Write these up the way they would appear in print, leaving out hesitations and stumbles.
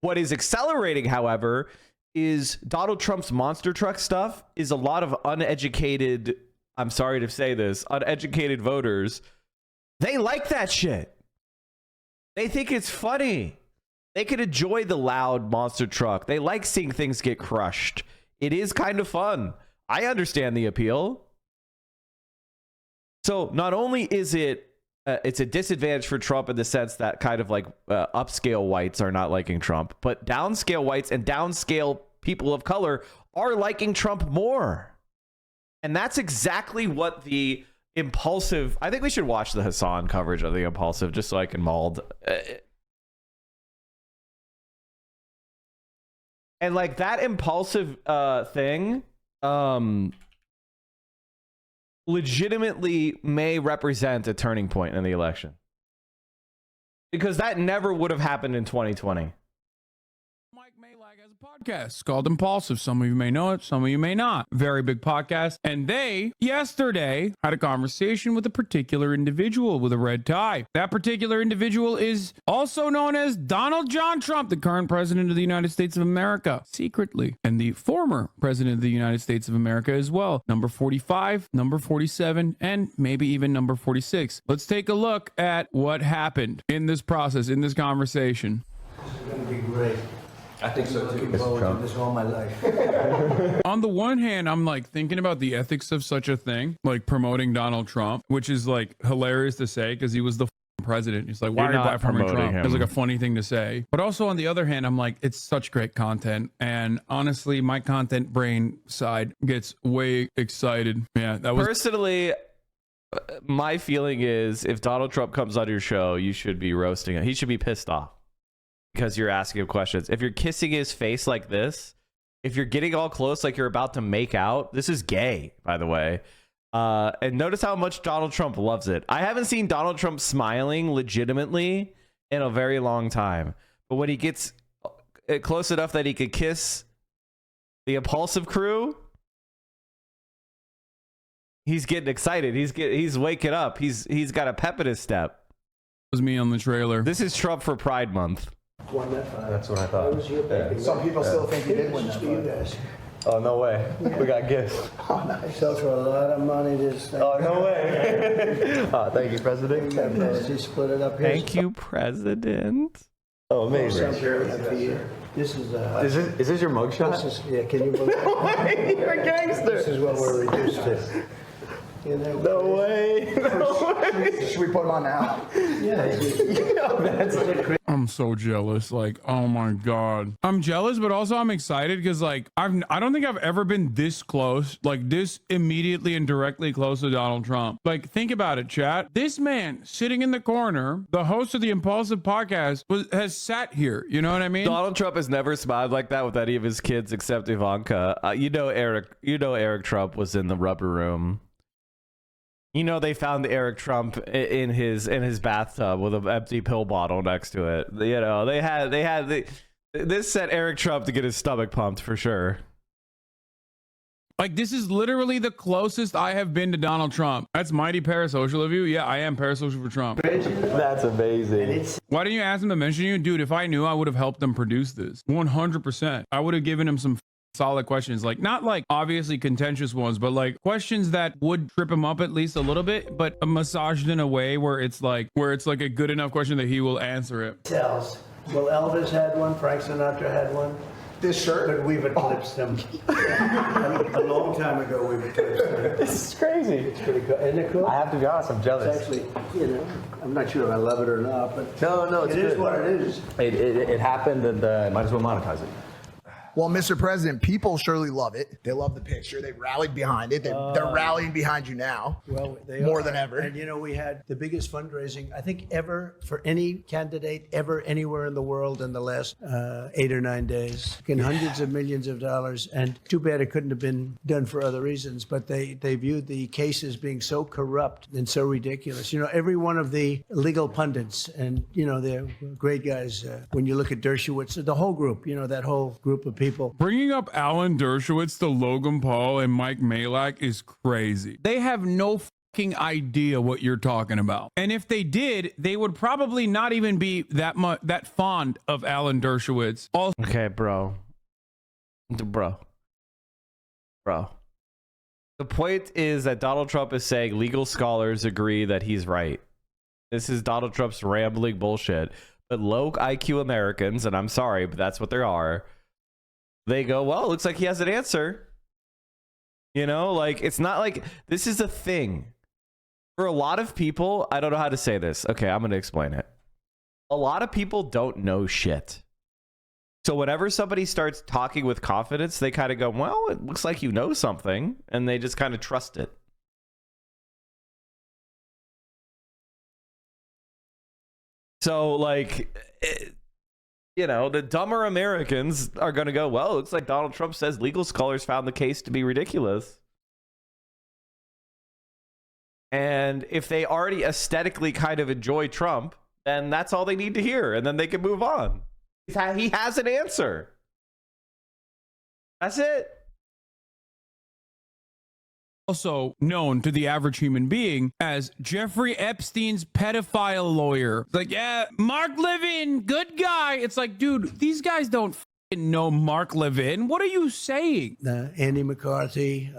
What is accelerating, however, is Donald Trump's monster truck stuff is a lot of uneducated, I'm sorry to say this, uneducated voters. They like that shit. They think it's funny. They can enjoy the loud monster truck. They like seeing things get crushed. It is kind of fun. I understand the appeal. So not only is it's a disadvantage for Trump in the sense that kind of like upscale whites are not liking Trump, but downscale whites and downscale people of color are liking Trump more. And that's exactly what the Impulsive, I think we should watch the HASAN coverage of the Impulsive just so I can mold. And like that Impulsive thing legitimately may represent a turning point in the election, because that never would have happened in 2020. Mike Majlak has a podcast. It's called Impulsive. Some of you may know it, some of you may not. Very big podcast. And they, yesterday, had a conversation with a particular individual with a red tie. That particular individual is also known as Donald John Trump, the current president of the United States of America, secretly. And the former president of the United States of America as well. Number 45, number 47, and maybe even number 46. Let's take a look at what happened in this process, in this conversation. This is going to be great. I think so too, Mr. Trump. This all my life. On the one hand, I'm like thinking about the ethics of such a thing, like promoting Donald Trump, which is like hilarious to say because he was the president. He's like, why are you promoting Trump? It's like a funny thing to say. But also on the other hand, I'm like, it's such great content. And honestly, my content brain side gets way excited. Yeah, that was Personally, my feeling is if Donald Trump comes on your show, you should be roasting him. He should be pissed off because you're asking him questions. If you're kissing his face like this, if you're getting all close like you're about to make out, this is gay, by the way. And notice how much Donald Trump loves it. I haven't seen Donald Trump smiling legitimately in a very long time. But when he gets close enough that he could kiss the Impulsive crew, he's getting excited. He's waking up. He's got a pep in his step. was me on the trailer. This is Trump for Pride Month. Won that fight. That's what I thought. That was your baby. Some people still think you did win that To you fight. guys. Oh, no way. We got gifts. Oh, nice. Sells for a lot of money. This thing. Oh, no way. Oh, thank you, President. He split it up here. Thank you, President. Oh, amazing. This is Is this your mugshot? This is, yeah, can you believe it? You're a gangster. This is what we're reduced to. You know, No way. No way. Should we put them on now? Yeah. I'm so jealous. Like, oh my God. I'm jealous, but also I'm excited because like I don't think I've ever been this close, like this immediately and directly close to Donald Trump. Like, think about it, chat. This man sitting in the corner, the host of the Impulsive podcast, has sat here. You know what I mean? Donald Trump has never smiled like that with any of his kids except Ivanka. Eric Trump was in the rubber room. You know, they found Eric Trump in his bathtub with an empty pill bottle next to it. You know, this set Eric Trump to get his stomach pumped for sure. Like, this is literally the closest I have been to Donald Trump. That's mighty parasocial of you. Yeah, I am parasocial for Trump. That's amazing. Why didn't you ask him to mention you? Dude, if I knew, I would have helped them produce this. 100%. I would have given him some solid questions, like not like obviously contentious ones, but like questions that would trip him up at least a little bit, but massaged in a way where it's like a good enough question that he will answer it. Tells. Well, Elvis had one. Frank Sinatra had one. This shirt? But we've eclipsed them. A long time ago, we've eclipsed them. This is crazy. It's pretty cool. Isn't it cool? I have to be honest, I'm It's jealous. actually, you know, I'm not sure if I love it or not, but No, it's it is good. what it is. It happened, and might as well monetize it. Well, Mr. President, people surely love it. They love the picture. They rallied behind it. They're rallying behind you now. Well, they More are. than ever. And you know, we had the biggest fundraising, I think, ever for any candidate ever anywhere in the world in the last 8 or 9 days. In hundreds of millions of dollars. And too bad it couldn't have been done for other reasons. But they viewed the case as being so corrupt and so ridiculous. You know, every one of the legal pundits, and you know, they're great guys. When you look at Dershowitz, the whole group, you know, that whole group of people. Bringing up Alan Dershowitz to Logan Paul and Mike Majlak is crazy. They have no idea what you're talking about. And if they did, they would probably not even be that fond of Alan Dershowitz. Also, Okay, bro. The point is that Donald Trump is saying legal scholars agree that he's right. This is Donald Trump's rambling bullshit. But low IQ Americans, and I'm sorry, but that's what there are, they go, well, it looks like he has an answer. You know, like, it's not like this is a thing. For a lot of people, I don't know how to say this. Okay, I'm going to explain it. A lot of people don't know shit. So whenever somebody starts talking with confidence, they kind of go, well, it looks like you know something. And they just kind of trust it. So, like, you know, the dumber Americans are going to go, well, it looks like Donald Trump says legal scholars found the case to be ridiculous. And if they already aesthetically kind of enjoy Trump, then that's all they need to hear. And then they can move on. He has an answer. That's it. also known to the average human being as Jeffrey Epstein's pedophile lawyer. It's like, yeah, Mark Levin, good guy. It's like, dude, these guys don't know Mark Levin. What are you saying? Andy McCarthy,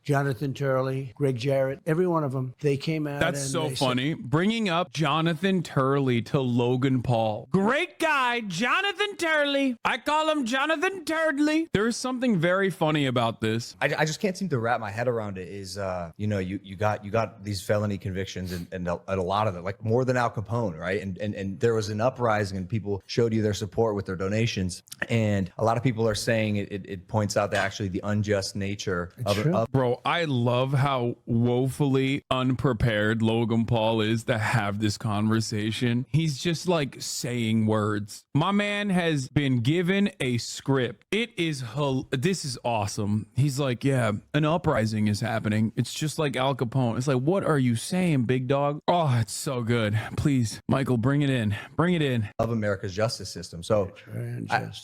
Jonathan Turley, Greg Jarrett, every one of them, they came out. That's and so they funny. Bringing up Jonathan Turley to Logan Paul. Great guy, Jonathan Turley. I call him Jonathan Turdley. There's something very funny about this. I just can't seem to wrap my head around it. Is you know, you got these felony convictions and a lot of it, like more than Al Capone, right? And there was an uprising and people showed you their support with their donations. And a lot of people are saying it points out that actually the unjust nature of Bro, I love how woefully unprepared Logan Paul is to have this conversation. He's just like saying words. My man has been given a script. This is awesome. He's like, yeah, an uprising is happening. It's just like Al Capone. It's like, what are you saying, big dog? Oh, it's so good. Please, Michael, bring it in. Bring it in. of America's justice system. So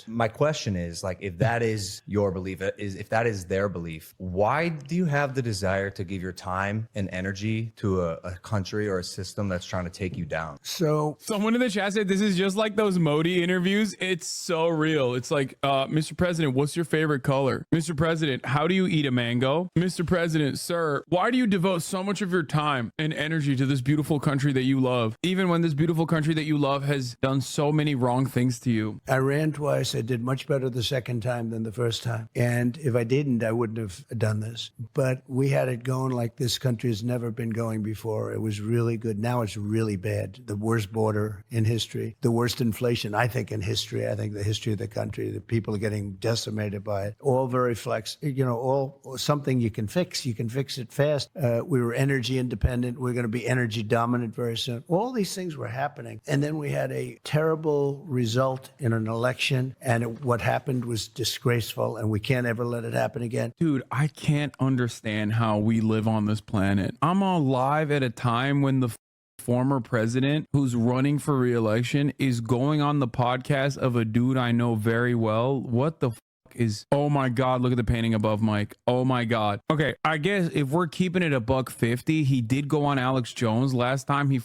my question is, like, if that is your belief, if that is their belief, why do you have the desire to give your time and energy to a country or a system that's trying to take you down? So Someone in the chat said this is just like those Modi interviews. It's so real. It's like, Mr. President, what's your favorite color? Mr. President, how do you eat a mango? Mr. President, sir, why do you devote so much of your time and energy to this beautiful country that you love, even when this beautiful country that you love has done so many wrong things to you? I ran twice. I did much better the second time than the first time. And if I didn't, I wouldn't have done this. But we had it going like this country has never been going before. It was really good. Now it's really bad. The worst border in history, the worst inflation, I think, in history. I think the history of the country, the people are getting decimated by it. All very all something you can fix. You can fix it fast. We were energy independent. We're going to be energy dominant very soon. All these things were happening. And then we had a terrible result in an election. And what happened was disgraceful. And we can't ever let it happen again. Dude, I can't understand how we live on this planet. I'm alive at a time when the former president who's running for re-election is going on the podcast of a dude I know very well. What the is, oh my God, look at the painting above Mike. Oh my God. Okay, I guess if we're keeping it a $150, he did go on Alex Jones last time he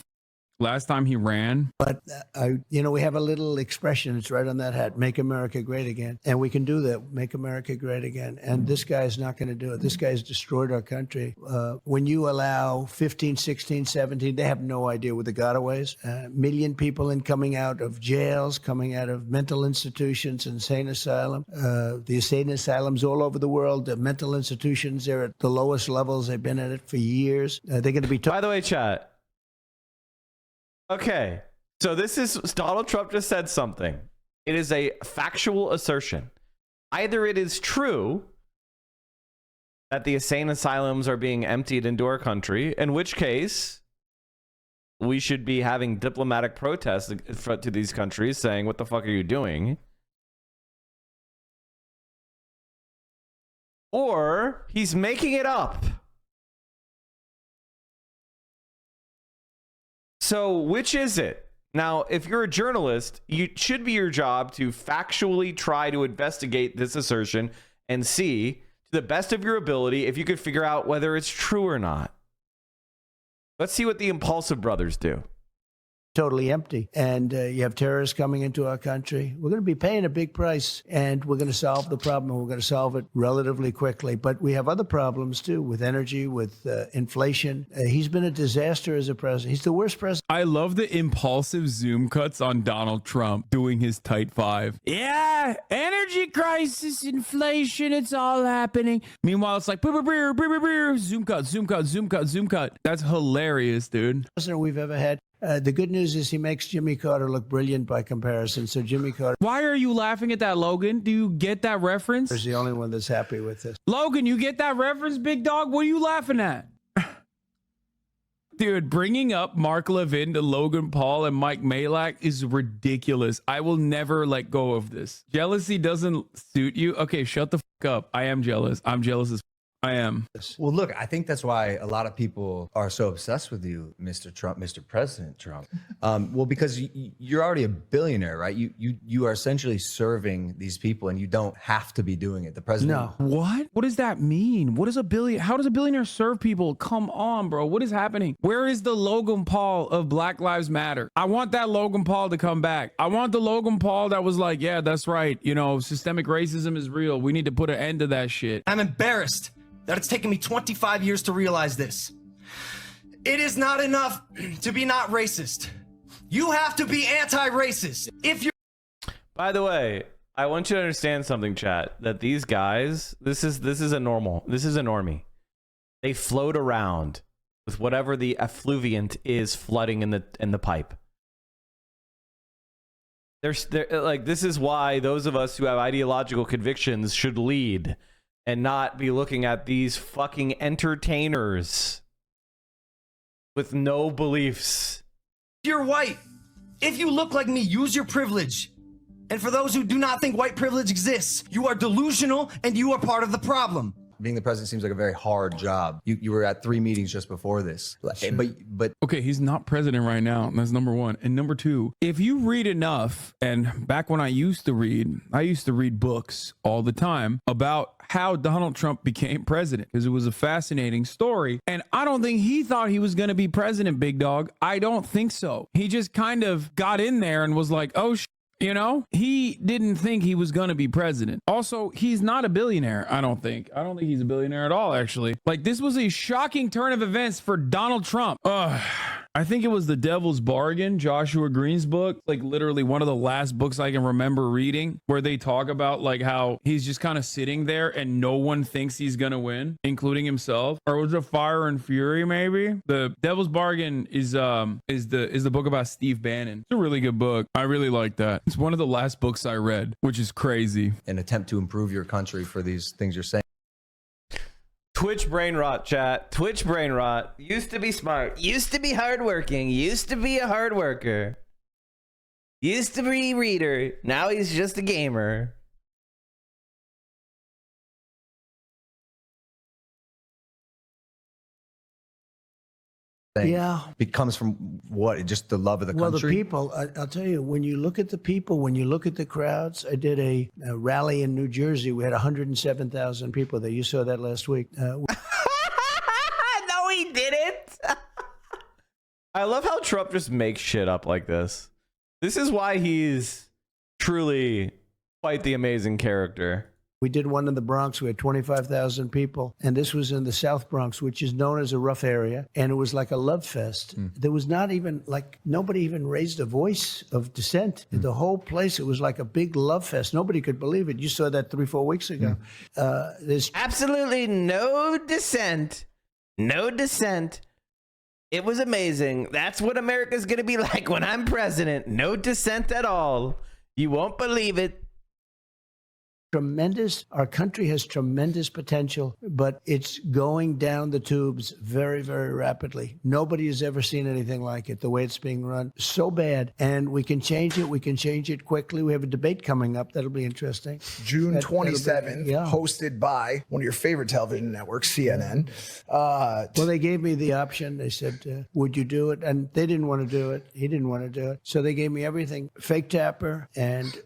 ran. But, we have a little expression. It's right on that hat. Make America great again. And we can do that. Make America great again. And this guy's not going to do it. This guy's destroyed our country. When you allow 15, 16, 17, they have no idea what the gotaways. Million people coming out of jails, coming out of mental institutions, insane asylum. The insane asylums all over the world, the mental institutions, they're at the lowest levels. They've been at it for years. They're going to be... By the way, chat. Okay, so this is Donald Trump just said something. It is a factual assertion. Either it is true that the insane asylums are being emptied into our country, in which case we should be having diplomatic protests to these countries saying, what the fuck are you doing? Or he's making it up. So which is it? Now, if you're a journalist, it should be your job to factually try to investigate this assertion and see, to the best of your ability, if you could figure out whether it's true or not. Let's see what the Impulsive brothers do. Totally empty. And you have terrorists coming into our country. We're going to be paying a big price, and we're going to solve the problem, and we're going to solve it relatively quickly. But we have other problems, too, with energy, with inflation. He's been a disaster as a president. He's the worst president. I love the impulsive zoom cuts on Donald Trump doing his tight five. Yeah, energy crisis, inflation, it's all happening. Meanwhile, it's like zoom cut, zoom cut, zoom cut, zoom cut. That's hilarious, dude. President we've ever had. The good news is he makes Jimmy Carter look brilliant by comparison. So Jimmy Carter Why are you laughing at that, Logan? Do you get that reference? is the only one that's happy with this. Logan, you get that reference, big dog? What are you laughing at? Dude, bringing up Mark Levin to Logan Paul and Mike Majlak is ridiculous. I will never let go of this. Jealousy doesn't suit you? Okay, shut the fuck up. I am jealous. I'm jealous as I am. Well, look, I think that's why a lot of people are so obsessed with you, Mr. Trump, Mr. President Trump. Well, because you're already a billionaire, right? You are essentially serving these people, and you don't have to be doing it. The president. No. What? What does that mean? What is a billion? How does a billionaire serve people? Come on, bro. What is happening? Where is the Logan Paul of Black Lives Matter? I want that Logan Paul to come back. I want the Logan Paul that was like, yeah, that's right. You know, systemic racism is real. We need to put an end to that shit. I'm embarrassed that it's taken me 25 years to realize this. It is not enough to be not racist. You have to be anti-racist. If you're By the way, I want you to understand something, chat, that these guys, this is a normie. They float around with whatever the effluviant is flooding in the pipe. They're like, this is why those of us who have ideological convictions should lead and not be looking at these fucking entertainers with no beliefs. you're white, if you look like me, use your privilege. And for those who do not think white privilege exists, you are delusional and you are part of the problem. Being the president seems like a very hard job. You were at 3 meetings just before this, but Okay, he's not president right now. That's number one. And number two, if you read enough, and back when I used to read books all the time about how Donald Trump became president, because it was a fascinating story. And I don't think he thought he was going to be president, big dog. I don't think so. He just kind of got in there and was like, oh, you know, he didn't think he was going to be president. Also, he's not a billionaire, I don't think. I don't think he's a billionaire at all, actually. Like, this was a shocking turn of events for Donald Trump. I think it was The Devil's Bargain, Joshua Green's book, like literally one of the last books I can remember reading, where they talk about like how he's just kind of sitting there and no one thinks he's going to win, including himself. Or was it Fire and Fury, maybe? The Devil's Bargain is the book about Steve Bannon. It's a really good book. I really like that. It's one of the last books I read, which is crazy. an attempt to improve your country for these things you're saying. Twitch brain rot, chat. Twitch brain rot. Used to be smart. Used to be hardworking. Used to be a hard worker. Used to be a reader. Now he's just a gamer. Yeah. It comes from what? Just the love of the Well, country? the people, I'll tell you, when you look at the people, when you look at the crowds, I did a rally in New Jersey. We had 107,000 people there. You saw that last week. No, he didn't. I love how Trump just makes shit up like this. This is why he's truly quite the amazing character. We did one in the Bronx. We had 25,000 people. And this was in the South Bronx, which is known as a rough area. And it was like a love fest. There was not even, like, nobody even raised a voice of dissent. The whole place, it was like a big love fest. Nobody could believe it. You saw that 3-4 weeks ago. There's Absolutely no dissent. No dissent. It was amazing. That's what America's going to be like when I'm president. No dissent at all. You won't believe it. tremendous. Our country has tremendous potential, but it's going down the tubes very, very rapidly. Nobody has ever seen anything like it, the way it's being run. So bad. And we can change it. We can change it quickly. We have a debate coming up. That'll be interesting. June That'll 27th, be- yeah. hosted by one of your favorite television networks, CNN. Well, they gave me the option. They said, would you do it? And they didn't want to do it. He didn't want to do it. So they gave me everything. Fake Tapper and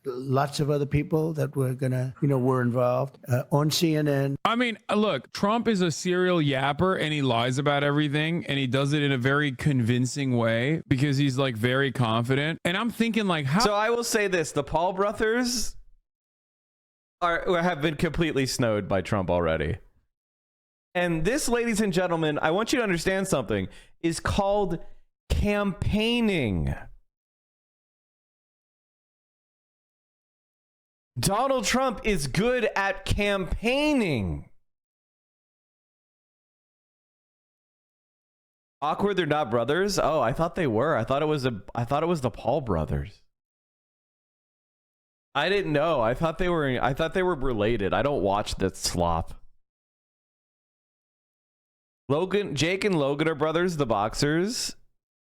lots of other people that were going to, were involved on CNN. I mean, look, Trump is a serial yapper and he lies about everything and he does it in a very convincing way because he's like very confident. And I'm thinking like, how? So I will say this: the Paul brothers have been completely snowed by Trump already. And this, ladies and gentlemen, I want you to understand something, is called campaigning. Donald Trump is good at campaigning. Awkward, they're not brothers? Oh, I thought they were. I thought it was the Paul brothers. I didn't know. I thought they were related. I don't watch that slop. Jake and Logan are brothers, the boxers,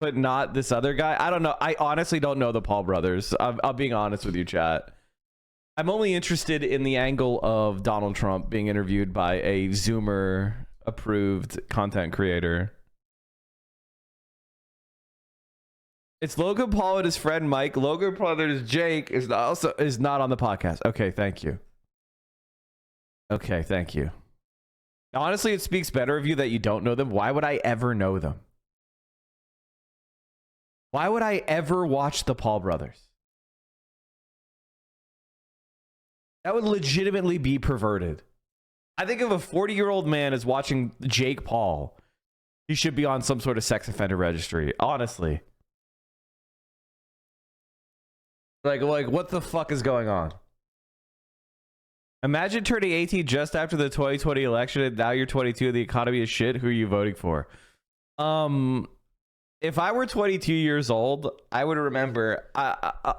but not this other guy. I don't know. I honestly don't know the Paul brothers. I'm being honest with you, chat. I'm only interested in the angle of Donald Trump being interviewed by a Zoomer approved content creator. It's Logan Paul and his friend Mike. Logan brothers Jake is not on the podcast. Okay, thank you. Okay, thank you. Honestly, it speaks better of you that you don't know them. Why would I ever know them? Why would I ever watch the Paul brothers? That would legitimately be perverted. I think if a 40-year-old man is watching Jake Paul, he should be on some sort of sex offender registry. Honestly. Like what the fuck is going on? Imagine turning 18 just after the 2020 election and now you're 22 and the economy is shit. Who are you voting for? If I were 22 years old, I would remember.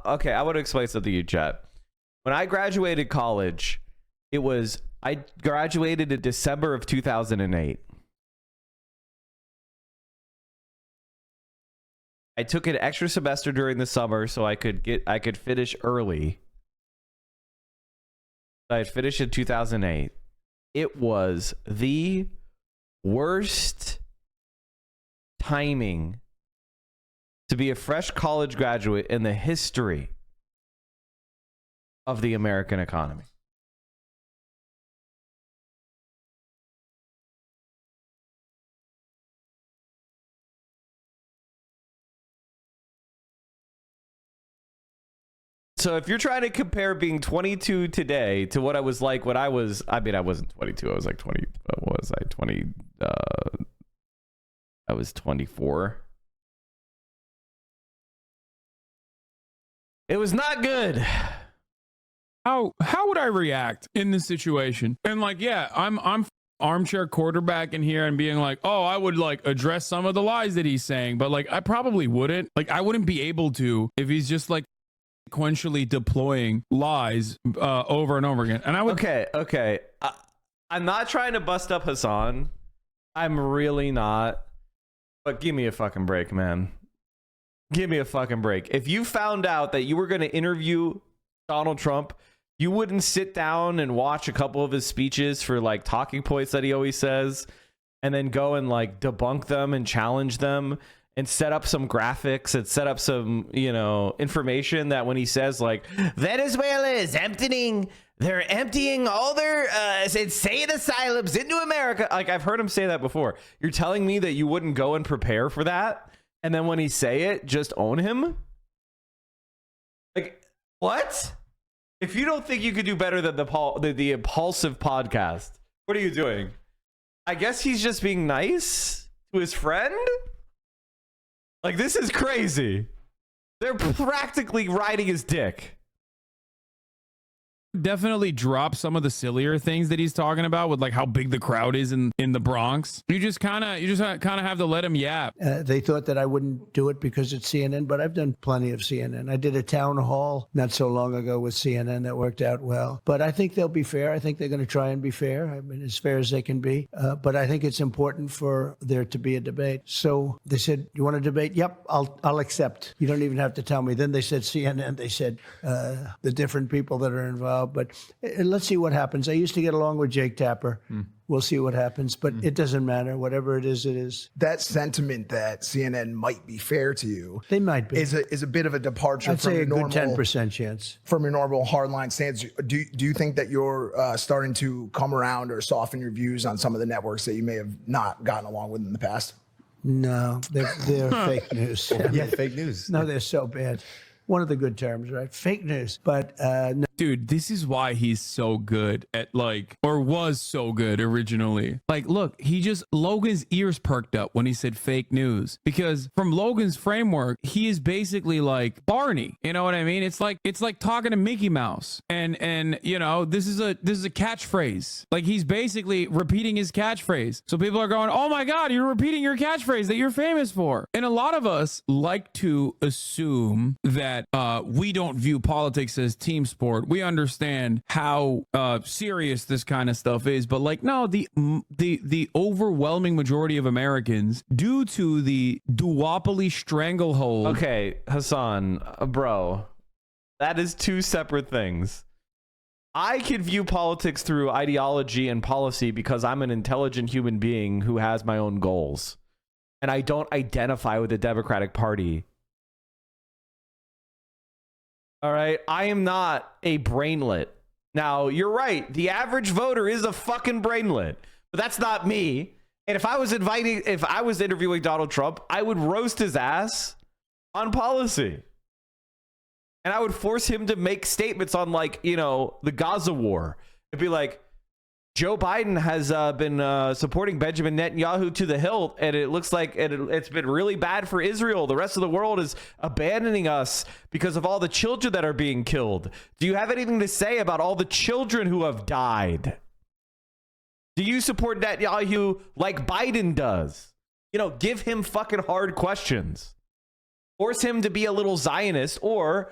Okay, I want to explain something to you, chat. When I graduated college, I graduated in December of 2008. I took an extra semester during the summer so I could finish early. I had finished in 2008. It was the worst timing to be a fresh college graduate in the history of the American economy. So if you're trying to compare being 22 today to what I was like when I wasn't 22. I was like 20. What was I? 20. I was 24. It was not good. How would I react in this situation? And like, yeah, I'm armchair quarterback in here and being like, oh, I would like address some of the lies that he's saying, but like I probably wouldn't. Like I wouldn't be able to if he's just like sequentially deploying lies over and over again. And I would. Okay. I'm not trying to bust up HASAN. I'm really not. But give me a fucking break, man. Give me a fucking break. If you found out that you were going to interview Donald Trump, you wouldn't sit down and watch a couple of his speeches for like talking points that he always says and then go and like debunk them and challenge them and set up some graphics and set up some, information that when he says like Venezuela is they're emptying all their insane asylums into America. Like I've heard him say that before. You're telling me that you wouldn't go and prepare for that? And then when he say it, just own him? Like, what? If you don't think you could do better than the Impulsive podcast, what are you doing? I guess he's just being nice to his friend? Like, this is crazy. They're practically riding his dick. Definitely drop some of the sillier things that he's talking about with like how big the crowd is in the Bronx. You just kind of have to let him yap. They thought that I wouldn't do it because it's CNN, but I've done plenty of CNN. I did a town hall not so long ago with CNN that worked out well. But I think they'll be fair. I think they're going to try and be fair. I mean, as fair as they can be. But I think it's important for there to be a debate. So they said, "You want to debate?" Yep, I'll accept. You don't even have to tell me. Then they said CNN. They said the different people that are involved. But let's see what happens. I used to get along with Jake Tapper. We'll see what happens, but it doesn't matter. Whatever it is, it is. That sentiment that CNN might be fair to you, They might be. is a bit of a departure I'd from say your a good normal 10% chance. from your normal hardline stance. Do you think that you're starting to come around or soften your views on some of the networks that you may have not gotten along with in the past? No, they're fake news. Yeah, fake news. No, they're so bad. One of the good terms, right? Fake news. But no. Dude, this is why he's so good at or was so good originally. Look, Logan's ears perked up when he said fake news, because from Logan's framework, he is basically like Barney. You know what I mean? It's like talking to Mickey Mouse, and this is a catchphrase. He's basically repeating his catchphrase. So people are going, "Oh my God, you're repeating your catchphrase that you're famous for." And a lot of us like to assume that we don't view politics as team sport. We understand how serious this kind of stuff is, but no, the overwhelming majority of Americans, due to the duopoly stranglehold. Okay, Hasan, bro, that is two separate things. I can view politics through ideology and policy because I'm an intelligent human being who has my own goals, and I don't identify with the Democratic Party. All right, I am not a brainlet. Now, you're right. The average voter is a fucking brainlet, but that's not me. And if I was interviewing Donald Trump, I would roast his ass on policy. And I would force him to make statements on the Gaza war. It'd be like, Joe Biden has been supporting Benjamin Netanyahu to the hilt, and it looks like it's been really bad for Israel. The rest of the world is abandoning us because of all the children that are being killed. Do you have anything to say about all the children who have died? Do you support Netanyahu like Biden does? Give him fucking hard questions. Force him to be a little Zionist, or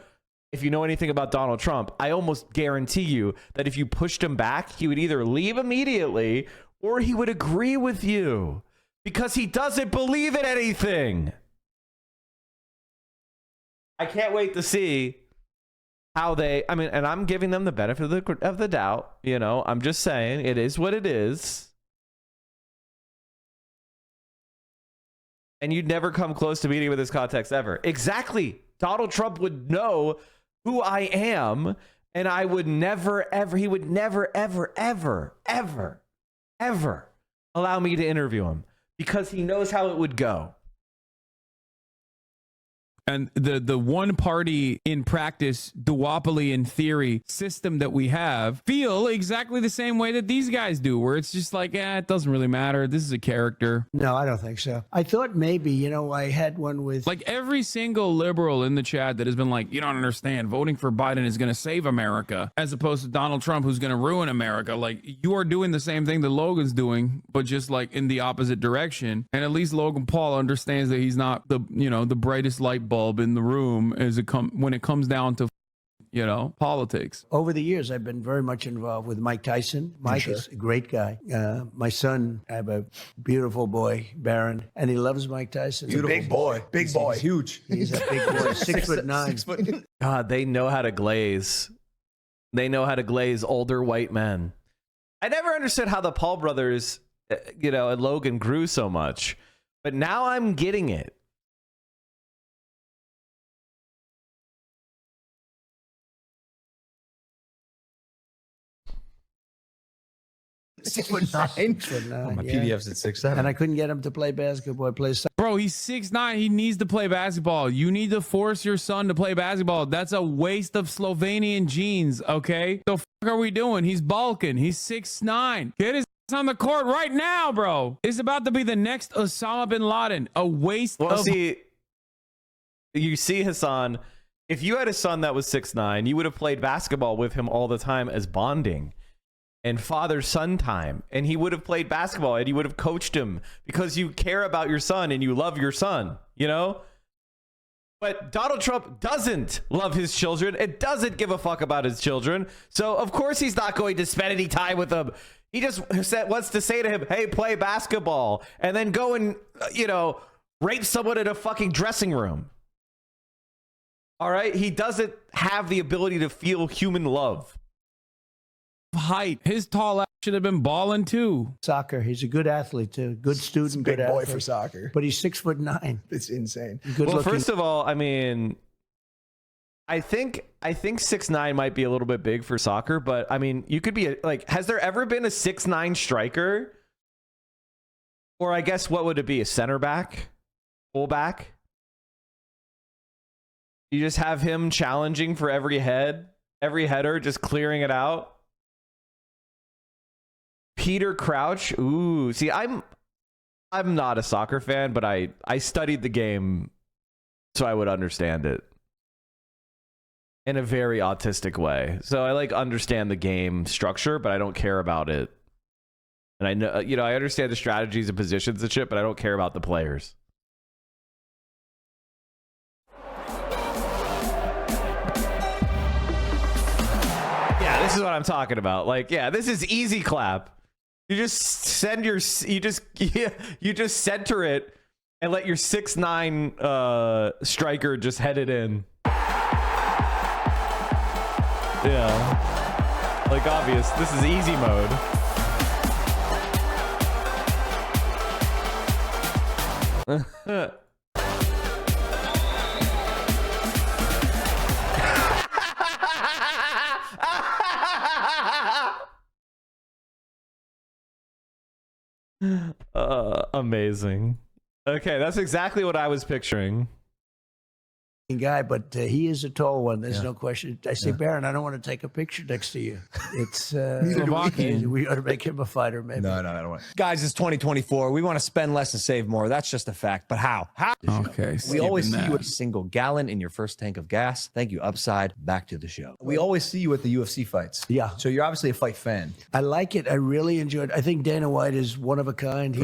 if you know anything about Donald Trump, I almost guarantee you that if you pushed him back, he would either leave immediately or he would agree with you because he doesn't believe in anything. I can't wait to see how and I'm giving them the benefit of the doubt. I'm just saying it is what it is. And you'd never come close to meeting with this context ever. Exactly. Donald Trump would know who I am, and I would never, ever, he would never, ever, ever, ever, ever allow me to interview him because he knows how it would go. And the one party in practice, duopoly in theory system that we have feel exactly the same way that these guys do, where it's just it doesn't really matter. This is a character. No, I don't think so. I thought maybe, I had one with every single liberal in the chat that has been you don't understand, voting for Biden is going to save America, as opposed to Donald Trump, who's going to ruin America. You are doing the same thing that Logan's doing, but just in the opposite direction. And at least Logan Paul understands that he's not the brightest light bulb in the room when it comes down to politics. Over the years, I've been very much involved with Mike Tyson. Mike is a great guy. My son, I have a beautiful boy, Barron, and he loves Mike Tyson. He's a big boy. Big boy. He's huge. He's a big boy, 6'9". God, they know how to glaze. They know how to glaze older white men. I never understood how the Paul brothers, and Logan grew so much, but now I'm getting it. Six foot nine. My PDF's at 6'7". And I couldn't get him to play basketball. Play soccer. Bro, he's 6'9". He needs to play basketball. You need to force your son to play basketball. That's a waste of Slovenian genes, okay? The fuck are we doing? He's bulking. He's 6'9". Get his on the court right now, bro. It's about to be the next Osama bin Laden. A waste of... You see, Hasan, if you had a son that was 6'9", you would have played basketball with him all the time as bonding and father-son time, and he would have played basketball and you would have coached him because you care about your son and you love your son, But Donald Trump doesn't love his children and doesn't give a fuck about his children, so of course he's not going to spend any time with them. He just wants to say to him, hey, play basketball, and then go and rape someone in a fucking dressing room. All right, he doesn't have the ability to feel human love. height. His tall ass should have been balling too. Soccer. He's a good athlete too. Good student. Big good boy athlete. for soccer. But he's 6'9". It's insane. Good Well, looking. first of all, I mean, I think 6'9" might be a little bit big for soccer, but I mean, you could be like, has there ever been a 6'9" striker? Or I guess what would it be? A center back? Fullback? You just have him challenging for every header, just clearing it out. Peter Crouch. Ooh, see, I'm not a soccer fan, but I studied the game so I would understand it in a very autistic way. So I like understand the game structure, but I don't care about it. And I know, I understand the strategies and positions and shit, but I don't care about the players. Yeah, this is what I'm talking about. Like, yeah, this is easy clap. You just send your, you just center it and let your 6'9" striker just head it in. Yeah, like obvious. This is easy mode. Amazing. Okay, that's exactly what I was picturing. Guy, but he is a tall one. There's no question. I say, Baron, I don't want to take a picture next to you. It's Slovakian. we ought to make him a fighter, maybe. No, I don't want. Guys, it's 2024. We want to spend less and save more. That's just a fact. But how? Okay. We always see skipping you that. with a single gallon in your first tank of gas. Thank you, Upside. Back to the show. We always see you at the UFC fights. Yeah. So you're obviously a fight fan. I like it. I really enjoyed it. I think Dana White is one of a kind.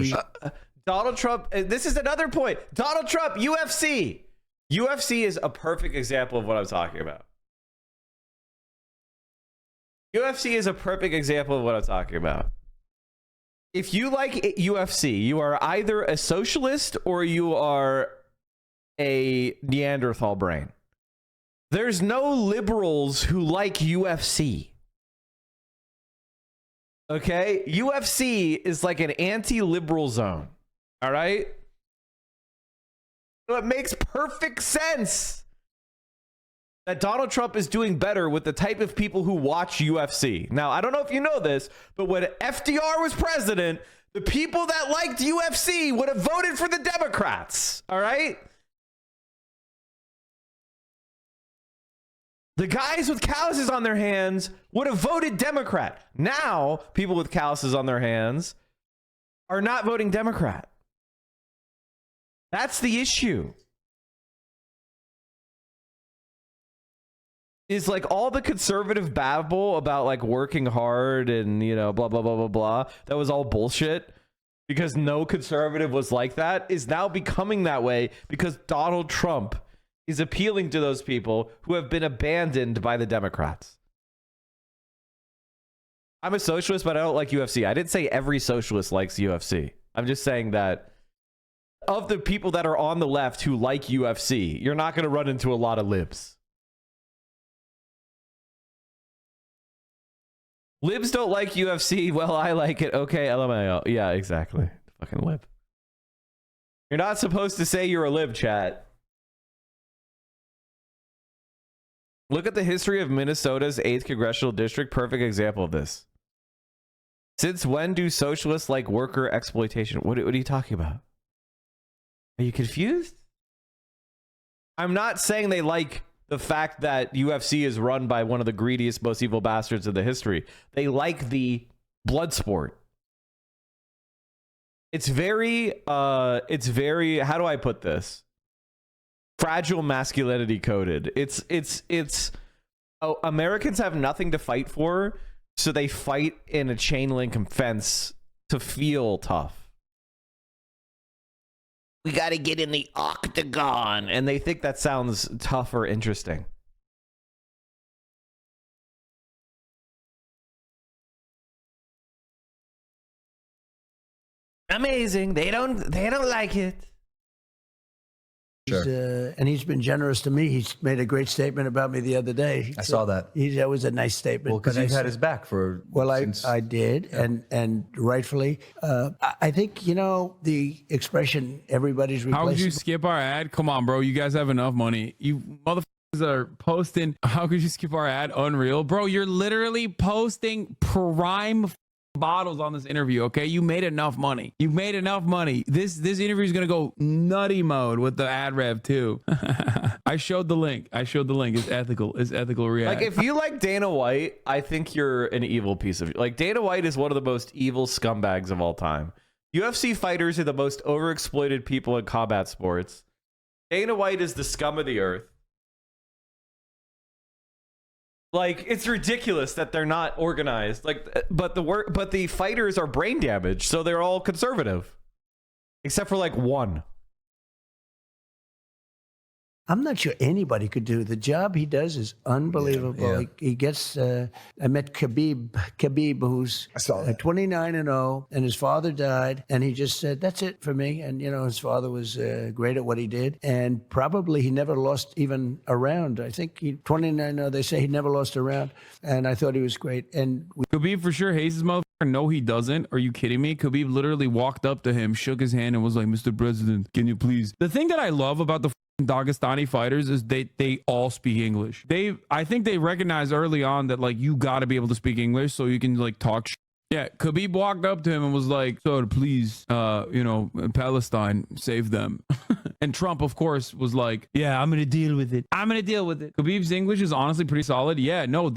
Donald Trump, this is another point. Donald Trump, UFC. UFC is a perfect example of what I'm talking about. UFC is a perfect example of what I'm talking about. If you like UFC, you are either a socialist or you are a Neanderthal brain. There's no liberals who like UFC. Okay? UFC is like an anti-liberal zone. All right? So it makes perfect sense that Donald Trump is doing better with the type of people who watch UFC. Now, I don't know if you know this, but when FDR was president, the people that liked UFC would have voted for the Democrats. All right? The guys with calluses on their hands would have voted Democrat. Now, people with calluses on their hands are not voting Democrat. That's the issue. Is like all the conservative babble about like working hard and, blah, blah, blah, blah, blah. That was all bullshit because no conservative was like that is now becoming that way because Donald Trump is appealing to those people who have been abandoned by the Democrats. I'm a socialist, but I don't like UFC. I didn't say every socialist likes UFC. I'm just saying that of the people that are on the left who like UFC, you're not going to run into a lot of libs. Libs don't like UFC. Well, I like it. Okay, LMAO. Yeah, exactly. Fucking lib. You're not supposed to say you're a lib, chat. Look at the history of Minnesota's 8th congressional district. Perfect example of this. Since when do socialists like worker exploitation? What are you talking about? Are you confused? I'm not saying they like the fact that UFC is run by one of the greediest, most evil bastards in the history. They like the blood sport. It's very, how do I put this? Fragile masculinity coded. Americans have nothing to fight for, so they fight in a chain link fence to feel tough. We got to get in the octagon. And they think that sounds tough or interesting. Amazing. They don't like it. And he's been generous to me. He's made a great statement about me the other day. I saw that. That was a nice statement. Well, because you've had his back for. Well, since, I did, and rightfully. I think, the expression "everybody's replaceable." How could you skip our ad? Come on, bro. You guys have enough money. You motherfuckers are posting. How could you skip our ad? Unreal, bro. You're literally posting prime bottles on this interview. Okay, you made enough money. You made enough money. This interview is gonna go nutty mode with the ad rev too. I showed the link. It's ethical. It's ethical react. Like, if you like Dana White, I think you're an evil piece of... Like, Dana White is one of the most evil scumbags of all time. UFC fighters are the most overexploited people in combat sports. Dana White is the scum of the earth. Like, it's ridiculous that they're not organized. Like, but the fighters are brain damaged, so they're all conservative, except for like one. I'm not sure anybody could do the job he does. Is unbelievable. Yeah. He gets. I met Khabib, who's 29-0, and his father died, and he just said, "That's it for me." And his father was great at what he did, and probably he never lost even a round. I think 29-0. They say he never lost a round, and I thought he was great. And Khabib for sure hates his motherfucker. No, he doesn't. Are you kidding me? Khabib literally walked up to him, shook his hand, and was like, "Mr. President, can you please?" The thing that I love about the Dagestani fighters is they all speak English. I think they recognize early on that like you got to be able to speak English so you can like talk shit. Yeah, Khabib walked up to him and was like, "Sir, please, Palestine, save them." And Trump, of course, was like, "Yeah, I'm gonna deal with it. Khabib's English is honestly pretty solid. Yeah, no,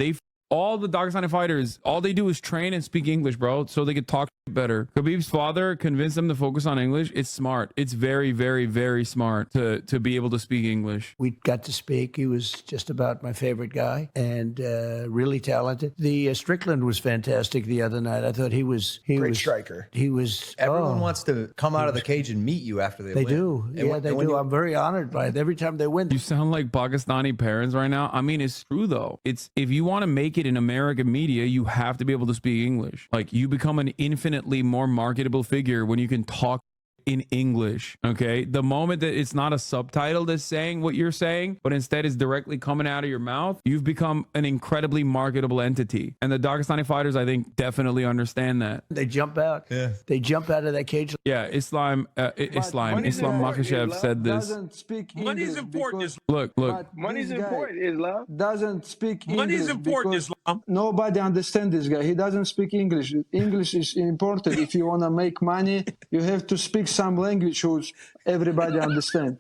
all the Dagestani fighters, all they do is train and speak English, bro, so they could talk better. Khabib's father convinced them to focus on English. It's smart. It's very, very, very smart to be able to speak English. We got to speak. He was just about my favorite guy and really talented. The Strickland was fantastic the other night. I thought he was Great striker. He was. Everyone wants to come out of the cage and meet you after they win. They do. And Yeah, they do. I'm very honored by it. Every time they win. You sound like Pakistani parents right now. I mean, it's true though. It's if you want to make it in American media, you have to be able to speak English. Like you become an infinitely more marketable figure when you can talk in English. Okay, the moment that it's not a subtitle that's saying what you're saying, but instead is directly coming out of your mouth, you've become an incredibly marketable entity. And the Dagestani fighters, I think, definitely understand that. They jump out. Yeah. They jump out of that cage. Yeah, Islam Makhachev said this. Doesn't speak Money is English important, because- Islam. Look. Money is this guy important, Islam. Doesn't speak English. Money is important, because Islam. Nobody understands this guy. He doesn't speak English. English is important. If you want to make money, you have to speak some language which everybody understand.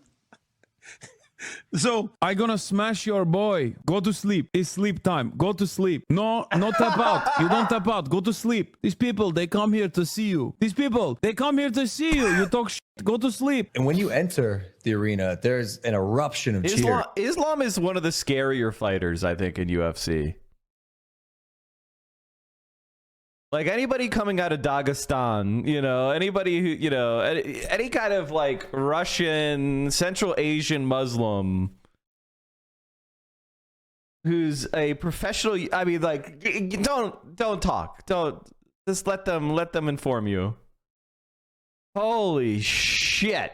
So I gonna smash your boy. Go to sleep. It's sleep time. Go to sleep. No tap out. You don't tap out. Go to sleep. These people, they come here to see you. These people, they come here to see you. You talk shit. Go to sleep. And when you enter the arena, there's an eruption of cheer. Islam is one of the scarier fighters, I think, in UFC. Like anybody coming out of Dagestan, anybody who, any kind of like Russian, Central Asian Muslim who's a professional. I mean, like, don't talk. Don't just let them inform you. Holy shit.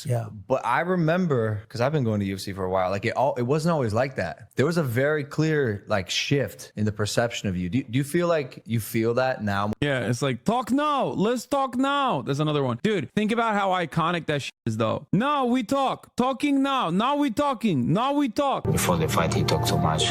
Yeah. But I remember, because I've been going to UFC for a while, like it wasn't always like that. There was a very clear like shift in the perception of you. Do you feel like you feel that now? Yeah, it's like, talk now. Let's talk now. There's another one. Dude, think about how iconic that shit is though. Now we talk. Talking now. Now we talking. Now we talk. Before the fight, he talked so much.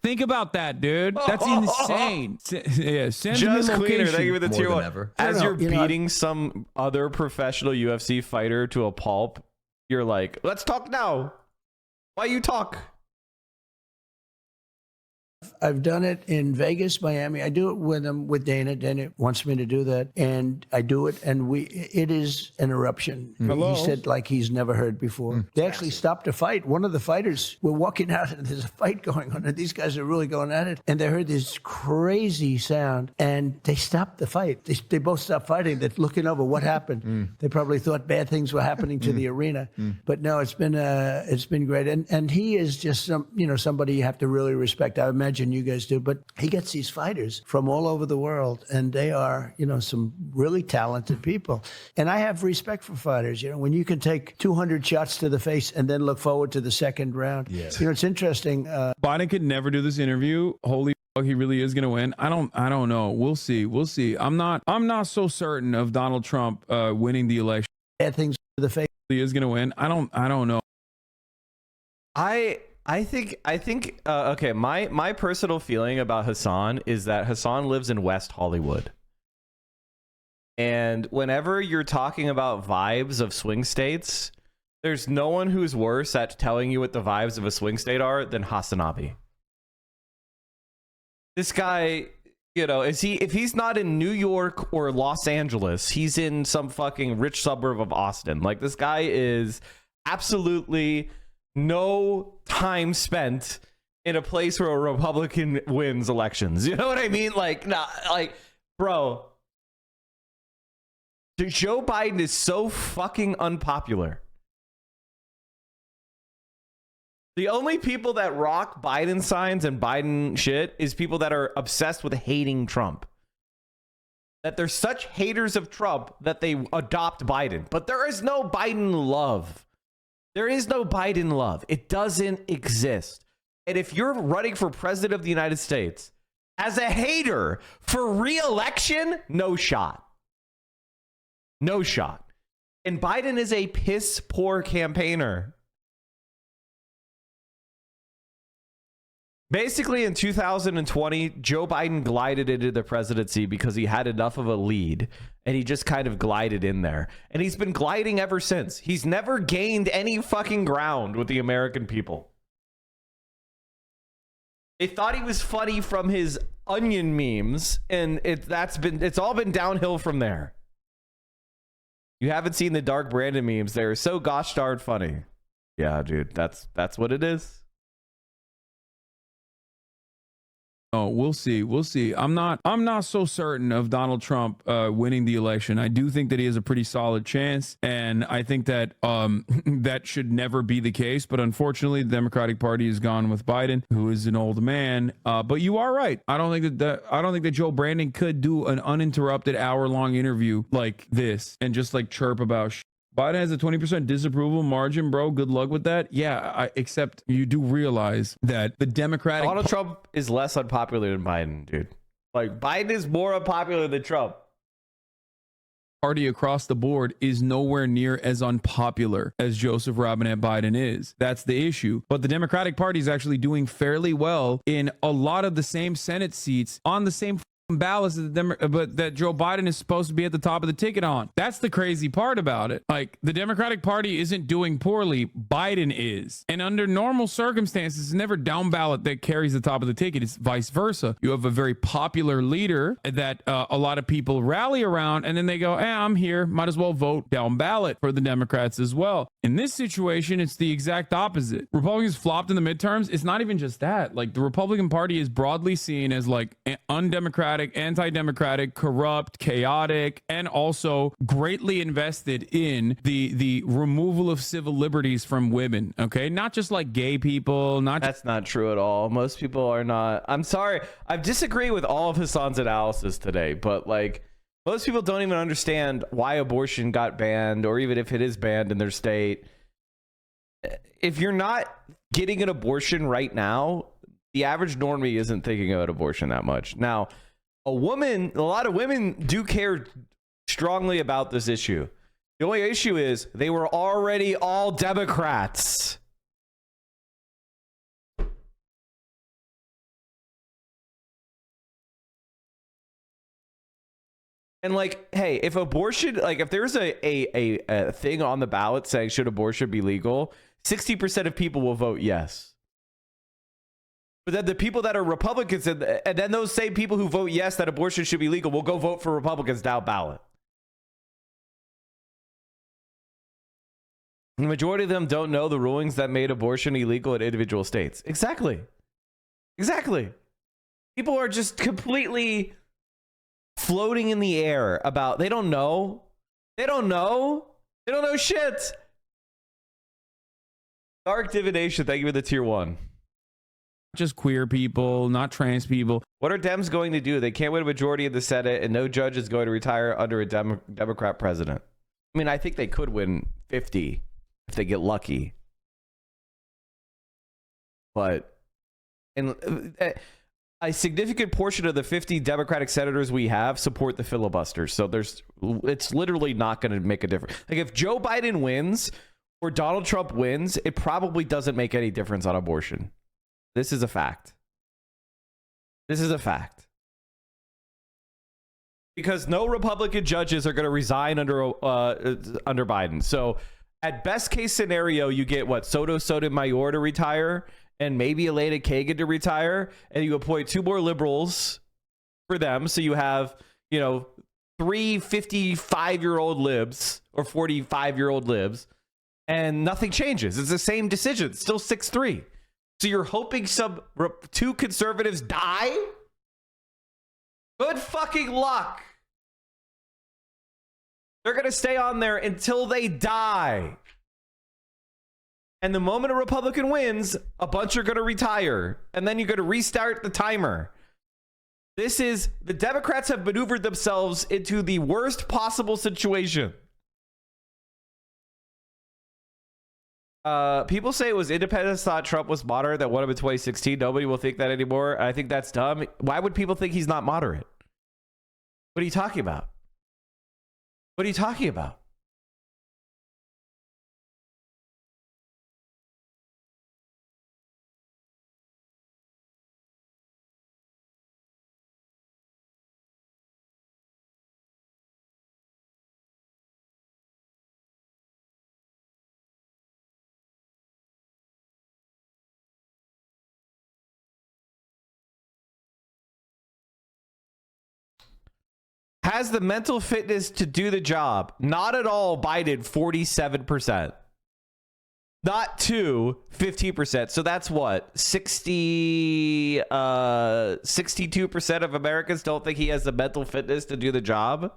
Think about that, dude. That's insane. Yeah, send Just me cleaner. location. Thank you for the More tier than one. ever. As No, you're beating some other professional UFC fighter to a pulp, you're like, let's talk now. Why you talk? I've done it in Vegas, Miami. I do it with Dana. Dana wants me to do that, and I do it. And it is an eruption. Hello? He said like he's never heard before. They actually stopped a fight. One of the fighters were walking out, and there's a fight going on, and these guys are really going at it. And they heard this crazy sound, and they stopped the fight. They both stopped fighting. They're looking over what happened. They probably thought bad things were happening to the arena, but no, it's been great. And he is just somebody you have to really respect. I imagine imagine you guys do, but he gets these fighters from all over the world, and they are, some really talented people. And I have respect for fighters. When you can take 200 shots to the face and then look forward to the second round. Yes. It's interesting. Biden could never do this interview. Holy fuck, he really is going to win. I don't know. We'll see. I'm not so certain of Donald Trump winning the election. Bad things to the face. He is going to win. I don't know. I think okay, my personal feeling about Hasan is that Hasan lives in West Hollywood. And whenever you're talking about vibes of swing states, there's no one who's worse at telling you what the vibes of a swing state are than Hazanabi. This guy, if he's not in New York or Los Angeles, he's in some fucking rich suburb of Austin. Like, this guy is absolutely no time spent in a place where a Republican wins elections. You know what I mean? Bro, Joe Biden is so fucking unpopular. The only people that rock Biden signs and Biden shit is people that are obsessed with hating Trump. That they're such haters of Trump that they adopt Biden. But there is no Biden love. There is no Biden love. It doesn't exist. And if you're running for president of the United States as a hater for re-election, no shot. No shot. And Biden is a piss poor campaigner. Basically, in 2020, Joe Biden glided into the presidency because he had enough of a lead, and he just kind of glided in there. And he's been gliding ever since. He's never gained any fucking ground with the American people. They thought he was funny from his onion memes, and it's all been downhill from there. You haven't seen the Dark Brandon memes. They're so gosh darn funny. Yeah, dude, that's what it is. Oh, we'll see. I'm not so certain of Donald Trump winning the election. I do think that he has a pretty solid chance, and I think that that should never be the case. But unfortunately, the Democratic Party has gone with Biden, who is an old man. But you are right. I don't think that Joe Brandon could do an uninterrupted hour-long interview like this and just like chirp about shit. Biden has a 20% disapproval margin, bro. Good luck with that. Yeah, except you do realize that the Democratic... Donald Trump is less unpopular than Biden, dude. Like, Biden is more unpopular than Trump. Party across the board is nowhere near as unpopular as Joseph Robinette Biden is. That's the issue. But the Democratic Party is actually doing fairly well in a lot of the same Senate seats on the same ballots but that Joe Biden is supposed to be at the top of the ticket on. That's the crazy part about it. Like, the Democratic Party isn't doing poorly. Biden is. And under normal circumstances, it's never down ballot that carries the top of the ticket. It's vice versa. You have a very popular leader that a lot of people rally around, and then they go, I'm here. Might as well vote down ballot for the Democrats as well. In this situation, it's the exact opposite. Republicans flopped in the midterms. It's not even just that. Like, the Republican Party is broadly seen as like undemocratic, anti-democratic, corrupt, chaotic, and also greatly invested in the removal of civil liberties from women. Okay, not just like gay people. That's not true at all. Most people are not. I'm sorry. I disagree with all of Hasan's analysis today, but like, most people don't even understand why abortion got banned, or even if it is banned in their state. If you're not getting an abortion right now, the average normie isn't thinking about abortion that much. Now, a lot of women do care strongly about this issue. The only issue is they were already all Democrats. And like, hey, if abortion, like if there's a thing on the ballot saying should abortion be legal, 60% of people will vote yes. But then the people that are Republicans, and then those same people who vote yes that abortion should be legal will go vote for Republicans down ballot. The majority of them don't know the rulings that made abortion illegal in individual states. Exactly. People are just completely floating in the air about, they don't know shit. Dark Divination, thank you for the tier 1. just queer people, not trans people. What are Dems going to do? They can't win a majority in the Senate, and no judge is going to retire under a Democrat president. I mean, I think they could win 50 if they get lucky. But a significant portion of the 50 Democratic senators we have support the filibuster. So it's literally not going to make a difference. Like if Joe Biden wins or Donald Trump wins, it probably doesn't make any difference on abortion. This is a fact. This is a fact. Because no Republican judges are going to resign under Biden. So at best case scenario, you get what? Sotomayor to retire and maybe Elena Kagan to retire, and you appoint 2 more liberals for them. So you have, 3 55-year-old libs or 45-year-old libs, and nothing changes. It's the same decision. It's still 6-3. So you're hoping 2 conservatives die? Good fucking luck. They're going to stay on there until they die. And the moment a Republican wins, a bunch are going to retire. And then you're going to restart the timer. The Democrats have maneuvered themselves into the worst possible situation. People say it was independents thought Trump was moderate that won him in 2016. Nobody will think that anymore. I think that's dumb. Why would people think he's not moderate? What are you talking about? What are you talking about? Has the mental fitness to do the job. Not at all. Biden 47%. Not to 15%. So that's what? 62% of Americans don't think he has the mental fitness to do the job.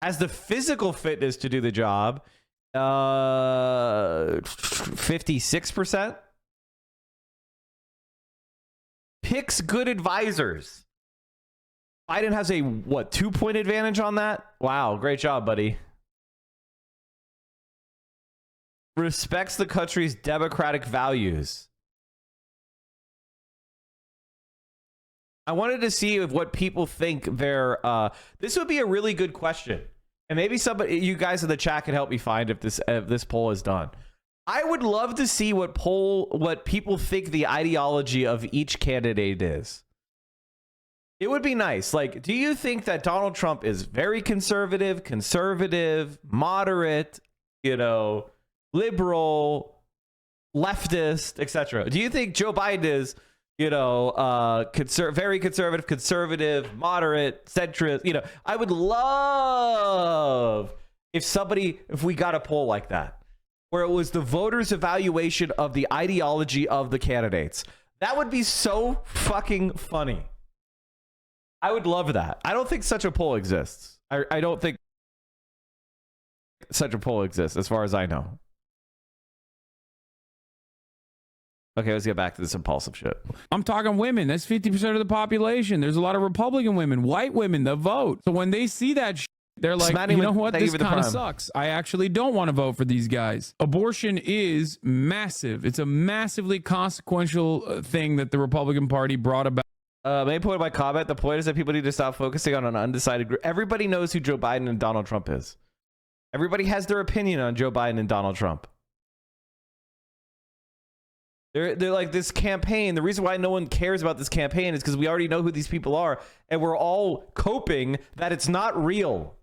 Has the physical fitness to do the job. 56%. Picks good advisors. Biden has a, 2-point advantage on that? Wow, great job, buddy. Respects the country's democratic values. I wanted to see what people think their... this would be a really good question. And maybe you guys in the chat can help me find if this poll is done. I would love to see what people think the ideology of each candidate is. It would be nice. Like, do you think that Donald Trump is very conservative, moderate, liberal, leftist, etc.? Do you think Joe Biden is, very conservative, moderate, centrist? I would love if we got a poll like that, where it was the voters' evaluation of the ideology of the candidates. That would be so fucking funny. I would love that. I don't think such a poll exists. I don't think such a poll exists, as far as I know. Okay, let's get back to this impulsive shit. I'm talking women. That's 50% of the population. There's a lot of Republican women, white women that vote. So when they see that shit, they're like, you know what? This kind of sucks. I actually don't want to vote for these guys. Abortion is massive. It's a massively consequential thing that the Republican Party brought about. Main point of my comment, the point is that people need to stop focusing on an undecided group. Everybody knows who Joe Biden and Donald Trump is. Everybody has their opinion on Joe Biden and Donald Trump. They're like this campaign. The reason why no one cares about this campaign is because we already know who these people are, and we're all coping that it's not real.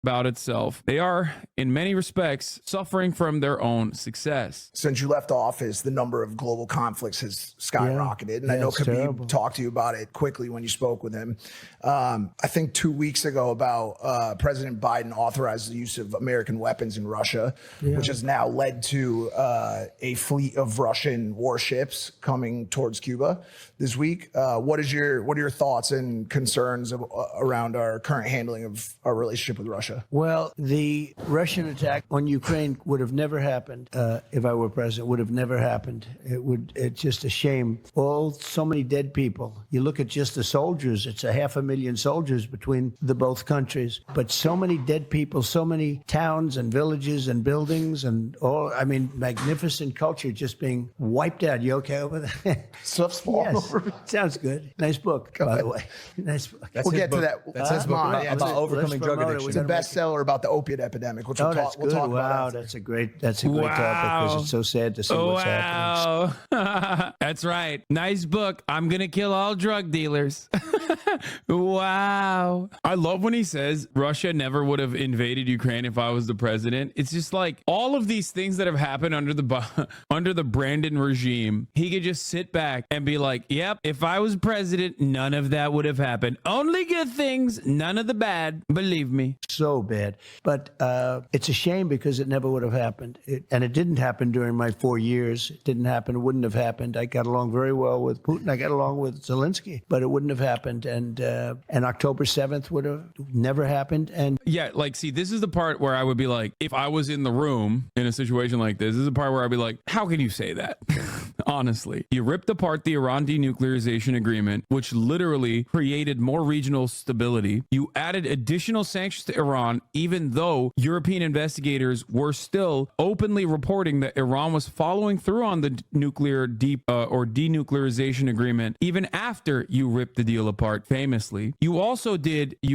About itself. They are, in many respects, suffering from their own success. Since you left office, the number of global conflicts has skyrocketed. And I know Khabib talked to you about it quickly when you spoke with him. I think 2 weeks ago about President Biden authorized the use of American weapons in Russia, which has now led to a fleet of Russian warships coming towards Cuba this week. What are your thoughts and concerns around our current handling of our relationship with Russia? Russia? Well, the Russian attack on Ukraine would have never happened if I were president. Would have never happened. It's just a shame. So many dead people. You look at just the soldiers. It's 500,000 soldiers between the both countries. But so many dead people, so many towns and villages and buildings and all. I mean, magnificent culture just being wiped out. You okay over there? Stuff's falling Yes. over. Sounds good. Nice book, by the way. Nice book. We'll get to that. That's his book Come on, about, yeah, about overcoming drug promote it. addiction. It's a bestseller about the opiate epidemic, which we'll talk Good. about. Wow, after. that's a great topic because it's so sad to see what's happening. Wow. That's right. Nice book. I'm going to kill all drug dealers. Wow. I love when he says Russia never would have invaded Ukraine if I was the president. It's just like all of these things that have happened under the Brandon regime. He could just sit back and be like, yep, if I was president, none of that would have happened. Only good things, none of the bad. Believe me. So bad. But it's a shame because it never would have happened. And it didn't happen during my 4 years. It didn't happen. It wouldn't have happened. I got along very well with Putin. I got along with Zelensky, but it wouldn't have happened. And October 7th would have never happened. And yeah, like, see, this is the part where I would be like, if I was in the room in a situation like this is the part where I'd be like, how can you say that? Honestly, you ripped apart the Iran denuclearization agreement, which literally created more regional stability. You added additional sanctions to Iran, even though European investigators were still openly reporting that Iran was following through on the nuclear denuclearization agreement, even after you ripped the deal apart famously. You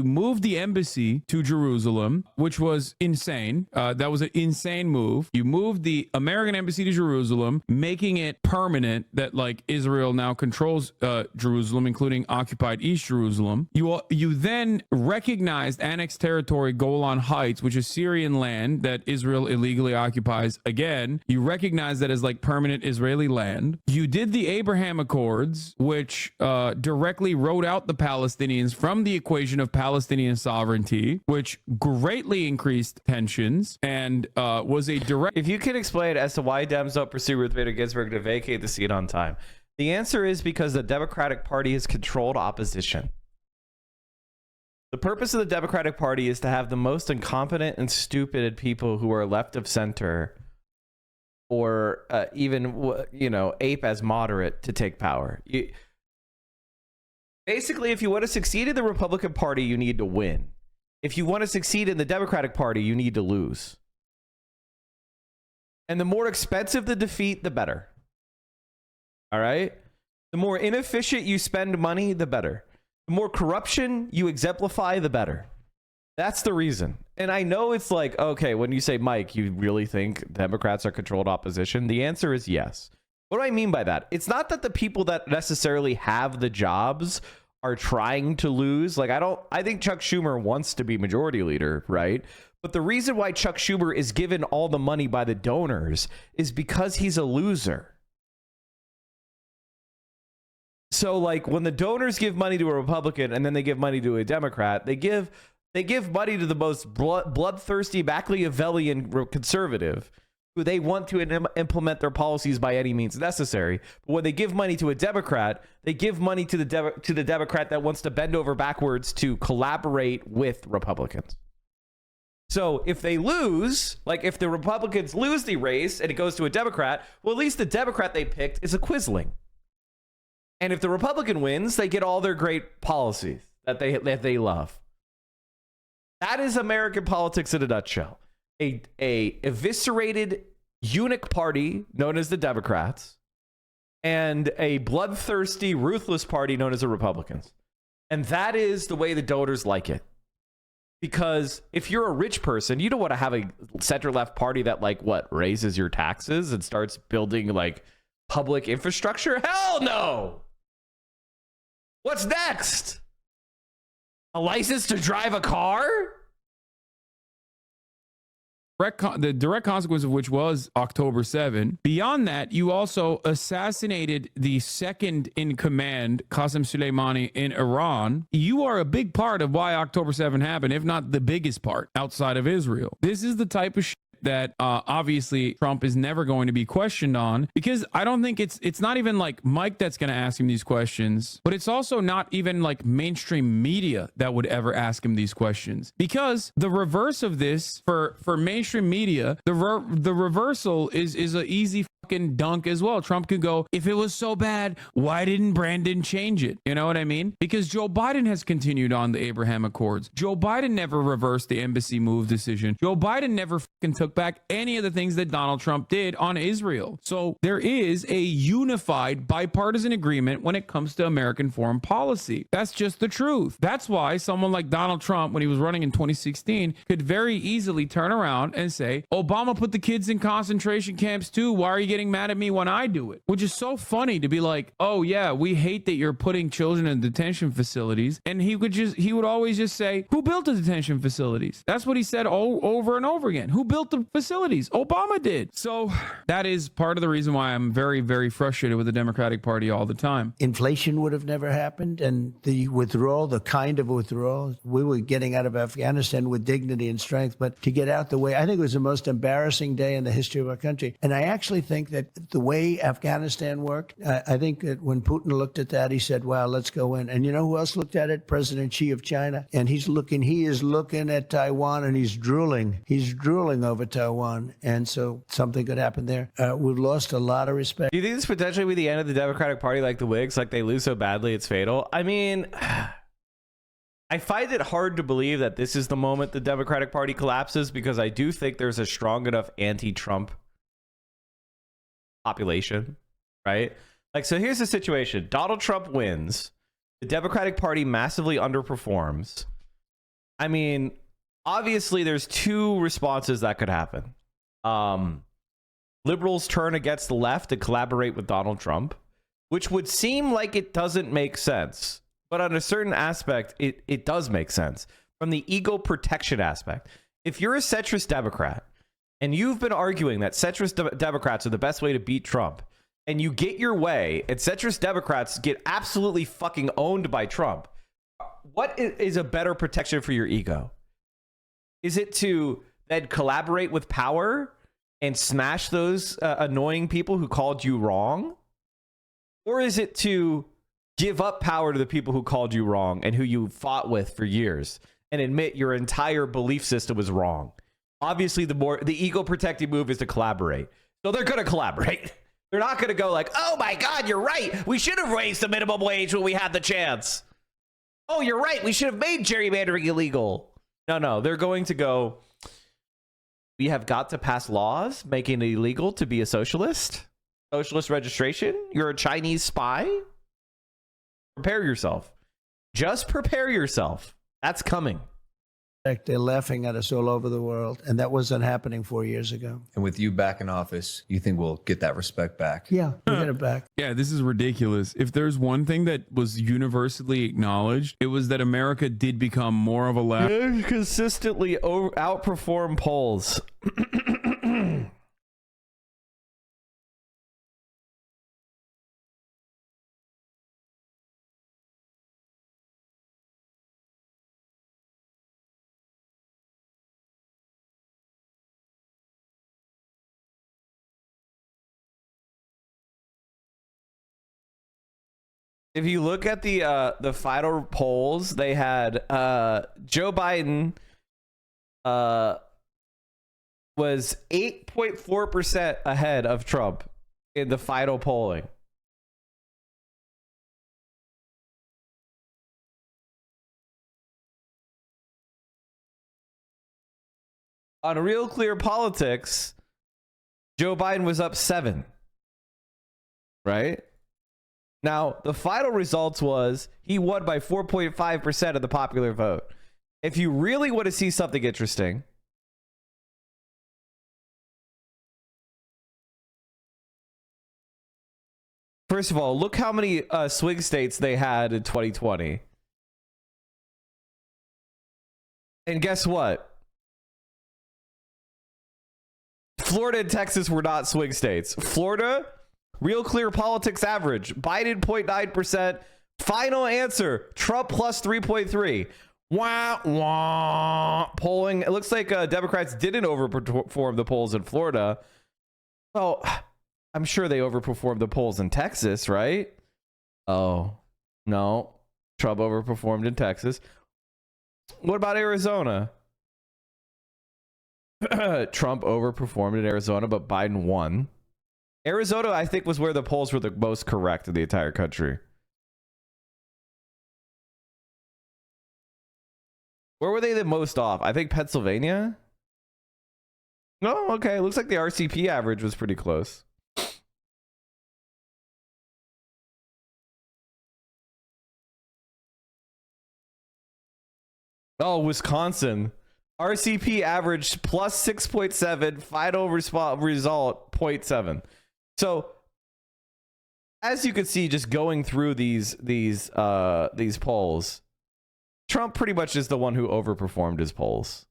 moved the embassy to Jerusalem, which was insane. That was an insane move. You moved the American embassy to Jerusalem, making it permanent that like Israel now controls Jerusalem, including occupied East Jerusalem. You then recognized annexed territory, Golan Heights, which is Syrian land that Israel illegally occupies. Again, you recognize that as like permanent Israeli land. You did the Abraham Accords, which directly wrote out the Palestinians from the equation of Palestinian sovereignty, which greatly increased tensions and was a direct. If you can explain as to why Dems don't pursue Ruth Bader Ginsburg to vacate the seat on time, the answer is because the Democratic Party has controlled opposition. The purpose of the Democratic Party is to have the most incompetent and stupid people who are left of center or even, ape as moderate to take power. Basically, if you want to succeed in the Republican Party, you need to win. If you want to succeed in the Democratic Party, you need to lose. And the more expensive the defeat, the better. All right? The more inefficient you spend money, the better. The more corruption you exemplify, the better. That's the reason. And I know it's like, okay, when you say, Mike, you really think Democrats are controlled opposition? The answer is yes. What do I mean by that? It's not that the people that necessarily have the jobs are trying to lose. Like, I think Chuck Schumer wants to be majority leader, right? But the reason why Chuck Schumer is given all the money by the donors is because he's a loser. So like when the donors give money to a Republican and then they give money to a Democrat, they give money to the most bloodthirsty Machiavellian conservative who they want to implement their policies by any means necessary. But when they give money to a Democrat, they give money to the Democrat that wants to bend over backwards to collaborate with Republicans. So if they lose, like if the Republicans lose the race and it goes to a Democrat, well, at least the Democrat they picked is a quisling. And if the Republican wins, they get all their great policies that they love. That is American politics in a nutshell. A eviscerated eunuch party known as the Democrats and a bloodthirsty, ruthless party known as the Republicans. And that is the way the donors like it. Because if you're a rich person, you don't want to have a center-left party that raises your taxes and starts building public infrastructure. Hell no. What's next? A license to drive a car? The direct consequence of which was October 7. Beyond that, you also assassinated the second in command, Qasem Soleimani, in Iran. You are a big part of why October 7 happened, if not the biggest part outside of Israel. This is the type of shit that obviously Trump is never going to be questioned on, because I don't think it's not even like Mike that's going to ask him these questions, but it's also not even like mainstream media that would ever ask him these questions, because the reverse of this for mainstream media, the reversal is an easy fucking dunk as well. Trump could go, if it was so bad, why didn't Brandon change it? You know what I mean? Because Joe Biden has continued on the Abraham Accords. Joe Biden never reversed the embassy move decision. Joe Biden never fucking took back any of the things that Donald Trump did on Israel. So there is a unified bipartisan agreement when it comes to American foreign policy. That's just the truth. That's why someone like Donald Trump, when he was running in 2016, could very easily turn around and say, Obama put the kids in concentration camps too. Why are you getting mad at me when I do it? Which is so funny to be like, oh yeah, we hate that you're putting children in detention facilities. And he would always just say, who built the detention facilities? That's what he said over and over again. Who built the facilities? Obama did. So that is part of the reason why I'm very, very frustrated with the Democratic Party all the time. Inflation would have never happened, and the withdrawal, the kind of withdrawal, we were getting out of Afghanistan with dignity and strength, but to get out the way, I think it was the most embarrassing day in the history of our country. And I actually think that the way Afghanistan worked, I think that when Putin looked at that, he said, wow, let's go in. And you know who else looked at it? President Xi of China. And he is looking at Taiwan, and he's drooling over Taiwan. And so something could happen there. We've lost a lot of respect. Do you think this potentially be the end of the Democratic Party like the Whigs? Like they lose so badly it's fatal? I mean, I find it hard to believe that this is the moment the Democratic Party collapses, because I do think there's a strong enough anti-Trump population, right? Like, so here's the situation. Donald Trump wins. The Democratic Party massively underperforms. I mean, obviously there's two responses that could happen. Liberals turn against the left and collaborate with Donald Trump, which would seem like it doesn't make sense. But on a certain aspect, it does make sense. From the ego protection aspect, if you're a centrist Democrat and you've been arguing that centrist Democrats are the best way to beat Trump, and you get your way and centrist Democrats get absolutely fucking owned by Trump, what is a better protection for your ego? Is it to then collaborate with power and smash those annoying people who called you wrong? Or is it to give up power to the people who called you wrong and who you fought with for years and admit your entire belief system was wrong? Obviously, the ego protecting move is to collaborate. So they're going to collaborate. They're not going to go like, oh my God, you're right. We should have raised the minimum wage when we had the chance. Oh, you're right. We should have made gerrymandering illegal. No, they're going to go, we have got to pass laws making it illegal to be a socialist. Socialist registration. You're a Chinese spy. Prepare yourself. Just prepare yourself. That's coming. They're laughing at us all over the world, and that wasn't happening 4 years ago. And with you back in office, you think we'll get that respect back? Yeah, we'll get it back. Yeah, this is ridiculous. If there's one thing that was universally acknowledged, it was that America did become more of a left. Consistently outperform polls. If you look at the final polls, they had Joe Biden was 8.4% ahead of Trump in the final polling. On Real Clear Politics, Joe Biden was up 7. Right? Now, the final results was he won by 4.5% of the popular vote. If you really want to see something interesting, first of all, look how many swing states they had in 2020. And guess what? Florida and Texas were not swing states. Florida, Real Clear Politics average, Biden 0.9%. Final answer, Trump plus 3.3. Wah, wah. Polling. It looks like Democrats didn't overperform the polls in Florida. Well, I'm sure they overperformed the polls in Texas, right? Oh, no. Trump overperformed in Texas. What about Arizona? Trump overperformed in Arizona, but Biden won. Arizona, I think, was where the polls were the most correct in the entire country. Where were they the most off? I think Pennsylvania. No, okay. Looks like the RCP average was pretty close. Oh, Wisconsin. RCP averaged plus 6.7, final result 0.7. So, as you can see, just going through these polls, Trump pretty much is the one who overperformed his polls.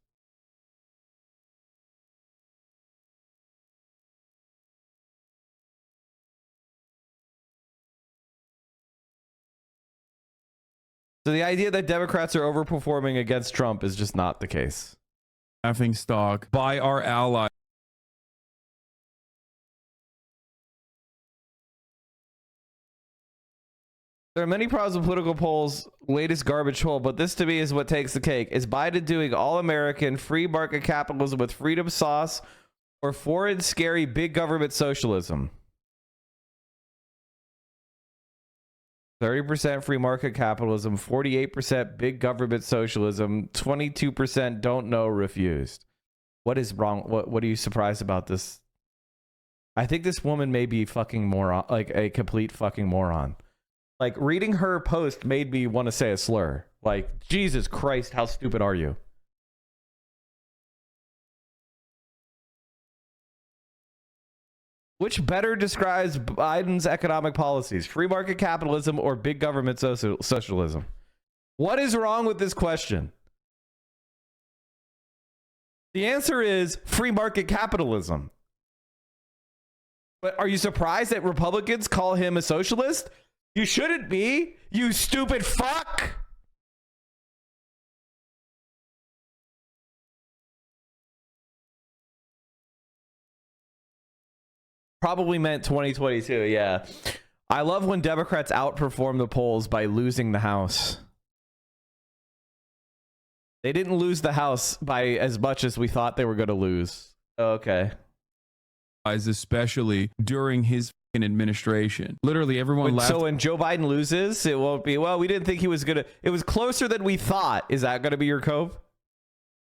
So the idea that Democrats are overperforming against Trump is just not the case. Laughing stock by our ally. There are many problems with political polls, latest garbage poll, but this to me is what takes the cake. Is Biden doing all-American free market capitalism with freedom sauce or foreign scary big government socialism? 30% free market capitalism, 48% big government socialism, 22% don't know, refused. What is wrong? What are you surprised about this? I think this woman may be fucking moron, like a complete fucking moron. Like, reading her post made me want to say a slur. Like, Jesus Christ, how stupid are you? Which better describes Biden's economic policies? Free market capitalism or big government socialism? What is wrong with this question? The answer is free market capitalism. But are you surprised that Republicans call him a socialist? You shouldn't be, you stupid fuck. Probably meant 2022, yeah. I love when Democrats outperform the polls by losing the House. They didn't lose the House by as much as we thought they were going to lose. Okay. Especially during his administration. Literally everyone laughed. So when Joe Biden loses, it won't be, well, we didn't think he was going to, it was closer than we thought. Is that going to be your cope?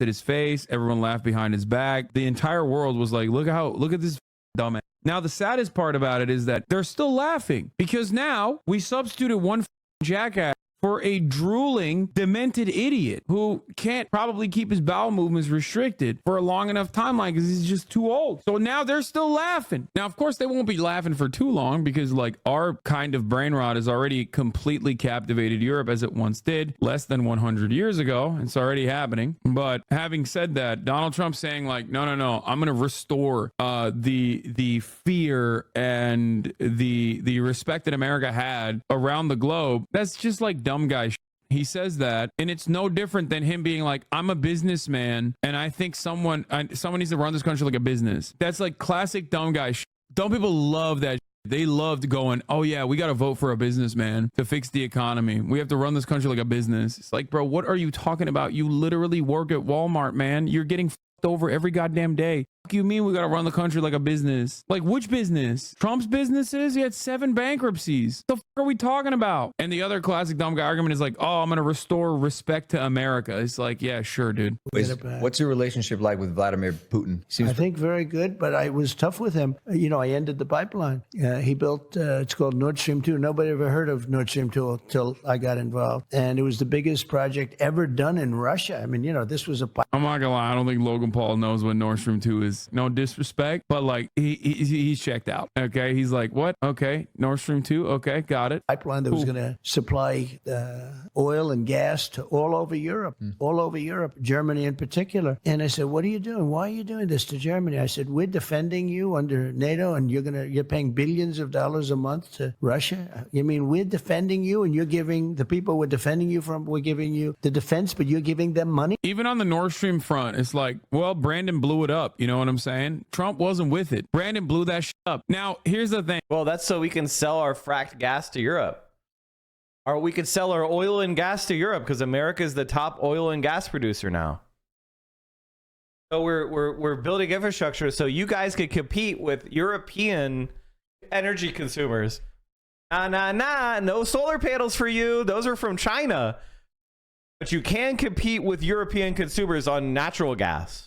At his face, everyone laughed behind his back. The entire world was like, look at this dumbass. Now, the saddest part about it is that they're still laughing because now we substituted one jackass for a drooling, demented idiot who can't probably keep his bowel movements restricted for a long enough timeline because he's just too old. So now they're still laughing. Now, of course, they won't be laughing for too long because like our kind of brain rot has already completely captivated Europe as it once did less than 100 years ago. It's already happening. But having said that, Donald Trump saying like, no, I'm going to restore the fear and the respect that America had around the globe. That's just like dumb guy. He says that, and it's no different than him being like, I'm a businessman, and I think someone needs to run this country like a business. That's like classic dumb guy. Dumb people love that. They loved going, oh yeah, we got to vote for a businessman to fix the economy. We have to run this country like a business. It's like, bro, what are you talking about? You literally work at Walmart, man. You're getting over every goddamn day. What do you mean we gotta run the country like a business? Like which business? Trump's businesses? He had 7 bankruptcies. The fuck are we talking about? And the other classic dumb guy argument is like, oh, I'm gonna restore respect to America. It's like, yeah, sure, dude. What's your relationship like with Vladimir Putin? I think very good, but I was tough with him. You know, I ended the pipeline. He built, it's called Nord Stream 2. Nobody ever heard of Nord Stream 2 until I got involved. And it was the biggest project ever done in Russia. I mean, you know, this was a... I'm not gonna lie, I don't think Logan Logan Paul knows what Nord Stream 2 is. No disrespect, but like he's checked out. Okay, he's like, what? Okay, Nord Stream 2. Okay, got it. Pipeline that was going to supply oil and gas to all over Europe, Germany in particular. And I said, what are you doing? Why are you doing this to Germany? I said, we're defending you under NATO, and you're paying billions of dollars a month to Russia. You mean we're defending you, and you're giving the people we're defending you from, we're giving you the defense, but you're giving them money? Even on the Nord Stream front, it's like, well, Brandon blew it up. You know what I'm saying? Trump wasn't with it. Brandon blew that shit up. Now, here's the thing. Well, that's so we can sell our fracked gas to Europe. Or we could sell our oil and gas to Europe because America is the top oil and gas producer now. So we're building infrastructure so you guys could compete with European energy consumers. No solar panels for you. Those are from China. But you can compete with European consumers on natural gas.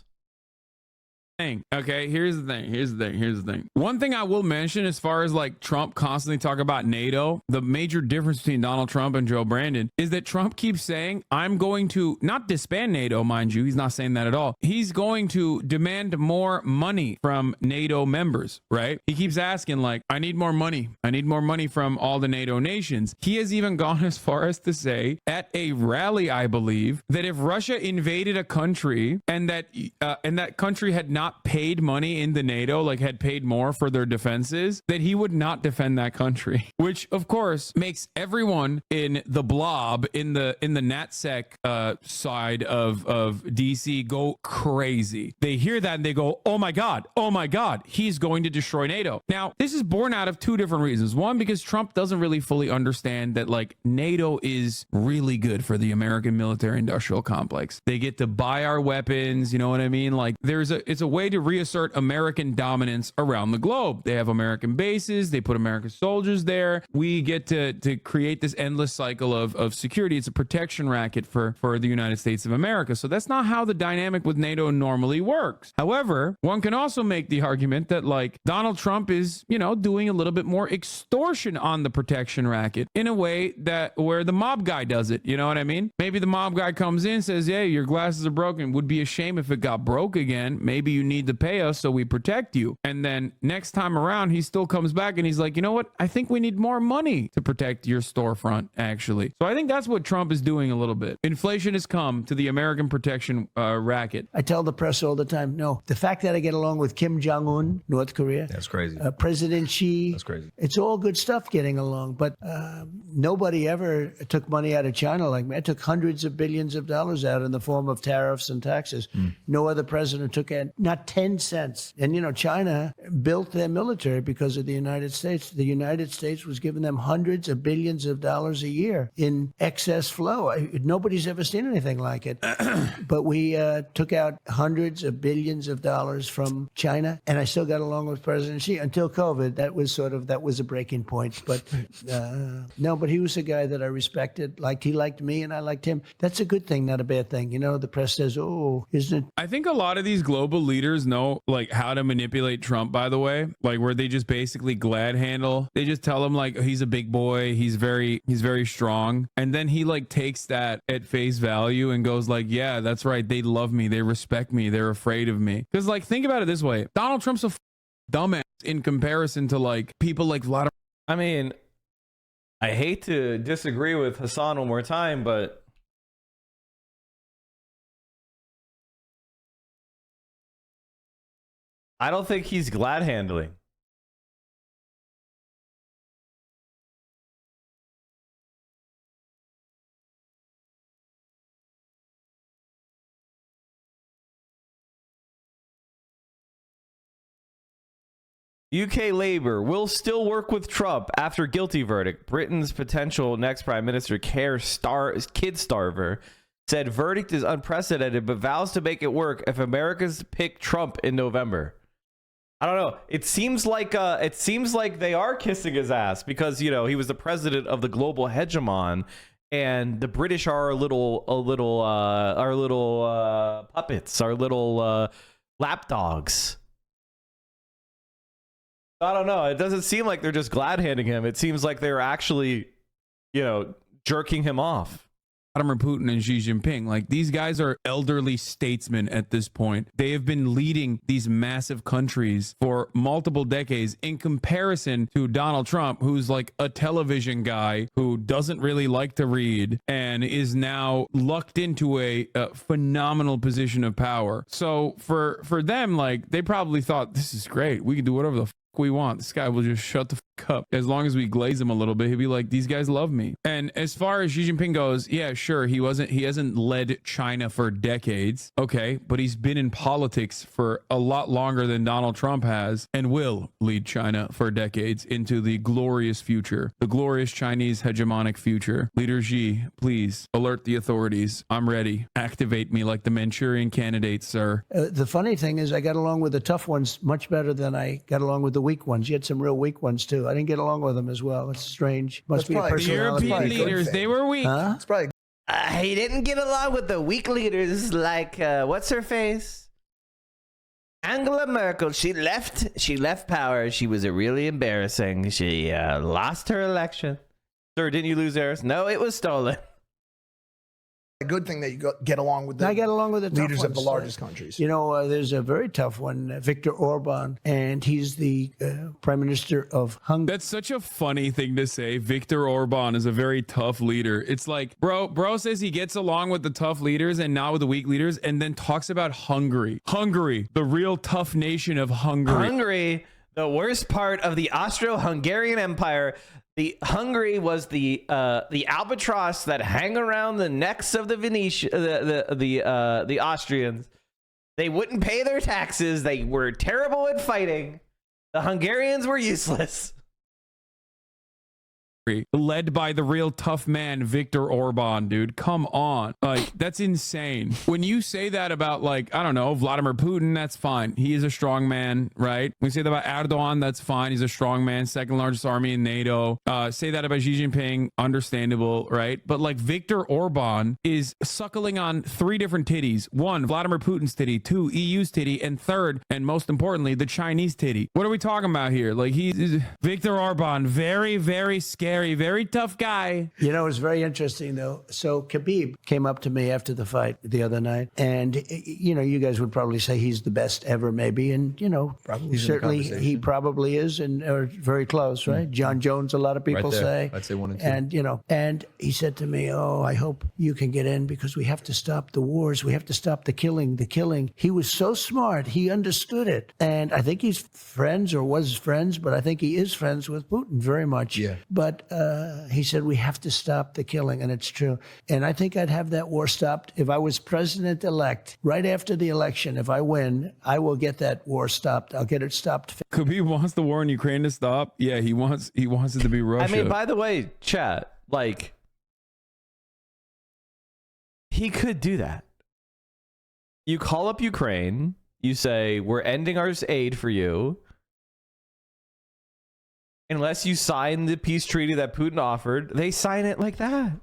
Okay, here's the thing. One thing I will mention, as far as like Trump constantly talk about NATO, the major difference between Donald Trump and Joe Brandon is that Trump keeps saying, I'm going to not disband NATO, mind you. He's not saying that at all. He's going to demand more money from NATO members, right? He keeps asking, like, I need more money. I need more money from all the NATO nations. He has even gone as far as to say at a rally, I believe, that if Russia invaded a country and that country had not paid money into NATO, like had paid more for their defenses, that he would not defend that country, which of course makes everyone in the blob, in the NatSec side of DC go crazy. They hear that and they go, oh my God, he's going to destroy NATO. Now, this is born out of two different reasons. One, because Trump doesn't really fully understand that like NATO is really good for the American military industrial complex. They get to buy our weapons, you know what I mean? Like it's a way to reassert American dominance around the globe. They have American bases, they put American soldiers there. We get to create this endless cycle of security. It's a protection racket for the United States of America. So that's not how the dynamic with NATO normally works. However, one can also make the argument that like Donald Trump is, you know, doing a little bit more extortion on the protection racket in a way that where the mob guy does it. You know what I mean? Maybe the mob guy comes in, says, hey, your glasses are broken. Would be a shame if it got broke again. Maybe you need to pay us so we protect you. And then next time around, he still comes back and he's like, you know what? I think we need more money to protect your storefront, actually. So I think that's what Trump is doing a little bit. Inflation has come to the American protection racket. I tell the press all the time, no, the fact that I get along with Kim Jong-un, North Korea. That's crazy. President Xi. That's crazy. It's all good stuff getting along. But nobody ever took money out of China like me. I took hundreds of billions of dollars out in the form of tariffs and taxes. No other president took not 10 cents. And, you know, China built their military because of the United States. The United States was giving them hundreds of billions of dollars a year in excess flow. Nobody's ever seen anything like it. But we took out hundreds of billions of dollars from China. And I still got along with President Xi until COVID. That was a breaking point. But no, but he was a guy that I respected. He liked me and I liked him. That's a good thing, not a bad thing. You know, the press says, oh, isn't it? I think a lot of these global leaders know like how to manipulate Trump, by the way, like where they just basically glad handle. They just tell him like he's a big boy, he's very strong, and then he like takes that at face value and goes like, yeah, that's right, they love me, they respect me, they're afraid of me. Because like think about it this way, Donald Trump's a dumbass in comparison to like people like Vladimir. I mean, I hate to disagree with Hasan one more time, but I don't think he's glad handling. UK Labour will still work with Trump after guilty verdict. Britain's potential next Prime Minister, Keir Starmer, said verdict is unprecedented, but vows to make it work if Americans pick Trump in November. I don't know. It seems like they are kissing his ass because, you know, he was the president of the global hegemon, and the British are our little puppets, our little lapdogs. I don't know. It doesn't seem like they're just glad handing him. It seems like they're actually, you know, jerking him off. Vladimir Putin and Xi Jinping. Like, these guys are elderly statesmen at this point. They have been leading these massive countries for multiple decades in comparison to Donald Trump, who's like a television guy who doesn't really like to read and is now lucked into a phenomenal position of power. So for them, like, they probably thought, this is great. We can do whatever the we want. This guy will just shut the fuck up. As long as we glaze him a little bit, he'll be like, these guys love me. And as far as Xi Jinping goes, yeah, sure, he hasn't led China for decades. Okay, but he's been in politics for a lot longer than Donald Trump has and will lead China for decades into the glorious future, the glorious Chinese hegemonic future. Leader Xi, please alert the authorities. I'm ready. Activate me like the Manchurian candidate, sir. The funny thing is I got along with the tough ones much better than I got along with the weak ones. You had some real weak ones too. I didn't get along with them as well. It's strange. Must be a personality. European leaders, they were weak. Huh? It's probably He didn't get along with the weak leaders like what's her face? Angela Merkel. She left power. She was really embarrassing. She lost her election. Sir, didn't you lose yours? No, it was stolen. a good thing that you get along with the I get along with the leaders tough of the ones. largest countries. You know, there's a very tough one, Viktor Orban, and he's the prime minister of Hungary. That's such a funny thing to say. Viktor Orban is a very tough leader. It's like, bro says he gets along with the tough leaders and not with the weak leaders, and then talks about Hungary. Hungary, the real tough nation of Hungary. Hungary, the worst part of the Austro-Hungarian Empire. The Hungary was the albatross that hang around the necks of the the Austrians. They wouldn't pay their taxes. They were terrible at fighting. The Hungarians were useless. Led by the real tough man, Viktor Orban, dude. Come on. Like, that's insane. When you say that about, like, I don't know, Vladimir Putin, that's fine. He is a strong man, right? When you say that about Erdogan, that's fine. He's a strong man, second largest army in NATO. Say that about Xi Jinping, understandable, right? But like Viktor Orban is suckling on 3 different titties. 1, Vladimir Putin's titty. 2, EU's titty. And 3rd, and most importantly, the Chinese titty. What are we talking about here? Like, he's Viktor Orban, very, very scary. Very tough guy. You know, it's very interesting, though. So Khabib came up to me after the fight the other night, and, you know, you guys would probably say he's the best ever, maybe. And, you know, probably certainly he probably is, and are very close, right? John Jones, a lot of people say. I'd say 1 and 2. And, you know, and he said to me, oh, I hope you can get in because we have to stop the wars. We have to stop the killing, the killing. He was so smart. He understood it. And I think he's friends or was friends, but I think he is friends with Putin very much. Yeah. But he said, we have to stop the killing, and it's true. And I think I'd have that war stopped. If I was president-elect, right after the election, if I win, I will get that war stopped. I'll get it stopped. Khabib wants the war in Ukraine to stop. Yeah, he wants it to be Russia. I mean, by the way, chat, like, he could do that. You call up Ukraine, you say, we're ending our aid for you. Unless you sign the peace treaty that Putin offered, they sign it like that.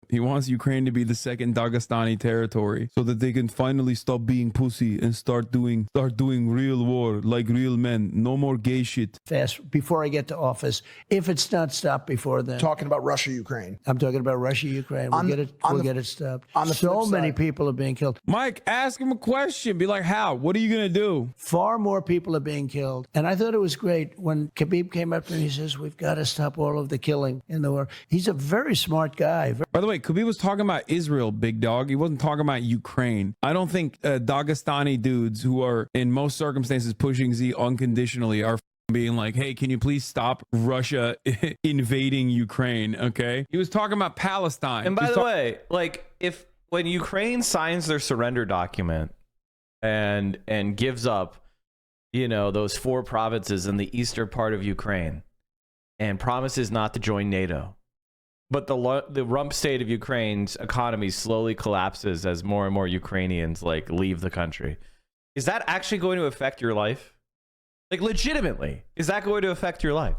He wants Ukraine to be the second Dagestani territory so that they can finally stop being pussy and start doing real war like real men. No more gay shit. Fast before I get to office, if it's not stopped before then. Talking about Russia, Ukraine. I'm talking about Russia, Ukraine. We'll get it stopped. On the so flip many side- people are being killed. Mike, ask him a question. Be like, how? What are you going to do? Far more people are being killed. And I thought it was great when Khabib came up to me, he says, we've got to stop all of the killing in the war. He's a very smart guy. By the way, Khabib was talking about Israel, big dog. He wasn't talking about Ukraine. I don't think Dagestani dudes who are in most circumstances pushing Z unconditionally are being like, hey, can you please stop Russia invading Ukraine? Okay. He was talking about Palestine. And by the way, like, when Ukraine signs their surrender document and gives up, you know, those 4 provinces in the eastern part of Ukraine and promises not to join NATO, but the rump state of Ukraine's economy slowly collapses as more and more Ukrainians like leave the country. Is that actually going to affect your life? Like, legitimately, is that going to affect your life?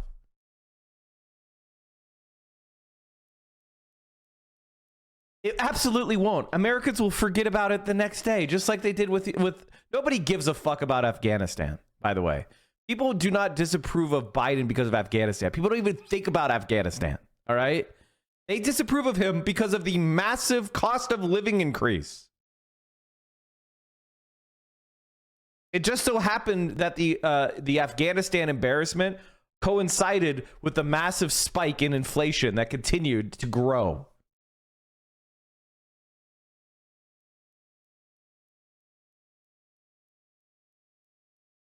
It absolutely won't. Americans will forget about it the next day, just like they did with nobody gives a fuck about Afghanistan, by the way. People do not disapprove of Biden because of Afghanistan. People don't even think about Afghanistan. All right. They disapprove of him because of the massive cost of living increase. It just so happened that the Afghanistan embarrassment coincided with the massive spike in inflation that continued to grow.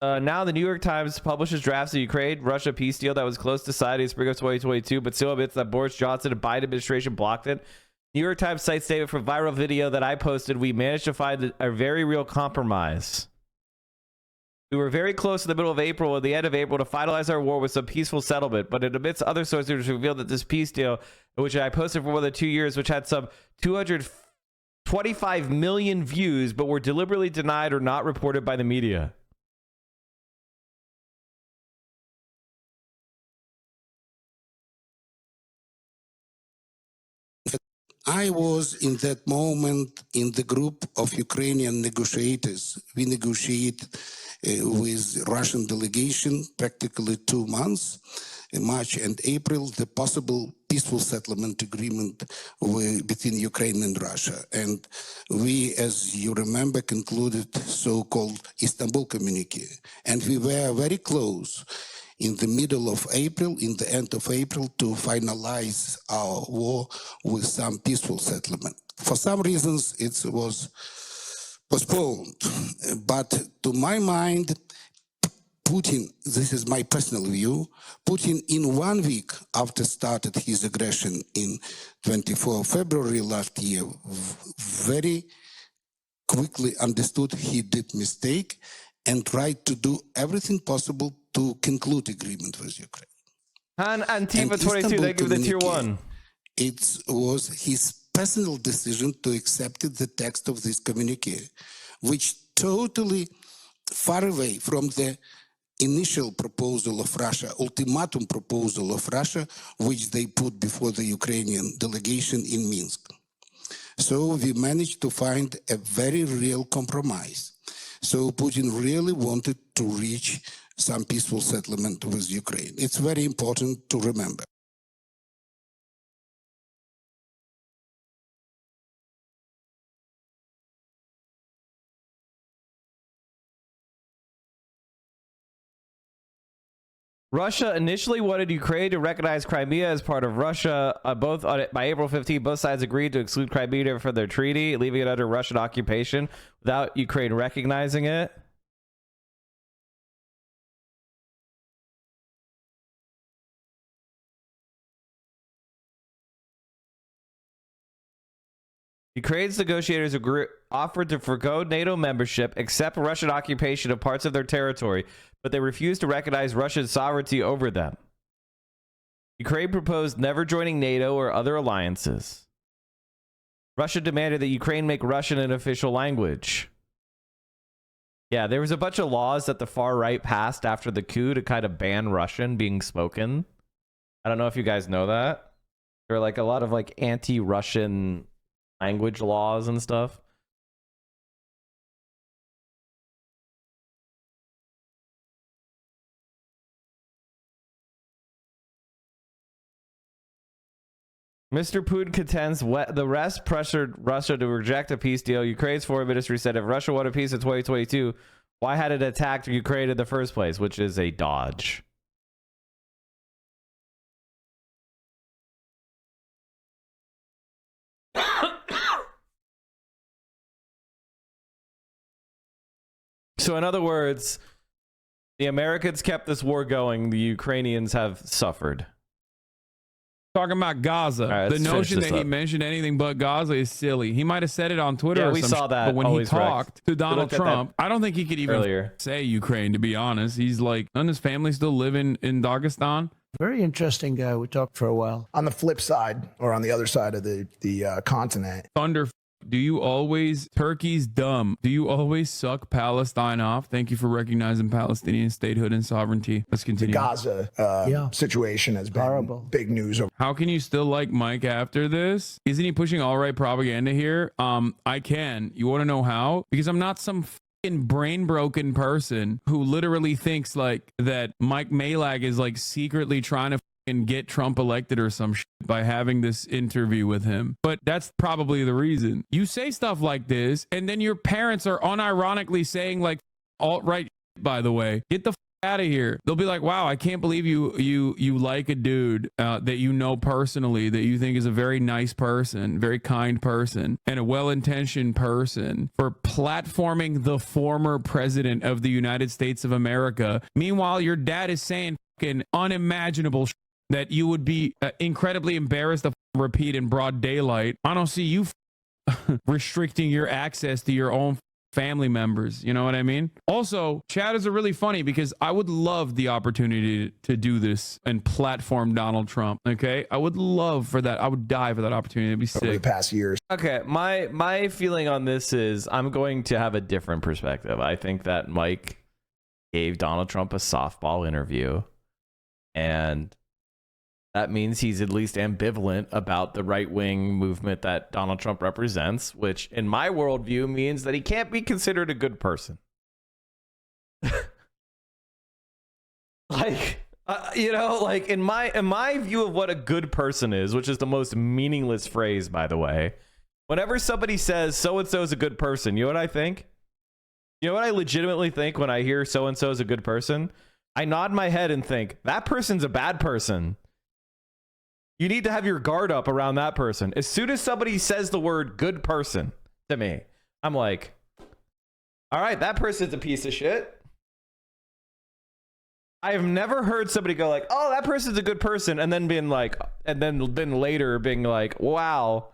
Now the New York Times publishes drafts of Ukraine-Russia peace deal that was close to signing in spring of 2022, but still admits that Boris Johnson and Biden administration blocked it. New York Times cites statement from viral video that I posted. We managed to find a very real compromise. We were very close to the middle of April, at the end of April, to finalize our war with some peaceful settlement, but it admits other sources revealed that this peace deal, which I posted for more than 2 years, which had some 225 million views, but were deliberately denied or not reported by the media. I was in that moment in the group of Ukrainian negotiators. We negotiated with Russian delegation practically 2 months, in March and April, the possible peaceful settlement agreement between Ukraine and Russia. And we, as you remember, concluded so-called Istanbul communique. And we were very close in the middle of April, in the end of April, to finalize our war with some peaceful settlement. For some reasons, it was postponed. But to my mind, Putin, this is my personal view, Putin in 1 week after started his aggression in 24 February last year, very quickly understood he did mistake and tried to do everything possible to conclude agreement with Ukraine. Han Antifa 22, they give the tier 1. It was his personal decision to accept the text of this communique, which totally far away from the initial proposal of Russia, ultimatum proposal of Russia, which they put before the Ukrainian delegation in Minsk. So we managed to find a very real compromise. So Putin really wanted to reach some peaceful settlement with Ukraine. It's very important to remember. Russia initially wanted Ukraine to recognize Crimea as part of Russia. By April 15, both sides agreed to exclude Crimea from their treaty, leaving it under Russian occupation without Ukraine recognizing it. Ukraine's negotiators offered to forgo NATO membership, accept Russian occupation of parts of their territory, but they refused to recognize Russian sovereignty over them. Ukraine proposed never joining NATO or other alliances. Russia demanded that Ukraine make Russian an official language. Yeah, there was a bunch of laws that the far right passed after the coup to kind of ban Russian being spoken. I don't know if you guys know that. There are like a lot of like anti-Russian language laws and stuff. Mr. Putin contends the rest pressured Russia to reject a peace deal. Ukraine's foreign ministry said if Russia wanted peace in 2022, why had it attacked Ukraine in the first place, which is a dodge. So in other words, the Americans kept this war going. The Ukrainians have suffered. Talking about Gaza, right, the notion that he up. mentioned anything but Gaza is silly. He might have said it on Twitter. Yeah, or we some saw that. But when he talked to Donald Trump, I don't think he could even say Ukraine, to be honest. He's like, doesn't his family still live in Dagestan? Very interesting guy. We talked for a while. On the flip side, or on the other side of the continent. Thunder. Do you always, Turkey's dumb, do you always suck Palestine off? Thank you for recognizing Palestinian statehood and sovereignty. Let's continue. The Gaza situation has been horrible. Big news. How can you still like Mike after this? Isn't he pushing all right propaganda here? I can. You want to know how? Because I'm not some brain broken person who literally thinks like that Mike Majlak is like secretly trying to get Trump elected or some shit by having this interview with him. But that's probably the reason. You say stuff like this, and then your parents are unironically saying like alt-right, by the way, get the out of here. They'll be like, wow, I can't believe you like a dude that you know personally, that you think is a very nice person, very kind person, and a well-intentioned person, for platforming the former president of the United States of America. Meanwhile, your dad is saying fucking unimaginable shit that you would be incredibly embarrassed to repeat in broad daylight. I don't see you restricting your access to your own family members. You know what I mean? Also, chatters are really funny because I would love the opportunity to do this and platform Donald Trump. Okay, I would love for that. I would die for that opportunity. It'd be sick. Over the past years. Okay, my feeling on this is I'm going to have a different perspective. I think that Mike gave Donald Trump a softball interview, and that means he's at least ambivalent about the right-wing movement that Donald Trump represents, which in my worldview means that he can't be considered a good person. Like in my view of what a good person is, which is the most meaningless phrase, by the way, whenever somebody says so-and-so is a good person, you know what I think? You know what I legitimately think when I hear so-and-so is a good person? I nod my head and think, that person's a bad person. You need to have your guard up around that person. As soon as somebody says the word good person to me, I'm like, all right, that person's a piece of shit. I have never heard somebody go like, oh, that person's a good person, and then being like, and then later being like, wow,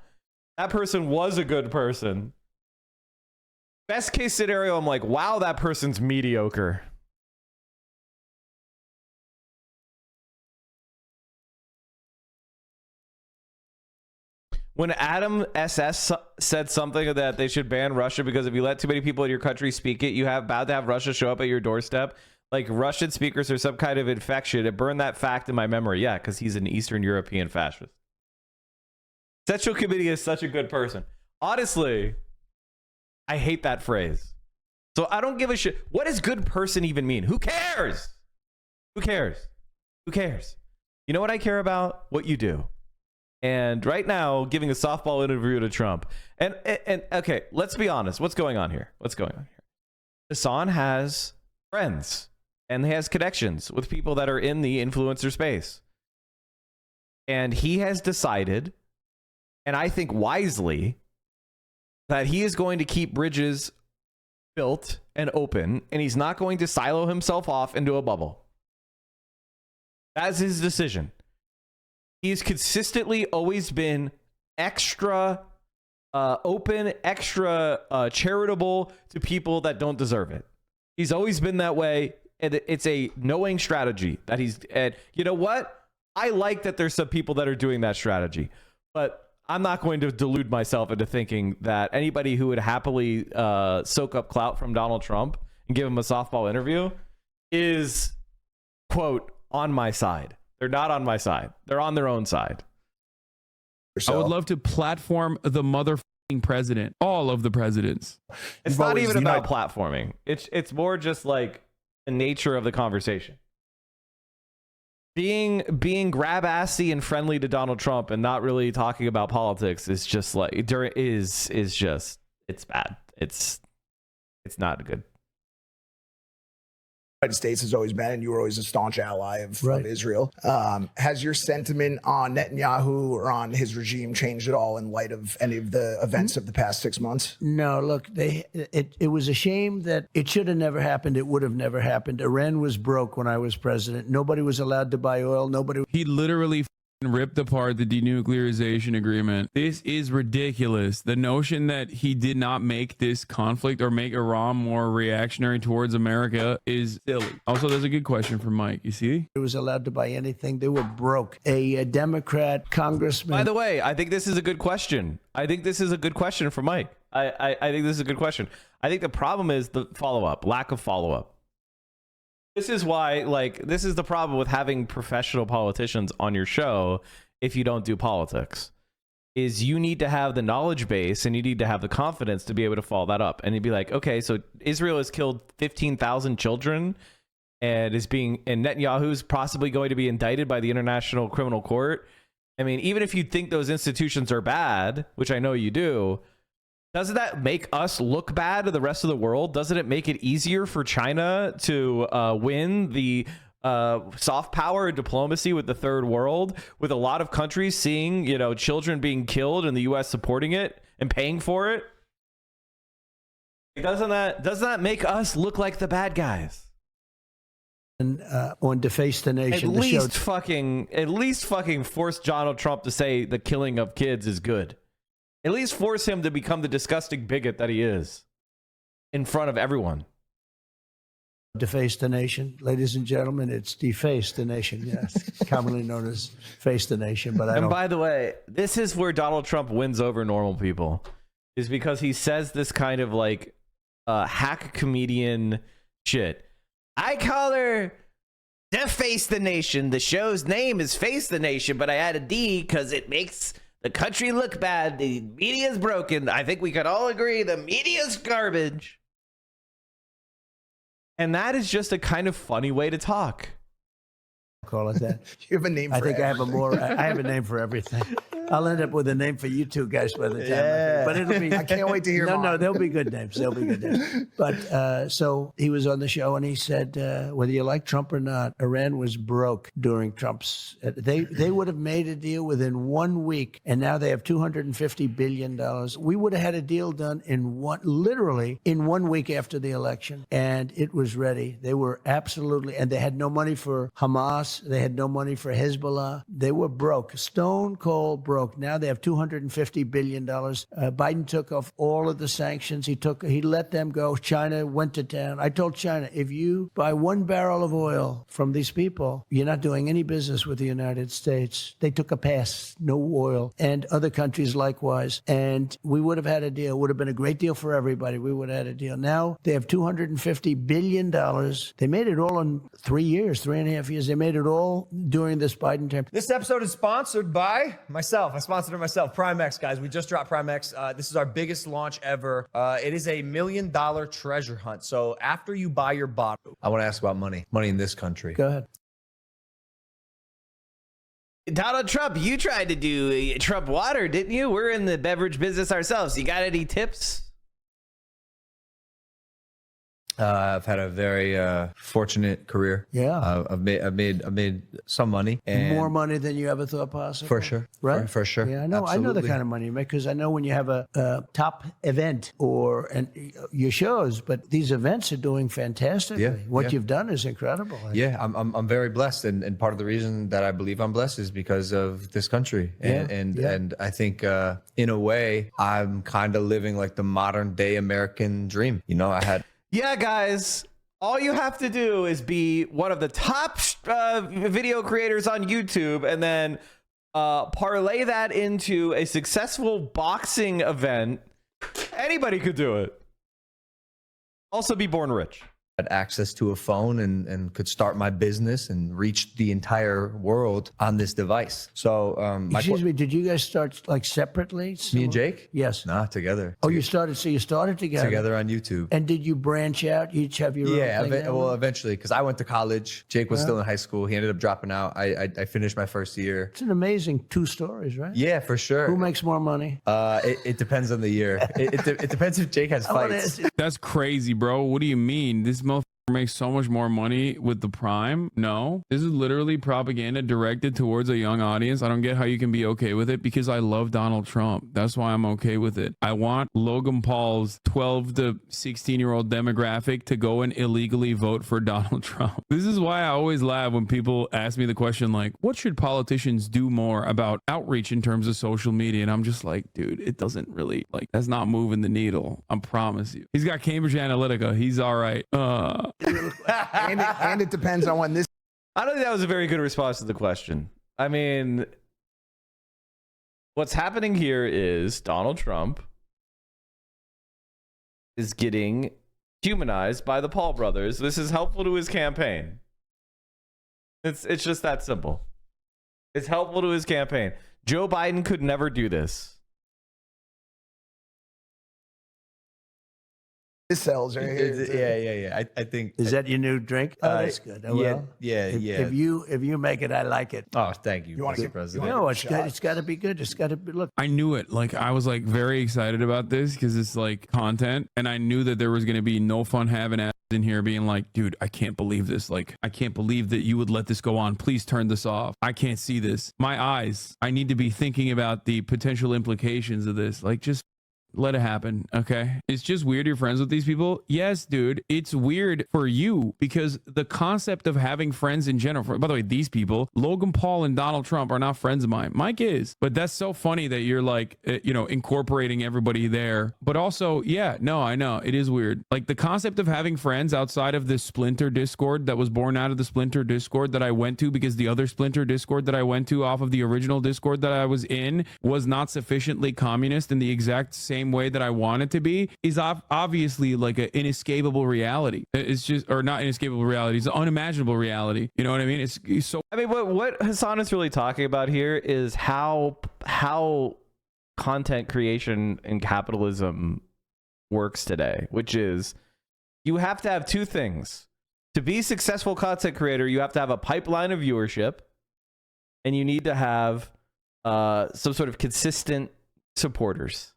that person was a good person. Best case scenario, I'm like, wow, that person's mediocre. When Adam SS said something that they should ban Russia because if you let too many people in your country speak it, you have about to have Russia show up at your doorstep. Like Russian speakers are some kind of infection. It burned that fact in my memory. Yeah, because he's an Eastern European fascist. Central Committee is such a good person. Honestly, I hate that phrase. So I don't give a shit. What does good person even mean? Who cares? Who cares? Who cares? You know what I care about? What you do. And right now, giving a softball interview to Trump. And okay, let's be honest. What's going on here? What's going on here? HASAN has friends and he has connections with people that are in the influencer space. And he has decided, and I think wisely, that he is going to keep bridges built and open, and he's not going to silo himself off into a bubble. That's his decision. He's consistently always been extra open, extra charitable to people that don't deserve it. He's always been that way, and it's a knowing strategy that he's. And you know what? I like that there's some people that are doing that strategy, but I'm not going to delude myself into thinking that anybody who would happily soak up clout from Donald Trump and give him a softball interview is, quote, on my side. They're not on my side. They're on their own side. I would love to platform the motherfucking president, all of the presidents. It's not even about platforming. It's more just like the nature of the conversation. Being grab-assy and friendly to Donald Trump and not really talking about politics is just like it's bad. It's not good. United States has always been, and you were always a staunch ally of Israel. Has your sentiment on Netanyahu or on his regime changed at all in light of any of the events of the past 6 months? No, look, it was a shame that it should have never happened. It would have never happened. Iran was broke when I was president. Nobody was allowed to buy oil. He literally ripped apart the denuclearization agreement. This is ridiculous. The notion that he did not make this conflict or make Iran more reactionary towards America is silly. Also, there's a good question from Mike. You see? It was allowed to buy anything. They were broke. A Democrat congressman. By the way, I think this is a good question. I think this is a good question for Mike. I think this is a good question. I think the problem is the follow-up, lack of follow-up. This is why, this is the problem with having professional politicians on your show if you don't do politics. is you need to have the knowledge base and you need to have the confidence to be able to follow that up. And you'd be like, okay, so Israel has killed 15,000 children and Netanyahu's possibly going to be indicted by the International Criminal Court. I mean, even if you think those institutions are bad, which I know you do, doesn't that make us look bad to the rest of the world? Doesn't it make it easier for China to win the soft power and diplomacy with the third world, with a lot of countries seeing, children being killed and the U.S. supporting it and paying for it? Doesn't that make us look like the bad guys? And on Deface the Nation, At least fucking force Donald Trump to say the killing of kids is good. At least force him to become the disgusting bigot that he is in front of everyone. Deface the Nation, ladies and gentlemen, it's Deface the Nation, yes, commonly known as Face the Nation. But by the way, this is where Donald Trump wins over normal people, is because he says this kind of like hack comedian shit. I call her Deface the Nation. The show's name is Face the Nation, but I add a D because it makes the country look bad. The media's broken. I think we could all agree the media's garbage. And that is just a kind of funny way to talk. Call it that. You have a name for I think everything. I have a name for everything. I'll end up with a name for you two guys by the time. Yeah. But it'll be. I can't wait to hear No, mine. they'll be good names. They'll be good names. But so he was on the show and he said, whether you like Trump or not, Iran was broke during Trump's. They would have made a deal within 1 week, and now they have $250 billion. We would have had a deal done literally in 1 week after the election, and it was ready. They were absolutely, and they had no money for Hamas. They had no money for Hezbollah. They were broke, stone cold broke. Now they have $250 billion. Biden took off all of the sanctions. He let them go. China went to town. I told China, if you buy 1 barrel of oil from these people, you're not doing any business with the United States. They took a pass, no oil, and other countries likewise. And we would have had a deal. Would have been a great deal for everybody. We would have had a deal. Now they have $250 billion. They made it all in 3 years, 3.5 years. They made it all during this Biden term. This episode is sponsored by myself. I sponsored it myself. Prime X, guys. We just dropped Prime X. This is our biggest launch ever. It is a $1 million treasure hunt. So after you buy your bottle, I want to ask about money. Money in this country. Go ahead. Donald Trump, you tried to do Trump water, didn't you? We're in the beverage business ourselves. You got any tips? I've had a very fortunate career. Yeah. I've made some money. And More money than you ever thought possible. For sure. Right? For sure. Yeah, I know. I know the Absolutely. kind of money you make because I know when you have a top event and your shows, but these events are doing fantastically. Yeah, What yeah. you've done is incredible. Yeah, I'm very blessed, and part of the reason that I believe I'm blessed is because of this country, and I think in a way I'm kind of living like the modern day American dream. Yeah, guys, all you have to do is be one of the top video creators on YouTube and then parlay that into a successful boxing event. Anybody could do it. Also be born rich. Had access to a phone and could start my business and reach the entire world on this device. So, Excuse me, did you guys start like separately? me and Jake? Yes. Nah, together. Oh, you started together. Together on YouTube. And did you branch out? You each have your Yeah, own thing now? well, eventually, because I went to college. Jake was still in high school. He ended up dropping out. I finished my first year. It's an amazing 2 stories, right? Yeah, for sure. Who makes more money? It depends on the year. It depends if Jake has I wanna fights. ask you- That's crazy, bro. What do you mean? This motherfucker makes so much more money with the Prime? No, this is literally propaganda directed towards a young audience. I don't get how you can be okay with it because I love Donald Trump. That's why I'm okay with it. I want Logan Paul's 12 to 16-year-old demographic to go and illegally vote for Donald Trump. This is why I always laugh when people ask me the question like, what should politicians do more about outreach in terms of social media? And I'm just like, dude, it doesn't really, that's not moving the needle. I promise you. He's got Cambridge Analytica. He's all right. and it depends on when this. I don't think that was a very good response to the question. I mean, what's happening here is Donald Trump is getting humanized by the Paul brothers. This is helpful to his campaign. It's just that simple. It's helpful to his campaign. Joe Biden could never do this. This sells right here. Yeah. I think. Is that your new drink? Oh, that's good. Oh, well, yeah. If you make it, I like it. Oh, thank you, wanna Mr. get- President. No, it's got to be good. It's got to be. Look, I knew it. Like, I was like very excited about this because it's like content, and I knew that there was going to be no fun having ads in here being like, dude, I can't believe this. Like, I can't believe that you would let this go on. Please turn this off. I can't see this. My eyes. I need to be thinking about the potential implications of this. Like, just let it happen. Okay. It's just weird you're friends with these people. Yes, dude. It's weird for you because the concept of having friends in general, by the way, these people, Logan Paul and Donald Trump are not friends of mine. Mike is, but that's so funny that you're like, incorporating everybody there. But also, yeah, no, I know it is weird. Like the concept of having friends outside of this Splinter Discord that was born out of the Splinter Discord that I went to because the other Splinter Discord that I went to off of the original Discord that I was in was not sufficiently communist in the exact same way that I want it to be is obviously like an inescapable reality. It's just, or not inescapable reality, it's an unimaginable reality. You know what I mean? It's so. I mean, what Hasan is really talking about here is how content creation and capitalism works today, which is you have to have two things. To be a successful content creator, you have to have a pipeline of viewership, and you need to have some sort of consistent supporters.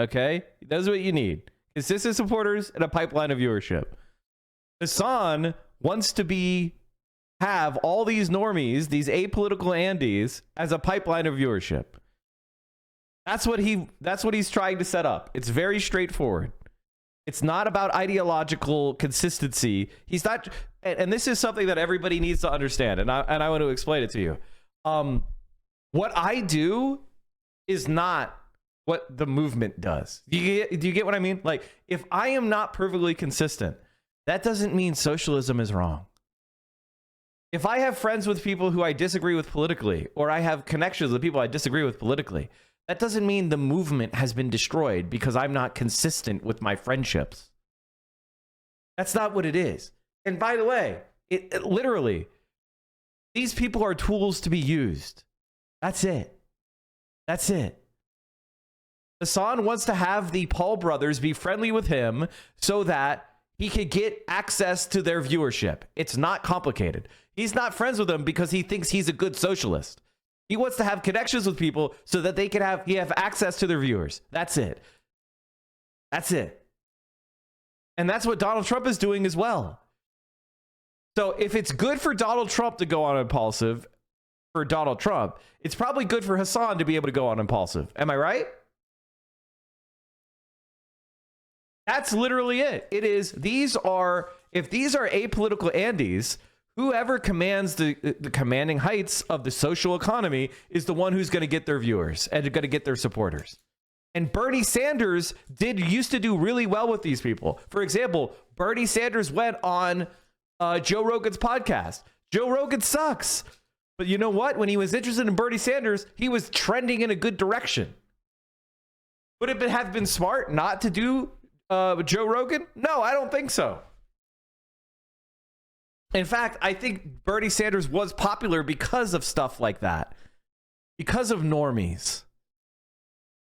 Okay, that's what you need. Consistent supporters and a pipeline of viewership. Hasan wants to have all these normies, these apolitical Andes, as a pipeline of viewership. That's what he's trying to set up. It's very straightforward. It's not about ideological consistency. He's not, and this is something that everybody needs to understand. And I want to explain it to you. What I do is not what the movement does. Do you get what I mean? Like, if I am not perfectly consistent, that doesn't mean socialism is wrong. If I have friends with people who I disagree with politically, or I have connections with people I disagree with politically, that doesn't mean the movement has been destroyed because I'm not consistent with my friendships. That's not what it is. And by the way, it literally, these people are tools to be used. That's it. That's it. Hasan wants to have the Paul brothers be friendly with him so that he could get access to their viewership. It's not complicated. He's not friends with them because he thinks he's a good socialist. He wants to have connections with people so that they can have access to their viewers. That's it. That's it. And that's what Donald Trump is doing as well. So if it's good for Donald Trump to go on Impulsive for Donald Trump, it's probably good for Hasan to be able to go on Impulsive. Am I right? That's literally it. It is, if these are apolitical Andes, whoever commands the commanding heights of the social economy is the one who's going to get their viewers and going to get their supporters. And Bernie Sanders used to do really well with these people. For example, Bernie Sanders went on Joe Rogan's podcast. Joe Rogan sucks. But you know what? When he was interested in Bernie Sanders, he was trending in a good direction. Would it have been smart not to do Joe Rogan? No, I don't think so. In fact, I think Bernie Sanders was popular because of stuff like that. Because of normies.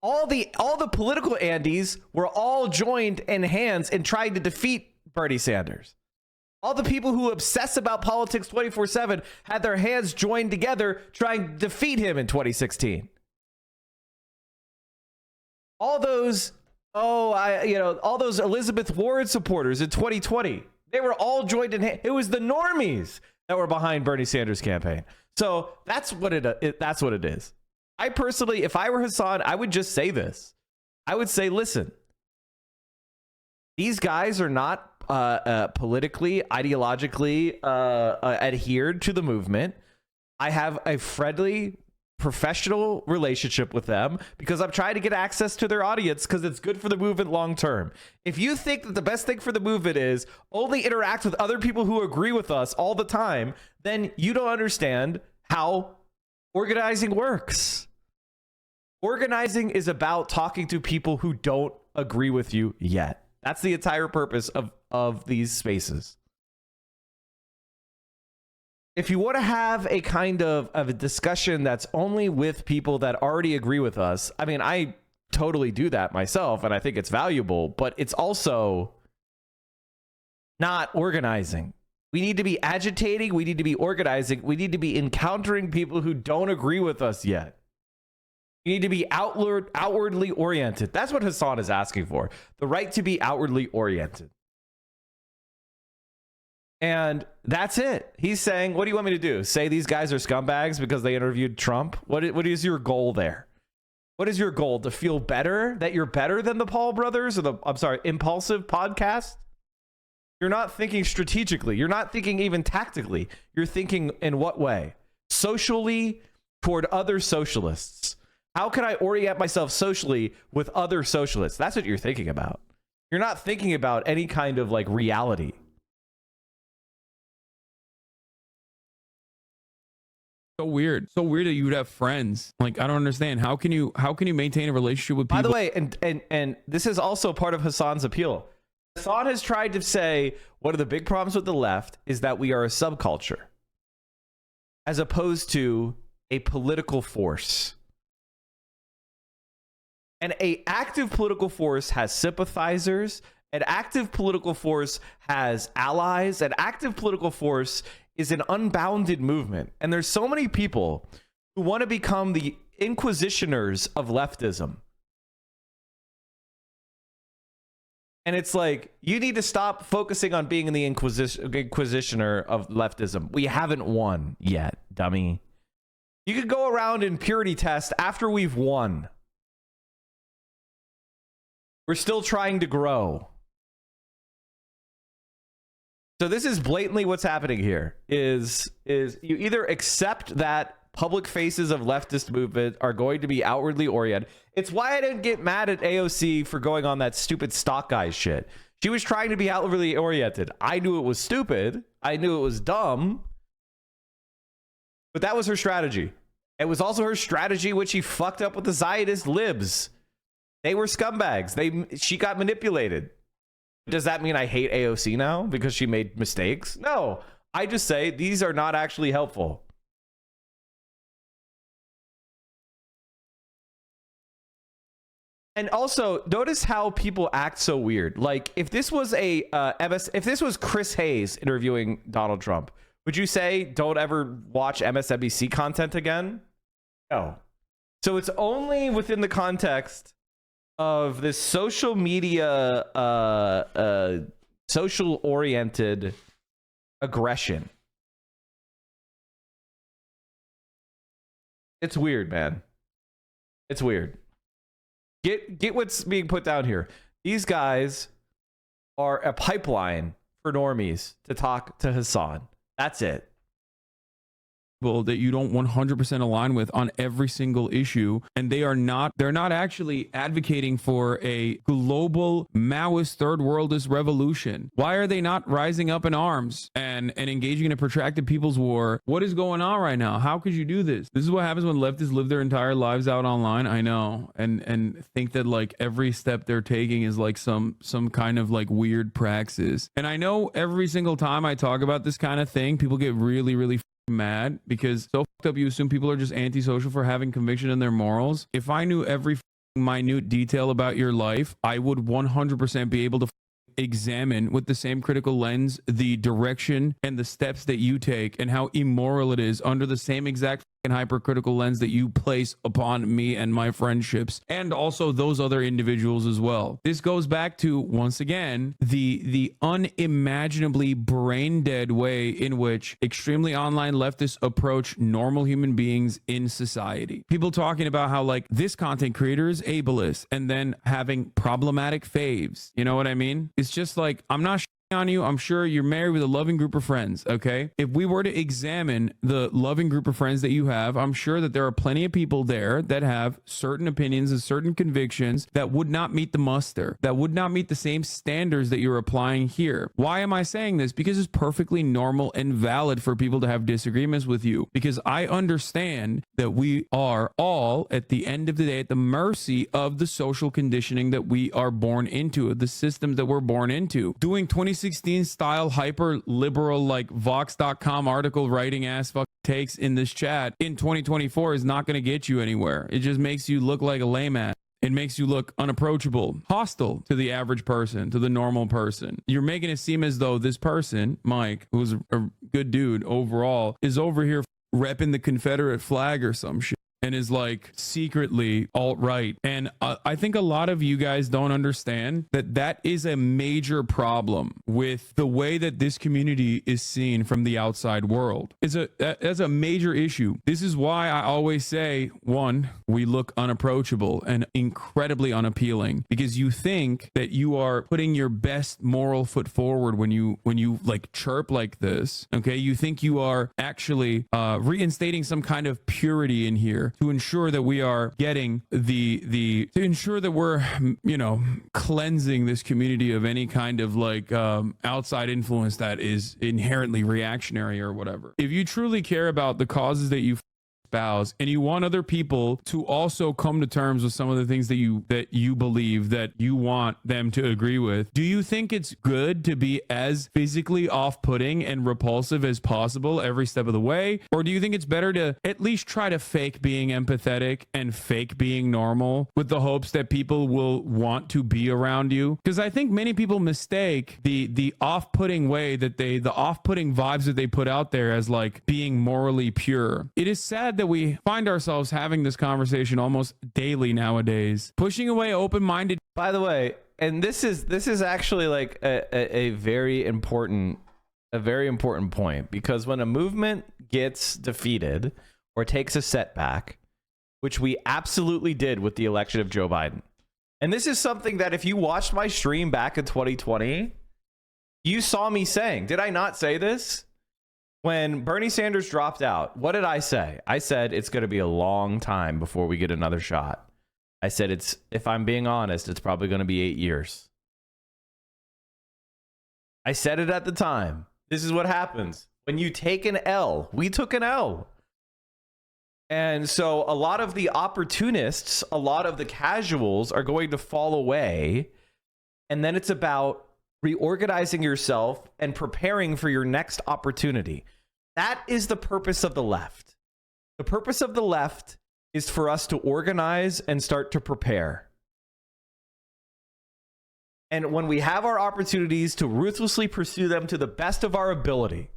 All the political Andes were all joined in hands and tried to defeat Bernie Sanders. All the people who obsess about politics 24/7 had their hands joined together trying to defeat him in 2016. All those all those Elizabeth Warren supporters in 2020, they were all joined in hand. It was the normies that were behind Bernie Sanders' campaign. So that's what it is. I personally, if I were Hasan, I would just say this. I would say, listen, these guys are not politically, ideologically adhered to the movement. I have a friendly, professional relationship with them because I'm trying to get access to their audience because it's good for the movement long term. If you think that the best thing for the movement is only interact with other people who agree with us all the time, then you don't understand how organizing works. Organizing is about talking to people who don't agree with you yet. That's the entire purpose of these spaces. if you want to have a kind of a discussion that's only with people that already agree with us, I mean, I totally do that myself, and I think it's valuable, but it's also not organizing. We need to be agitating. We need to be organizing. We need to be encountering people who don't agree with us yet. You need to be outwardly oriented. That's what Hasan is asking for. The right to be outwardly oriented. And that's it. He's saying, what do you want me to do? Say these guys are scumbags because they interviewed Trump? What is your goal there? What is your goal? To feel better? That you're better than the Paul brothers or the, Impulsive podcast? You're not thinking strategically. You're not thinking even tactically. You're thinking in what way? Socially, toward other socialists. How can I orient myself socially with other socialists? That's what you're thinking about. You're not thinking about any kind of like reality. So weird that you would have friends. Like, I don't understand. How can you maintain a relationship with people? By the way, and this is also part of Hasan's appeal. Hasan has tried to say one of the big problems with the left is that we are a subculture as opposed to a political force. And an active political force has sympathizers. An active political force has allies. An active political force is an unbounded movement. And there's so many people who want to become the inquisitioners of leftism. And it's like, you need to stop focusing on being the inquisitioner of leftism. We haven't won yet, dummy. You could go around and purity test after we've won. We're still trying to grow. So this is blatantly what's happening here is you either accept that public faces of leftist movement are going to be outwardly oriented. It's why I didn't get mad at AOC for going on that stupid stock guy shit. She was trying to be outwardly oriented. I knew it was stupid. I knew it was dumb. But that was her strategy. It was also her strategy when she fucked up with the Zionist libs. They were scumbags. She got manipulated. Does that mean I hate AOC now because she made mistakes? No. I just say these are not actually helpful. And also, notice how people act so weird. Like, if this was if this was Chris Hayes interviewing Donald Trump, would you say don't ever watch MSNBC content again? No. So it's only within the context of this social media, social-oriented aggression. It's weird, man. It's weird. Get what's being put down here. These guys are a pipeline for normies to talk to Hasan. That's it. That you don't 100% align with on every single issue, and they're not actually advocating for a global Maoist third worldist revolution. Why are they not rising up in arms and engaging in a protracted people's war? What is going on right now? How could you do this? This is what happens when leftists live their entire lives out online. I know, and think that like every step they're taking is like some kind of like weird praxis. And I know every single time I talk about this kind of thing, people get really mad because so fucked up you assume people are just antisocial for having conviction in their morals. If I knew every minute detail about your life, I would 100% be able to examine with the same critical lens the direction and the steps that you take and how immoral it is under the same exact hypercritical lens that you place upon me and my friendships, and also those other individuals as well. This goes back to, once again, the unimaginably brain dead way in which extremely online leftists approach normal human beings in society. People talking about how like this content creator is ableist and then having problematic faves. You know what I mean? It's just like, I'm not on you. I'm sure you're married with a loving group of friends. Okay. If we were to examine the loving group of friends that you have, I'm sure that there are plenty of people there that have certain opinions and certain convictions that would not meet the muster, that would not meet the same standards that you're applying here. Why am I saying this? Because it's perfectly normal and valid for people to have disagreements with you, because I understand that we are all at the end of the day at the mercy of the social conditioning that we are born into, the systems that we're born into. Doing 20 2016 style hyper liberal like Vox.com article writing ass fuck takes in this chat in 2024 is not going to get you anywhere. It just makes you look like a lame ass. It makes you look unapproachable, hostile to the average person, to the normal person. You're making it seem as though this person, Mike, who's a good dude overall, is over here repping the Confederate flag or some shit and is like secretly alt-right. And I think a lot of you guys don't understand that that is a major problem with the way that this community is seen from the outside world. That's a major issue. This is why I always say, one, we look unapproachable and incredibly unappealing, because you think that you are putting your best moral foot forward when you like chirp like this. Okay, you think you are actually reinstating some kind of purity in here to ensure that we are getting to ensure that we're, you know, cleansing this community of any kind of like outside influence that is inherently reactionary or whatever. If you truly care about the causes that you espouse and you want other people to also come to terms with some of the things that you believe that you want them to agree with, do you think it's good to be as physically off-putting and repulsive as possible every step of the way? Or do you think it's better to at least try to fake being empathetic and fake being normal with the hopes that people will want to be around you? Because I think many people mistake the off-putting way that the off-putting vibes that they put out there as like being morally pure. It is sad that we find ourselves having this conversation almost daily nowadays, pushing away open-minded. By the way, and this is actually like a very important point, because when a movement gets defeated or takes a setback, which we absolutely did with the election of Joe Biden, and this is something that if you watched my stream back in 2020, you saw me saying, did I not say this? When Bernie Sanders dropped out, what did I say? I said it's going to be a long time before we get another shot. I said if I'm being honest, it's probably going to be 8 years. I said it at the time. This is what happens when you take an L. We took an L. And so a lot of the opportunists, a lot of the casuals are going to fall away. And then it's about reorganizing yourself and preparing for your next opportunity. That is the purpose of the left. The purpose of the left is for us to organize and start to prepare. And when we have our opportunities, to ruthlessly pursue them to the best of our ability.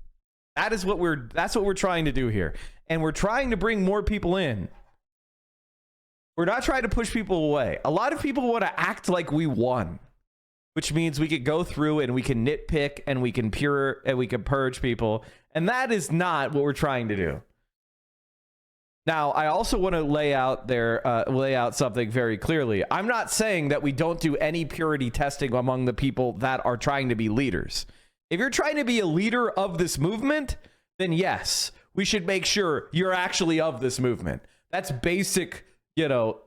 That's what we're trying to do here. And we're trying to bring more people in. We're not trying to push people away. A lot of people want to act like we won, which means we could go through and we can nitpick and we can purge people. And that is not what we're trying to do. Now, I also want to lay out something very clearly. I'm not saying that we don't do any purity testing among the people that are trying to be leaders. If you're trying to be a leader of this movement, then yes, we should make sure you're actually of this movement. That's basic,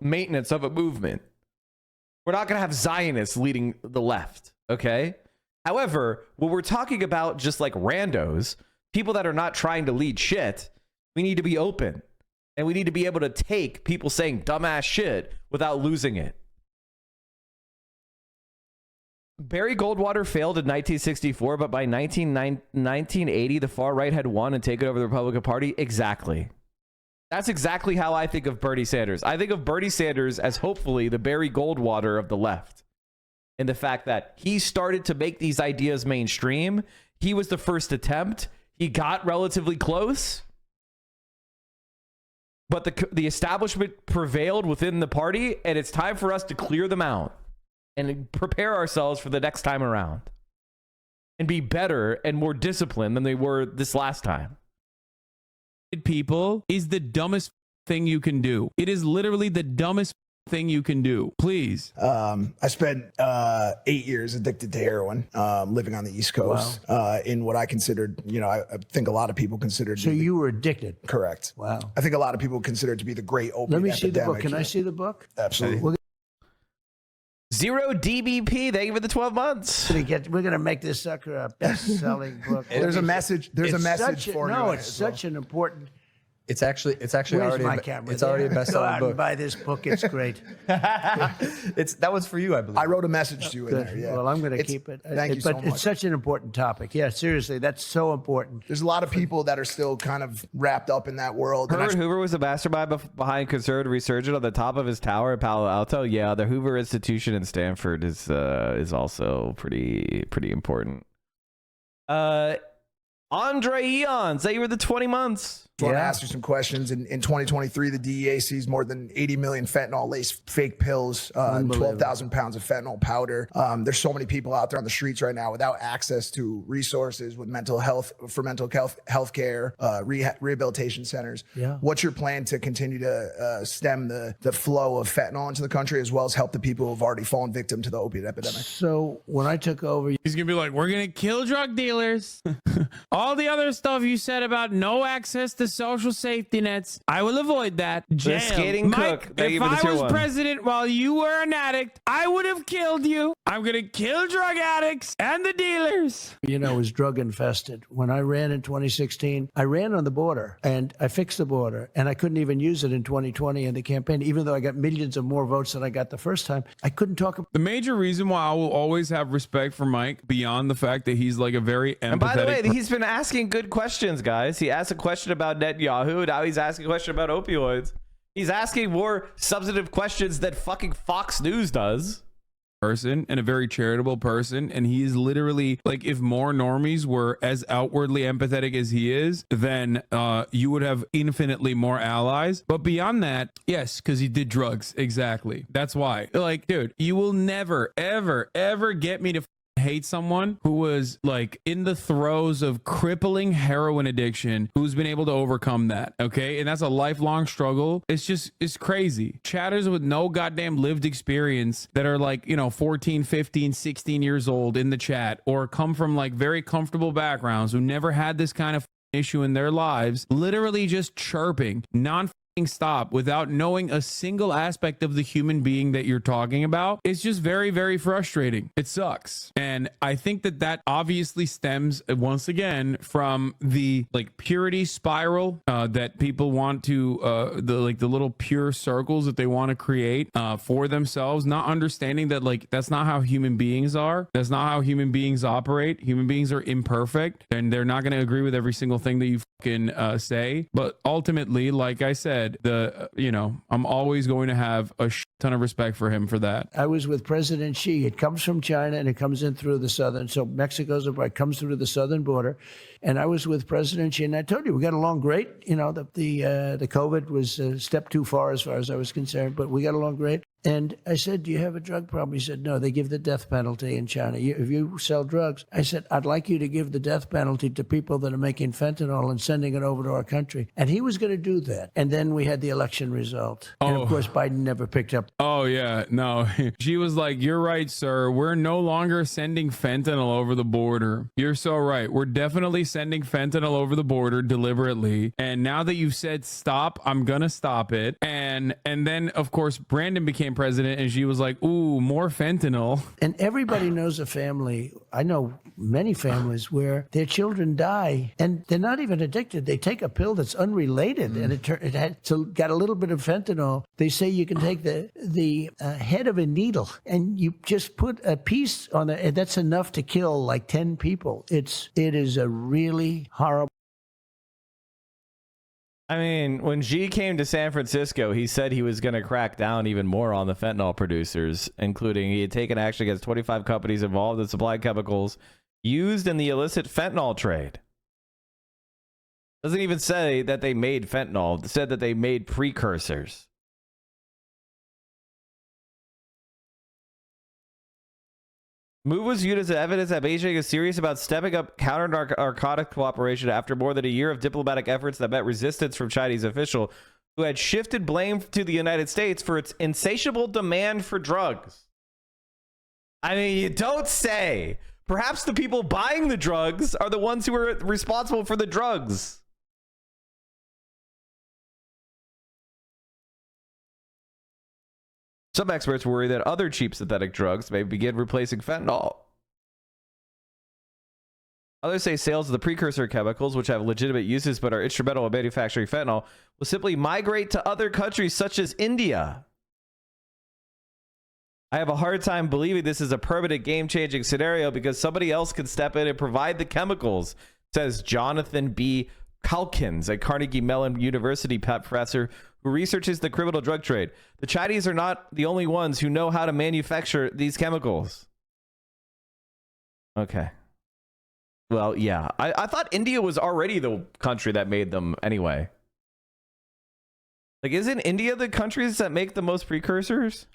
maintenance of a movement. We're not going to have Zionists leading the left, okay? However, when we're talking about just like randos, people that are not trying to lead shit, we need to be open. And we need to be able to take people saying dumbass shit without losing it. Barry Goldwater failed in 1964, but by 1980, the far right had won and taken over the Republican Party. Exactly. That's exactly how I think of Bernie Sanders. I think of Bernie Sanders as hopefully the Barry Goldwater of the left. In the fact that he started to make these ideas mainstream. He was the first attempt. He got relatively close. But the establishment prevailed within the party, and it's time for us to clear them out and prepare ourselves for the next time around and be better and more disciplined than they were this last time. People is the dumbest thing you can do. It is literally the dumbest thing you can do. Please. I spent 8 years addicted to heroin, living on the East Coast. Wow. In what I considered, I think a lot of people considered. So you were addicted. Correct. Wow. I think a lot of people consider it to be the great opiate Let me epidemic. see the book. Can I see the book? Absolutely. Zero DBP. Thank you for the 12 months. We're going to make this sucker a best-selling book. There's a message. There's a message for you. No, it's such an important It's actually Where's already my camera? it's already a There. Go best-selling out book. and buy this book. It's great. That was for you, I believe. I wrote a message to you in Good. there. Yeah. Well, I'm going to It's- keep it. Thank you so But much. it's such an important topic. Yeah, seriously, that's so important. There's a lot of people that are still kind of wrapped up in that world. And I Herbert Hoover was the mastermind behind conservative resurgence on the top of his tower in Palo Alto. Yeah, the Hoover Institution in Stanford is also pretty important. Andre Eon, say you were the 20 months. I want to ask you some questions. In 2023, the DEA seized more than 80 million fentanyl-laced fake pills, 12,000 pounds of fentanyl powder. There's so many people out there on the streets right now without access to resources with mental health care, rehabilitation centers. Yeah. What's your plan to continue to stem the flow of fentanyl into the country, as well as help the people who have already fallen victim to the opiate epidemic? So when I took over, He's going to be like, we're going to kill drug dealers. All the other stuff you said about no access to social safety nets, I will avoid that. Jail. skating Mike, cook. Thank you if for the I tier was one. president while you were an addict, I would have killed you. I'm going to kill drug addicts and the dealers. was drug infested. When I ran in 2016, I ran on the border and I fixed the border, and I couldn't even use it in 2020 in the campaign, even though I got millions of more votes than I got the first time. I couldn't talk about The major reason why I will always have respect for Mike, beyond the fact that he's like a very empathetic. And by the way, he's been asking good questions, guys. He asked a question about Netanyahu. Now he's asking a question about opioids. He's asking more substantive questions than fucking Fox News does. Person and a very charitable person, and he is literally like, if more normies were as outwardly empathetic as he is, then you would have infinitely more allies. But beyond that, yes, because he did drugs. Exactly. That's why. Like, dude, you will never ever get me to hate someone who was like in the throes of crippling heroin addiction, who's been able to overcome that. Okay. And that's a lifelong struggle. It's crazy. Chatters with no goddamn lived experience that are like, 14, 15, 16 years old in the chat, or come from like very comfortable backgrounds who never had this kind of issue in their lives, literally just chirping stop without knowing a single aspect of the human being that you're talking about. It's just very, very frustrating. It sucks. And I think that obviously stems once again from the like purity spiral that people want to the little pure circles that they want to create for themselves, not understanding that like that's not how human beings are. That's not how human beings operate. Human beings are imperfect, and they're not going to agree with every single thing that you fucking say. But ultimately, like I said, I'm always going to have a ton of respect for him for that. I was with President Xi. It comes from China and it comes in through the southern. So Mexico's it comes through the southern border. And I was with President Xi, and I told you we got along great. The COVID was a step too far as I was concerned, but we got along great. And I said, do you have a drug problem? He said, no, they give the death penalty in China. If you sell drugs, I said, I'd like you to give the death penalty to people that are making fentanyl and sending it over to our country. And he was going to do that. And then we had the election result. And of course, Biden never picked up. Oh, yeah. No, she was like, you're right, sir. We're no longer sending fentanyl over the border. You're so right. We're definitely sending fentanyl over the border deliberately. And now that you've said stop, I'm going to stop it. And then, of course, Brandon became president, and she was like, ooh, more fentanyl. And everybody knows a family. I know many families where their children die and they're not even addicted. They take a pill that's unrelated, and it got a little bit of fentanyl. They say you can take the head of a needle and you just put a piece on it, and that's enough to kill like 10 people. It is a really horrible. I mean, when Xi came to San Francisco, he said he was going to crack down even more on the fentanyl producers, including he had taken action against 25 companies involved in supply chemicals used in the illicit fentanyl trade. Doesn't even say that they made fentanyl. It said that they made precursors. Move was viewed as evidence that Beijing is serious about stepping up counter-narcotic cooperation after more than a year of diplomatic efforts that met resistance from Chinese officials who had shifted blame to the United States for its insatiable demand for drugs. I mean, you don't say. Perhaps the people buying the drugs are the ones who are responsible for the drugs. Some experts worry that other cheap synthetic drugs may begin replacing fentanyl. Others say sales of the precursor chemicals, which have legitimate uses but are instrumental in manufacturing fentanyl, will simply migrate to other countries such as India. I have a hard time believing this is a permanent game-changing scenario because somebody else can step in and provide the chemicals, says Jonathan B. Calkins, a Carnegie Mellon University professor who researches the criminal drug trade. The Chinese are not the only ones who know how to manufacture these chemicals. Okay. Well, yeah. I thought India was already the country that made them anyway. Like, isn't India the countries that make the most precursors?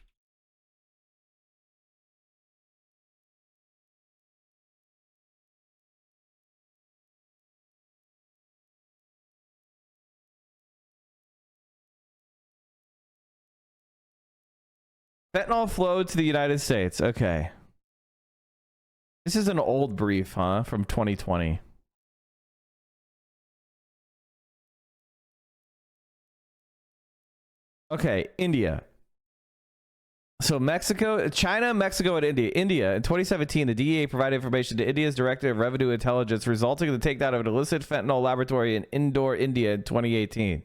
Fentanyl flowed to the United States. Okay. This is an old brief, huh? From 2020. Okay, India. So Mexico, China, Mexico, and India. India, in 2017, the DEA provided information to India's Director of Revenue Intelligence, resulting in the takedown of an illicit fentanyl laboratory in Indore, India in 2018.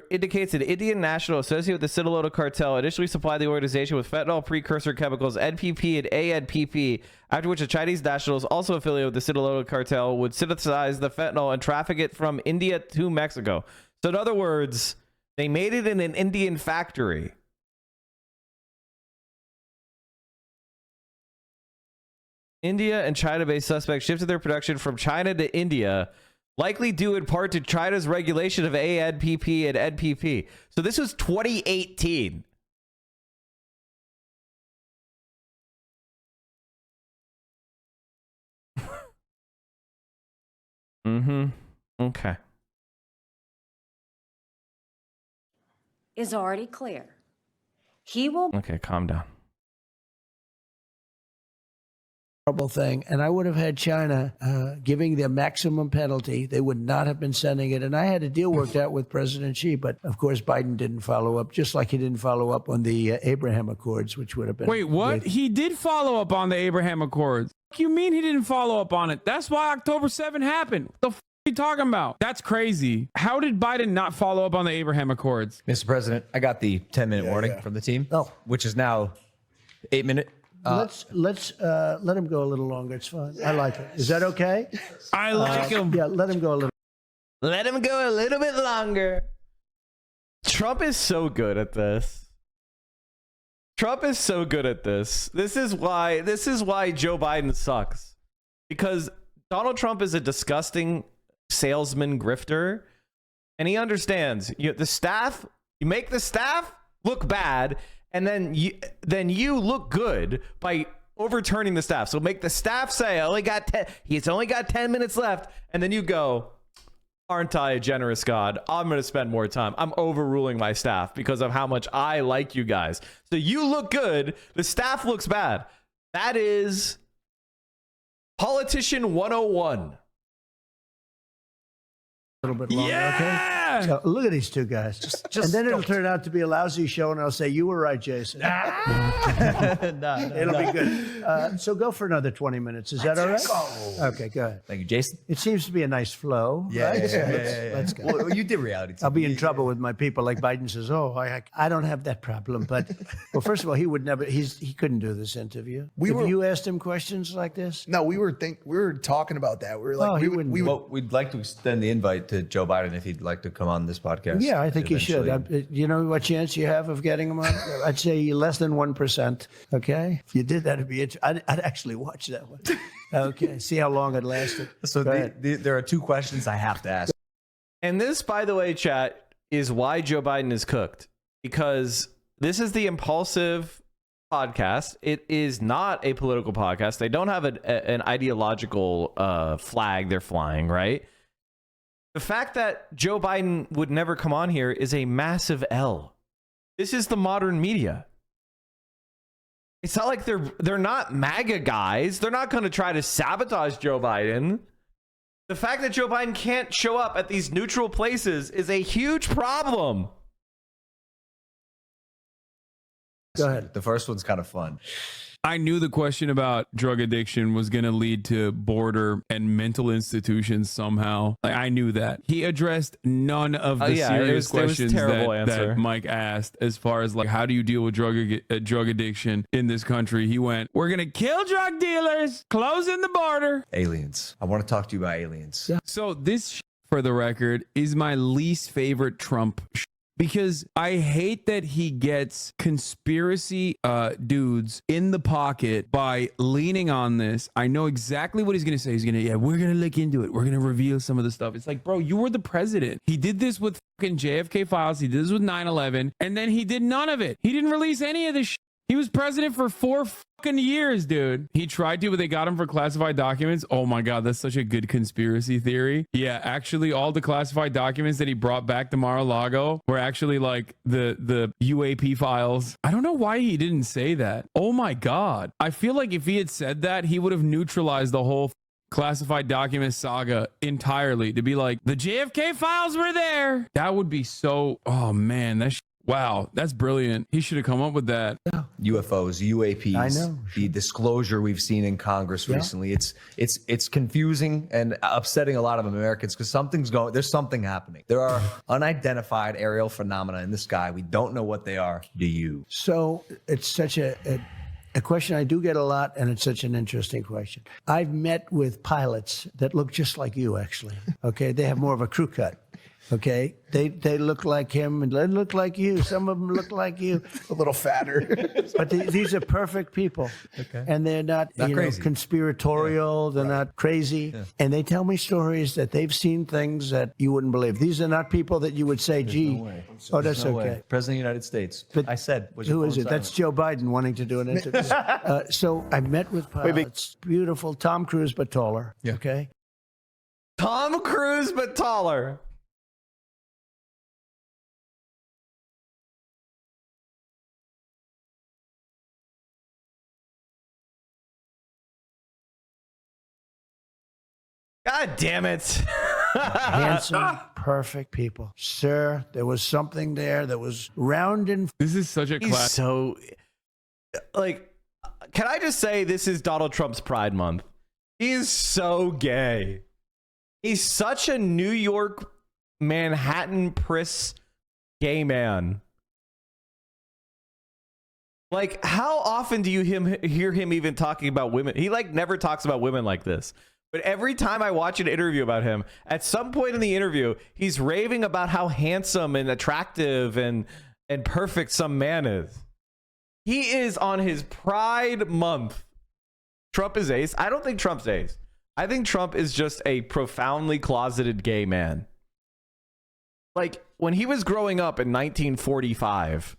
Indicates an Indian national associated with the Sinaloa cartel initially supplied the organization with fentanyl precursor chemicals NPP and ANPP, after which the Chinese nationals also affiliated with the Sinaloa cartel would synthesize the fentanyl and traffic it from India to Mexico. So in other words, they made it in an Indian factory. India and China-based suspects shifted their production from China to India, likely due in part to China's regulation of ANPP and NPP. So this was 2018. Okay. Is already clear. He will. Okay, calm down. Horrible thing, and I would have had China giving the maximum penalty. They would not have been sending it, and I had a deal worked out with President Xi, but of course Biden didn't follow up, just like he didn't follow up on the Abraham Accords, which would have been. Wait, what? He did follow up on the Abraham Accords. What do you mean he didn't follow up on it? That's why October 7 happened. What the f are you talking about? That's crazy. How did Biden not follow up on the Abraham Accords? Mr. President, I got the 10-minute warning from the team, which is now 8-minute. Let's let him go a little longer. It's fine. I like it. Is that okay? I like him. Yeah, let him go a little. Let him go a little bit longer. Trump is so good at this. Trump is so good at this. This is why Joe Biden sucks. Because Donald Trump is a disgusting salesman grifter, and he understands you make the staff look bad, and then you look good by overturning the staff. So make the staff say, he's only got 10 minutes left. And then you go, aren't I a generous God? I'm going to spend more time. I'm overruling my staff because of how much I like you guys. So you look good. The staff looks bad. That is politician 101. A little bit longer, okay? So look at these two guys. And then it'll turn out to be a lousy show, and I'll say, you were right, Jason. It'll be good. So go for another 20 minutes. Is that all right? Okay, go ahead. Thank you, Jason. It seems to be a nice flow. Yeah, right? yeah. Let's go. Well, you did reality TV. I'll be in trouble with my people. Like Biden says, I don't have that problem. But, well, first of all, he would never, he couldn't do this interview. You asked him questions like this? No, we were talking about that. We were like, we'd like to extend the invite to Joe Biden if he'd like to come on this podcast. Yeah, I think you should. You know what chance you have of getting him on? I'd say less than 1%. Okay, if you did that, it'd be. I'd actually watch that one. Okay, see how long it lasted. So there are two questions I have to ask. And this, by the way, chat, is why Joe Biden is cooked, because this is the Impulsive podcast. It is not a political podcast. They don't have an ideological flag they're flying, right? The fact that Joe Biden would never come on here is a massive L. This is the modern media. It's not like they're not MAGA guys. They're not going to try to sabotage Joe Biden. The fact that Joe Biden can't show up at these neutral places is a huge problem. Go ahead. The first one's kind of fun. I knew the question about drug addiction was going to lead to border and mental institutions somehow. Like, I knew that. He addressed none of the serious questions that Mike asked as far as like, how do you deal with drug addiction in this country? He went, we're going to kill drug dealers, closing the border. Aliens. I want to talk to you about aliens. Yeah. So this, for the record, is my least favorite Trump because I hate that he gets conspiracy dudes in the pocket by leaning on this. I know exactly what he's going to say. He's going to, we're going to look into it. We're going to reveal some of the stuff. It's like, bro, you were the president. He did this with fucking JFK files. He did this with 9/11. And then he did none of it. He didn't release any of this shit. He was president for 4 fucking years, dude. He tried to, but they got him for classified documents. Oh my God, that's such a good conspiracy theory. Yeah, actually, all the classified documents that he brought back to Mar-a-Lago were actually like the UAP files. I don't know why he didn't say that. Oh my God. I feel like if he had said that, he would have neutralized the whole classified document saga entirely. To be like, the JFK files were there. That would be so, oh man, that's wow, that's brilliant. He should have come up with that. Yeah. UFOs, UAPs. I know. The disclosure we've seen in Congress recently. It's confusing and upsetting a lot of Americans because there's something happening. There are unidentified aerial phenomena in the sky. We don't know what they are. Do you? So it's such a question I do get a lot, and it's such an interesting question. I've met with pilots that look just like you, actually. Okay, they have more of a crew cut. Okay, they look like him and they look like you. Some of them look like you, a little fatter. But these are perfect people, and they're not conspiratorial. They're not crazy, and they tell me stories that they've seen things that you wouldn't believe. These are not people that you would say, "Gee, oh, that's okay." Way. President of the United States. But I said, who is it? That's Joe Biden wanting to do an interview. So I met with pilots, beautiful Tom Cruise, but taller. Yeah. Okay, Tom Cruise, but taller. God damn it. handsome, perfect people. Sir, there was something there that was round and... This is such a class. So, like, can I just say this is Donald Trump's Pride Month? He is so gay. He's such a New York, Manhattan priss gay man. Like, how often do you hear him even talking about women? He, like, never talks about women like this. But every time I watch an interview about him, at some point in the interview, he's raving about how handsome and attractive and perfect some man is. He is on his Pride Month. Trump is ace. I don't think Trump's ace. I think Trump is just a profoundly closeted gay man. Like, when he was growing up in 1945,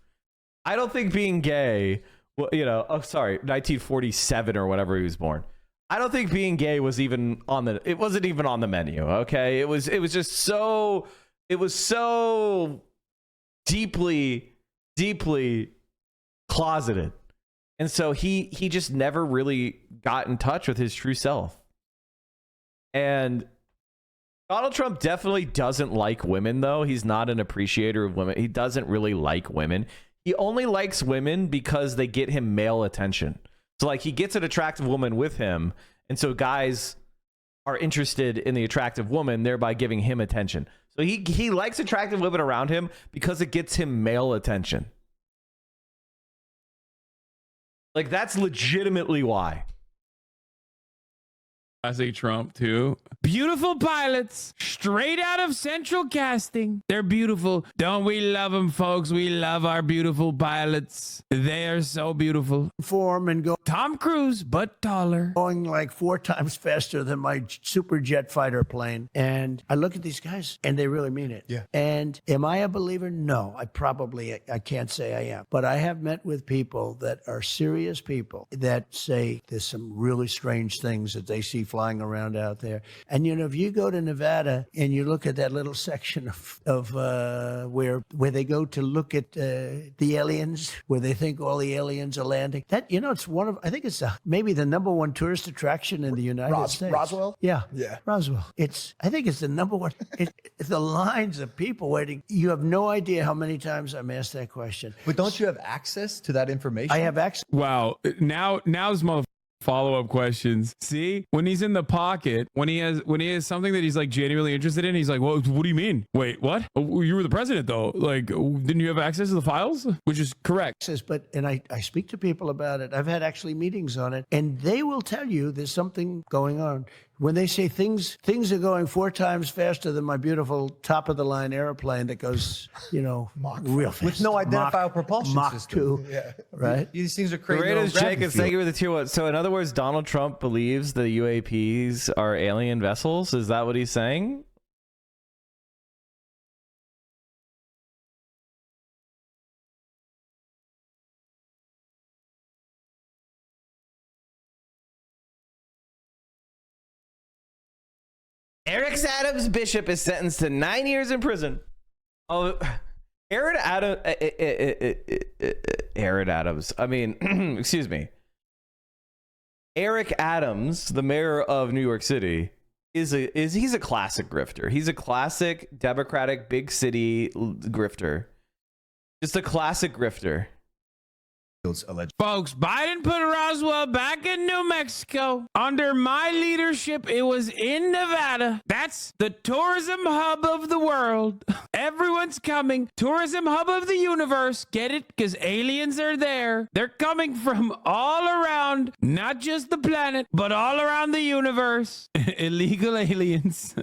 I don't think being gay, well, 1947 or whatever he was born. I don't think being gay was even it wasn't even on the menu. Okay. It was just so, it was so deeply, deeply closeted. And so he just never really got in touch with his true self. And Donald Trump definitely doesn't like women, though. He's not an appreciator of women. He doesn't really like women. He only likes women because they get him male attention. So, like, he gets an attractive woman with him, and so guys are interested in the attractive woman, thereby giving him attention. So he likes attractive women around him because it gets him male attention. Like, that's legitimately why. Classic Trump, too. Beautiful pilots, straight out of Central Casting. They're beautiful. Don't we love them, folks? We love our beautiful pilots. They are so beautiful. Form and go. Tom Cruise, but taller. Going like 4 times faster than my super jet fighter plane. And I look at these guys and they really mean it. Yeah. And am I a believer? No, I can't say I am. But I have met with people that are serious people that say there's some really strange things that they see flying around out there. And, you know, if you go to Nevada and you look at that little section of where they go to look at the aliens, where they think all the aliens are landing, that, you know, it's one of, I think it's maybe the number one tourist attraction in the United States. Roswell? Yeah. Yeah. Roswell. I think it's the number one. The lines of people waiting. You have no idea how many times I'm asked that question. But don't you have access to that information? I have access. Wow. Now's motherfucker. Follow-up questions. See, when he's in the pocket, when he has something that he's like genuinely interested in, he's like, well, what do you mean? Wait, what? Oh, you were the president though. Like, didn't you have access to the files? Which is correct. But I speak to people about it. I've had actually meetings on it, and they will tell you there's something going on. When they say things are going 4 times faster than my beautiful top of the line airplane that goes, you know, real fast. With no identifiable propulsion Mach system. 2, right? These things are crazy. Raiders Jacobs, thank you for the tier 1. So in other words, Donald Trump believes the UAPs are alien vessels. Is that what he's saying? Eric Adams Bishop is sentenced to 9 years in prison. Oh, Aaron Adams. I mean, excuse me. Eric Adams, the mayor of New York City, he's a classic grifter. He's a classic Democratic big city grifter. Just a classic grifter. Folks, Biden put Roswell back in New Mexico. Under my leadership, it was in Nevada. That's the tourism hub of the world. Everyone's coming. Tourism hub of the universe. Get it? Because aliens are there. They're coming from all around, not just the planet, but all around the universe. Illegal aliens.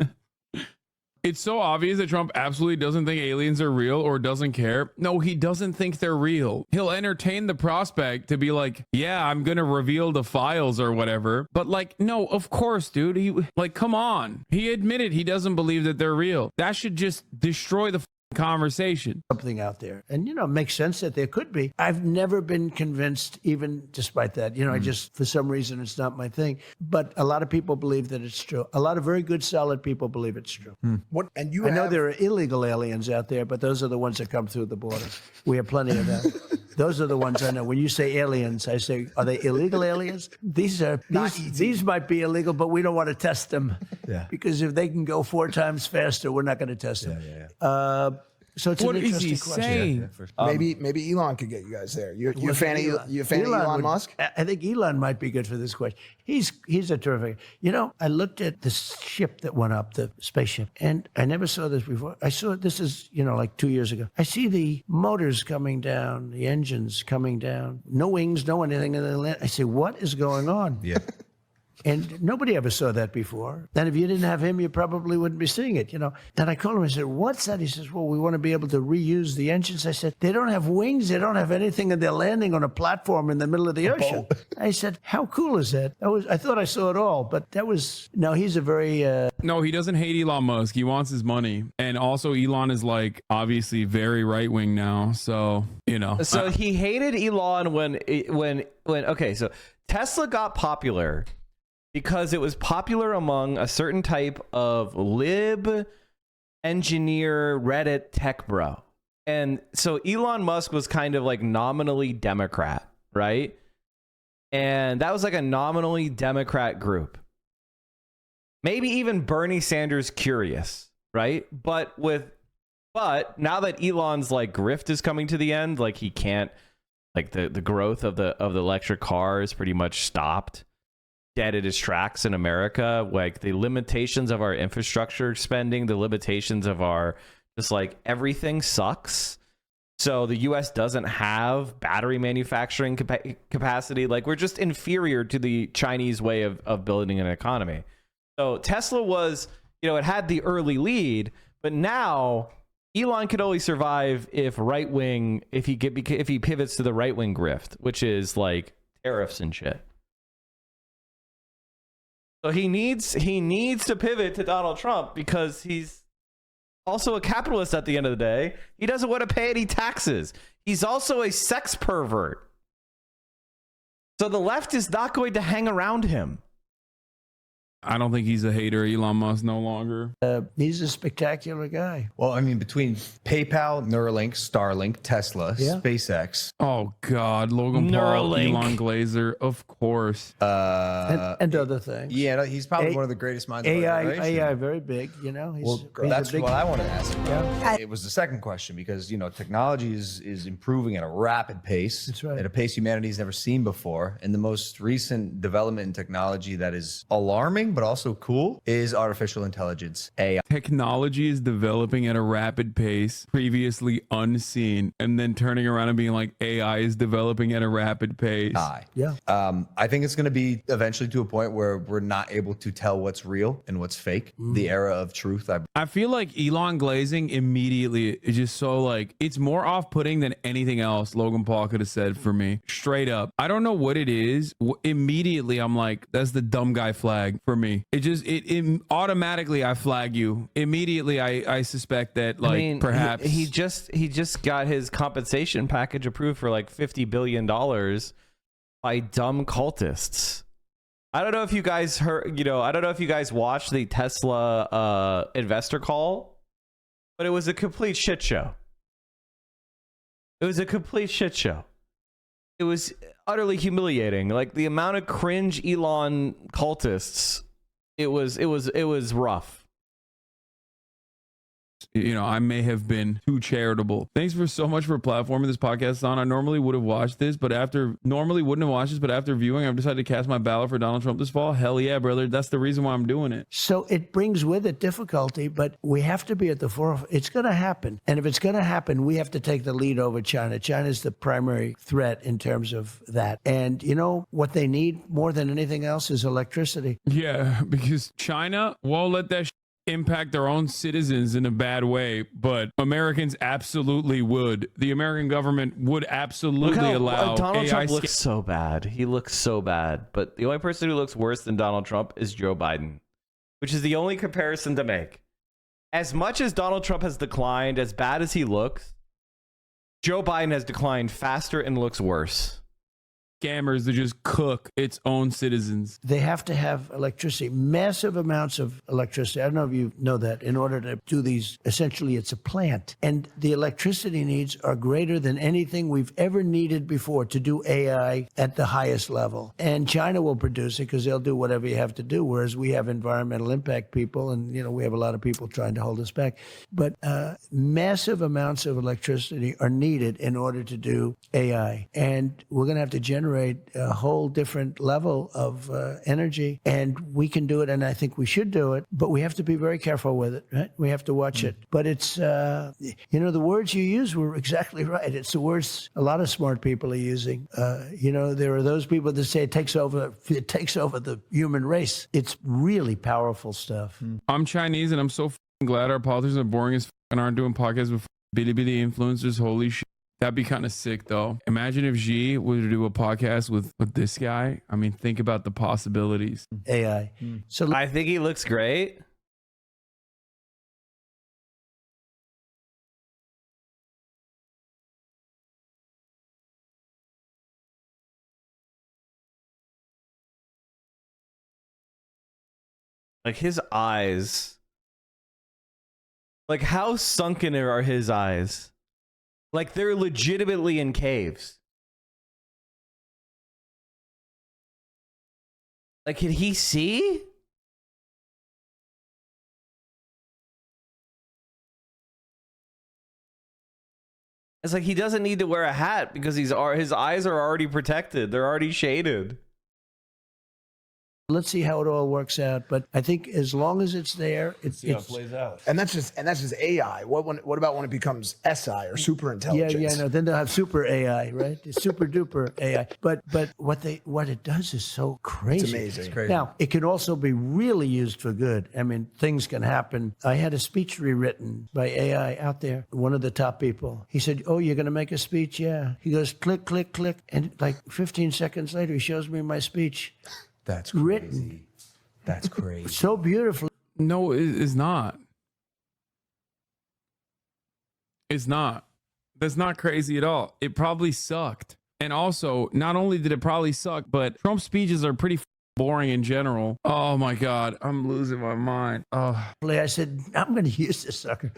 It's so obvious that Trump absolutely doesn't think aliens are real or doesn't care. No, he doesn't think they're real. He'll entertain the prospect to be like, yeah, I'm going to reveal the files or whatever. But like, no, of course, dude. Come on. He admitted he doesn't believe that they're real. That should just destroy the conversation. Something out there. And, you know, it makes sense that there could be. I've never been convinced, even despite that. You know, I just, for some reason, it's not my thing. But a lot of people believe that it's true. A lot of very good, solid people believe it's true. What? And I know there are illegal aliens out there, but those are the ones that come through the border. We have plenty of them. Those are the ones I know. When you say aliens, I say, are they illegal aliens? These might be illegal, but we don't want to test them. Yeah. Because if they can go 4 times faster, we're not going to test them. So it's What an is interesting he question. saying? maybe Elon could get you guys there. You're a fan of Elon Musk? I think Elon might be good for this question. He's a terrific. You know, I looked at the ship that went up, the spaceship, and I never saw this before. I saw this is, you know, like 2 years ago. I see the motors coming down, the engines coming down, no wings, no anything. And I say, what is going on? Yeah. And nobody ever saw that before. Then if you didn't have him, you probably wouldn't be seeing it, you know. Then I called him and said, what's that? He says, well, we want to be able to reuse the engines. I said, they don't have wings. They don't have anything, and they're landing on a platform in the middle of the ocean. I said, how cool is that? I thought I saw it all, but that was, no, he's a very... No, he doesn't hate Elon Musk. He wants his money. And also Elon is like obviously very right wing now. So, you know. So he hated Elon when okay, so Tesla got popular because it was popular among a certain type of lib engineer Reddit tech bro. And so Elon Musk was kind of like nominally Democrat, right? And that was like a nominally Democrat group. Maybe even Bernie Sanders curious, right? But now that Elon's like grift is coming to the end, like he can't, like the growth of the electric car is pretty much stopped, dead at his tracks in America. Like the limitations of our infrastructure spending, the limitations of our just like everything sucks. So the US doesn't have battery manufacturing capacity. Like we're just inferior to the Chinese way of building an economy. So Tesla was, you know, it had the early lead, but now Elon could only survive if he pivots to the right wing grift, which is like tariffs and shit. So he needs to pivot to Donald Trump because he's also a capitalist at the end of the day. He doesn't want to pay any taxes. He's also a sex pervert. So the left is not going to hang around him. I don't think he's a hater, Elon Musk, no longer. He's a spectacular guy. Well, I mean, between PayPal, Neuralink, Starlink, Tesla, Yeah. SpaceX, Oh God, Logan Paul, Neuralink. Elon Glazer, of course. And other things. yeah, no, he's probably one of the greatest minds of our generation. AI, very big, you know. He's That's a big, what I wanted to ask about. It was the second question because, you know, technology is improving at a rapid pace. That's right. At a pace humanity's never seen before. And the most recent development in technology that is alarming but also cool is artificial intelligence, AI. Technology is developing at a rapid pace, previously unseen, and then turning around and being like, AI is developing at a rapid pace. Yeah. I think it's going to be eventually to a point where we're not able to tell what's real and what's fake. The era of truth. I feel like Elon glazing immediately is just so like, it's more off-putting than anything else Logan Paul could have said for me. Straight up. I don't know what it is. Immediately I'm like, that's the dumb guy flag for me. It automatically I flag you. Immediately I suspect that, like, I mean, perhaps he just got his compensation package approved for like $50 billion by dumb cultists. I don't know if you guys heard, I don't know if you guys watched the Tesla investor call, but it was a complete shit show. It was a complete shit show. It was utterly humiliating. Like the amount of cringe Elon cultists, it was rough. I may have been too charitable. Thanks for so much for platforming this podcast on. I normally would have watched this, but after viewing, I've decided to cast my ballot for Donald Trump this fall. Hell yeah, brother. That's the reason why I'm doing it. So it brings with it difficulty, but we have to be at the forefront. It's going to happen. And if it's going to happen, we have to take the lead over China. China's the primary threat in terms of that. And you know what they need more than anything else is electricity. Yeah, because China won't let that impact their own citizens in a bad way, but Americans absolutely would. The American government would absolutely allow Donald AI Trump looks so bad. He looks so bad. But the only person who looks worse than Donald Trump is Joe Biden, which is the only comparison to make. As much as Donald Trump has declined, as bad as he looks, Joe Biden has declined faster and looks worse. Scammers that just cook its own citizens. They have to have electricity, massive amounts of electricity. I don't know if you know that. In order to do these, essentially, it's a plant. And the electricity needs are greater than anything we've ever needed before to do AI at the highest level. And China will produce it because they'll do whatever you have to do, whereas we have environmental impact people, and we have a lot of people trying to hold us back. But massive amounts of electricity are needed in order to do AI. And we're going to have to generate a whole different level of energy, and we can do it, and I think we should do it, but we have to be very careful with it, right? We have to watch it. But it's, the words you use were exactly right. It's the words a lot of smart people are using. There are those people that say it takes over the human race. It's really powerful stuff. I'm Chinese, and I'm so glad our politicians are boring as and aren't doing podcasts with bitty influencers. Holy shit. That'd be kind of sick, though. Imagine if Xi were to do a podcast with this guy. I mean, think about the possibilities. AI. So I think he looks great. Like his eyes. Like how sunken are his eyes? Like they're legitimately in caves. Like, can he see? It's like he doesn't need to wear a hat because his eyes are already protected. They're already shaded. let's see how it all works out. But I think as long as it's there, it's plays out. And that's just AI. What about when it becomes SI or super intelligence? Yeah, no. Then they'll have super AI, right? Super duper AI. But what it does is so crazy. It's amazing. It's crazy. Now, it can also be really used for good. I mean, things can happen. I had a speech rewritten by AI out there, one of the top people. He said, "Oh, you're going to make a speech?" Yeah. He goes, click, click, click. And like 15 seconds later, he shows me my speech. That's crazy. Written. That's crazy. So beautiful. No, it's not. It's not. That's not crazy at all. It probably sucked. And also, not only did it probably suck, but Trump's speeches are pretty boring in general. Oh my God, I'm losing my mind. Oh, I said, I'm going to use this sucker.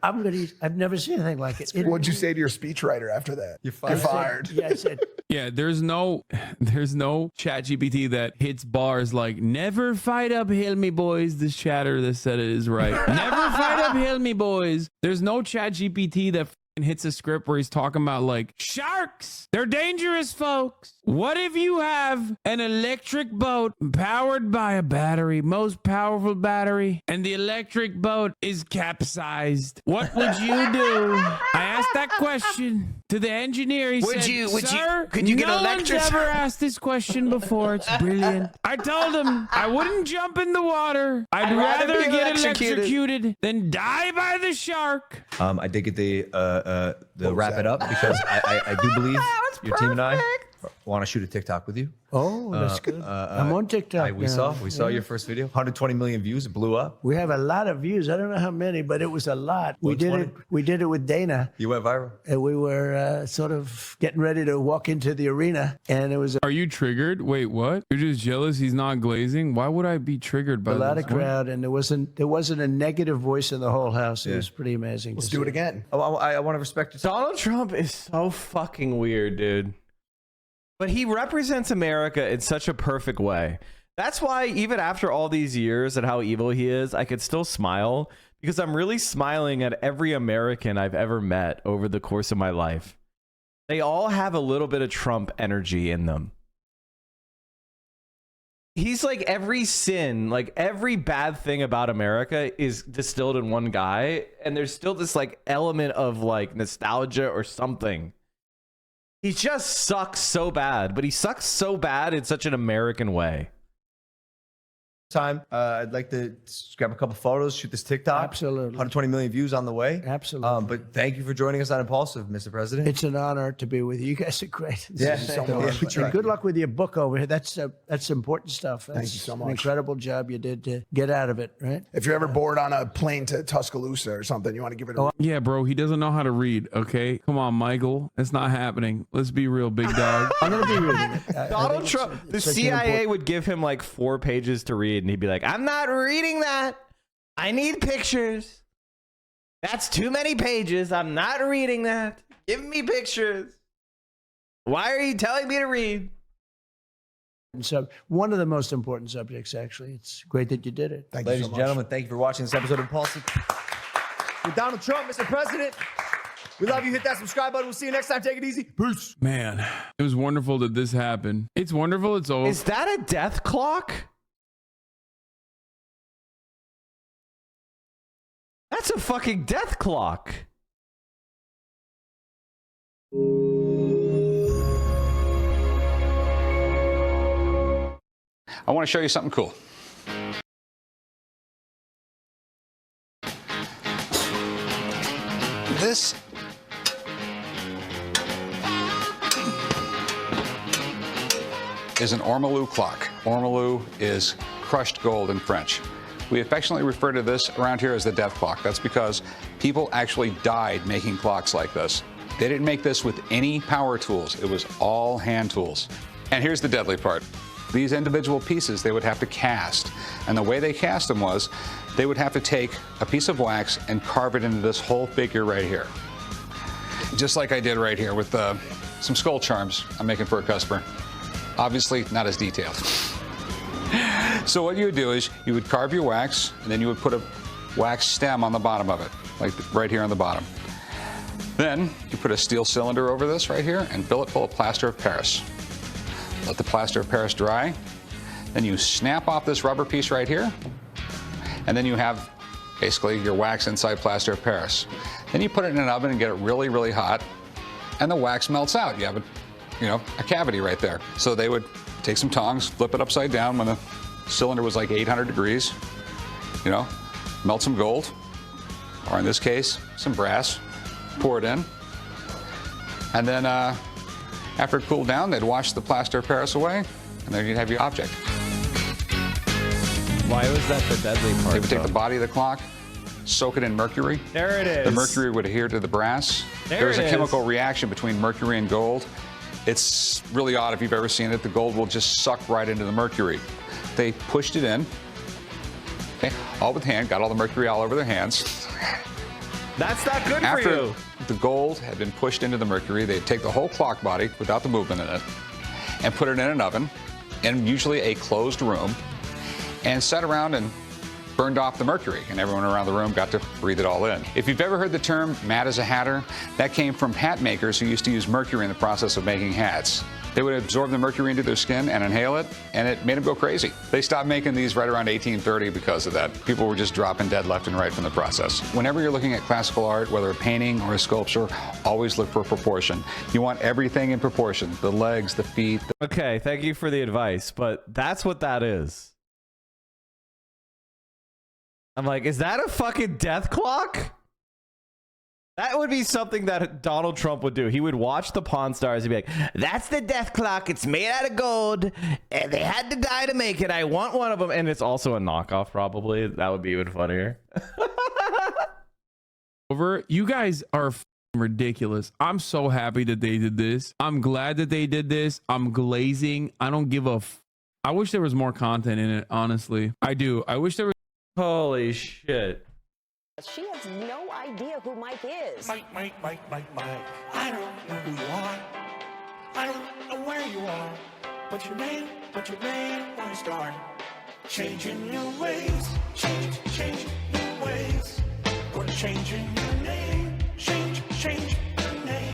I've never seen anything like it. What'd you say to your speechwriter after that? You're fired. Yeah, I said, yeah, there's no ChatGPT that hits bars like "Never fight uphill, me boys." This chatter that said it is right. Never fight uphill, me boys. There's no ChatGPT that hits a script where he's talking about like sharks. They're dangerous, folks. What if you have an electric boat powered by a battery, most powerful battery, and the electric boat is capsized? What would you do? I asked that question to the engineer. He said, "Sir, could you get electric?" No one's ever asked this question before. It's brilliant. I told him I wouldn't jump in the water. I'd rather get electrocuted than die by the shark. I did get the wrap it up because I do believe your team and I want to shoot a TikTok with you. oh, that's good. I'm on TikTok We now. saw your first video, 120 million views. It blew up. We have a lot of views. I don't know how many, but it was a lot. We did it with Dana. You went viral. And we were sort of getting ready to walk into the arena, and it was Are you triggered? Wait, what? You're just jealous he's not glazing? Why would I be triggered by a lot this? of crowd, and there wasn't a negative voice in the whole house. It was pretty amazing. Let's do it again. I want to respect your Donald Trump is so fucking weird, dude. But he represents America in such a perfect way. That's why even after all these years and how evil he is, I could still smile because I'm really smiling at every American I've ever met over the course of my life. They all have a little bit of Trump energy in them. He's like every sin, like every bad thing about America is distilled in one guy. And there's still this like element of like nostalgia or something. He just sucks so bad, but he sucks so bad in such an American way. time. I'd like to grab a couple photos, shoot this TikTok. Absolutely. 120 million views on the way. Absolutely. But thank you for joining us on Impulsive, Mr. President. It's an honor to be with you. You guys are great. Yeah. And good luck with your book over here. That's important stuff. That's Thank you so much. An incredible job you did to get out of it, right? If you're ever bored on a plane to Tuscaloosa or something, you want to give it a Yeah, bro, he doesn't know how to read, okay? Come on, Michael. It's not happening. Let's be real, big dog. I'm going to be reading it. Donald Trump, the CIA would give him like 4 pages to read, and he'd be like, I'm not reading that. I need pictures. That's too many pages. I'm not reading that. Give me pictures. Why are you telling me to read? So one of the most important subjects, actually. It's great that you did it. Thank Ladies you so and much. gentlemen, thank you for watching this episode of Impulsive. With Donald Trump, Mr. President. We love you. Hit that subscribe button. We'll see you next time. Take it easy. Peace. Man, it was wonderful that this happened. It's wonderful. It's over. Is that a death clock? That's a fucking death clock. I want to show you something cool. This is an ormolu clock. Ormolu is crushed gold in French. We affectionately refer to this around here as the death clock. That's because people actually died making clocks like this. They didn't make this with any power tools. It was all hand tools. And here's the deadly part. These individual pieces they would have to cast. And the way they cast them was they would have to take a piece of wax and carve it into this whole figure right here. Just like I did right here with some skull charms I'm making for a customer. Obviously not as detailed. So what you would do is you would carve your wax and then you would put a wax stem on the bottom of it, like right here on the bottom. Then you put a steel cylinder over this right here and fill it full of plaster of Paris. Let the plaster of Paris dry. Then you snap off this rubber piece right here. And then you have basically your wax inside plaster of Paris. Then you put it in an oven and get it really, really hot. And the wax melts out. You have a cavity right there. So they would take some tongs, flip it upside down when the cylinder was like 800 degrees. Melt some gold, or in this case, some brass, pour it in. And then after it cooled down, they'd wash the plaster of Paris away, and then you'd have your object. Why was that the deadly part? They would take the body of the clock, soak it in mercury. There it is. The mercury would adhere to the brass. There There was it a is. chemical reaction between mercury and gold. It's really odd if you've ever seen it. The gold will just suck right into the mercury. They pushed it in, okay, all with hand, got all the mercury all over their hands. That's not good After for you. the gold had been pushed into the mercury, they'd take the whole clock body without the movement in it and put it in an oven, in usually a closed room, and sat around and burned off the mercury, and everyone around the room got to breathe it all in. If you've ever heard the term mad as a hatter, that came from hat makers who used to use mercury in the process of making hats. They would absorb the mercury into their skin and inhale it, and it made them go crazy. They stopped making these right around 1830 because of that. People were just dropping dead left and right from the process. Whenever you're looking at classical art, whether a painting or a sculpture, always look for proportion. You want everything in proportion. The legs, the feet. Okay, thank you for the advice, but that's what that is. I'm like, is that a fucking death clock? That would be something that Donald Trump would do. He would watch the Pawn Stars and be like, that's the death clock. It's made out of gold. And they had to die to make it. I want one of them. And it's also a knockoff, probably. That would be even funnier. You guys are ridiculous. I'm so happy that they did this. I'm glad that they did this. I'm glazing. I don't give a I wish there was more content in it, honestly. I do. I wish there was. Holy shit. She has no idea who Mike is. Mike. I don't know who you are. I don't know where you are. But your name, wanna start changing your ways. Change your ways. We're changing your name.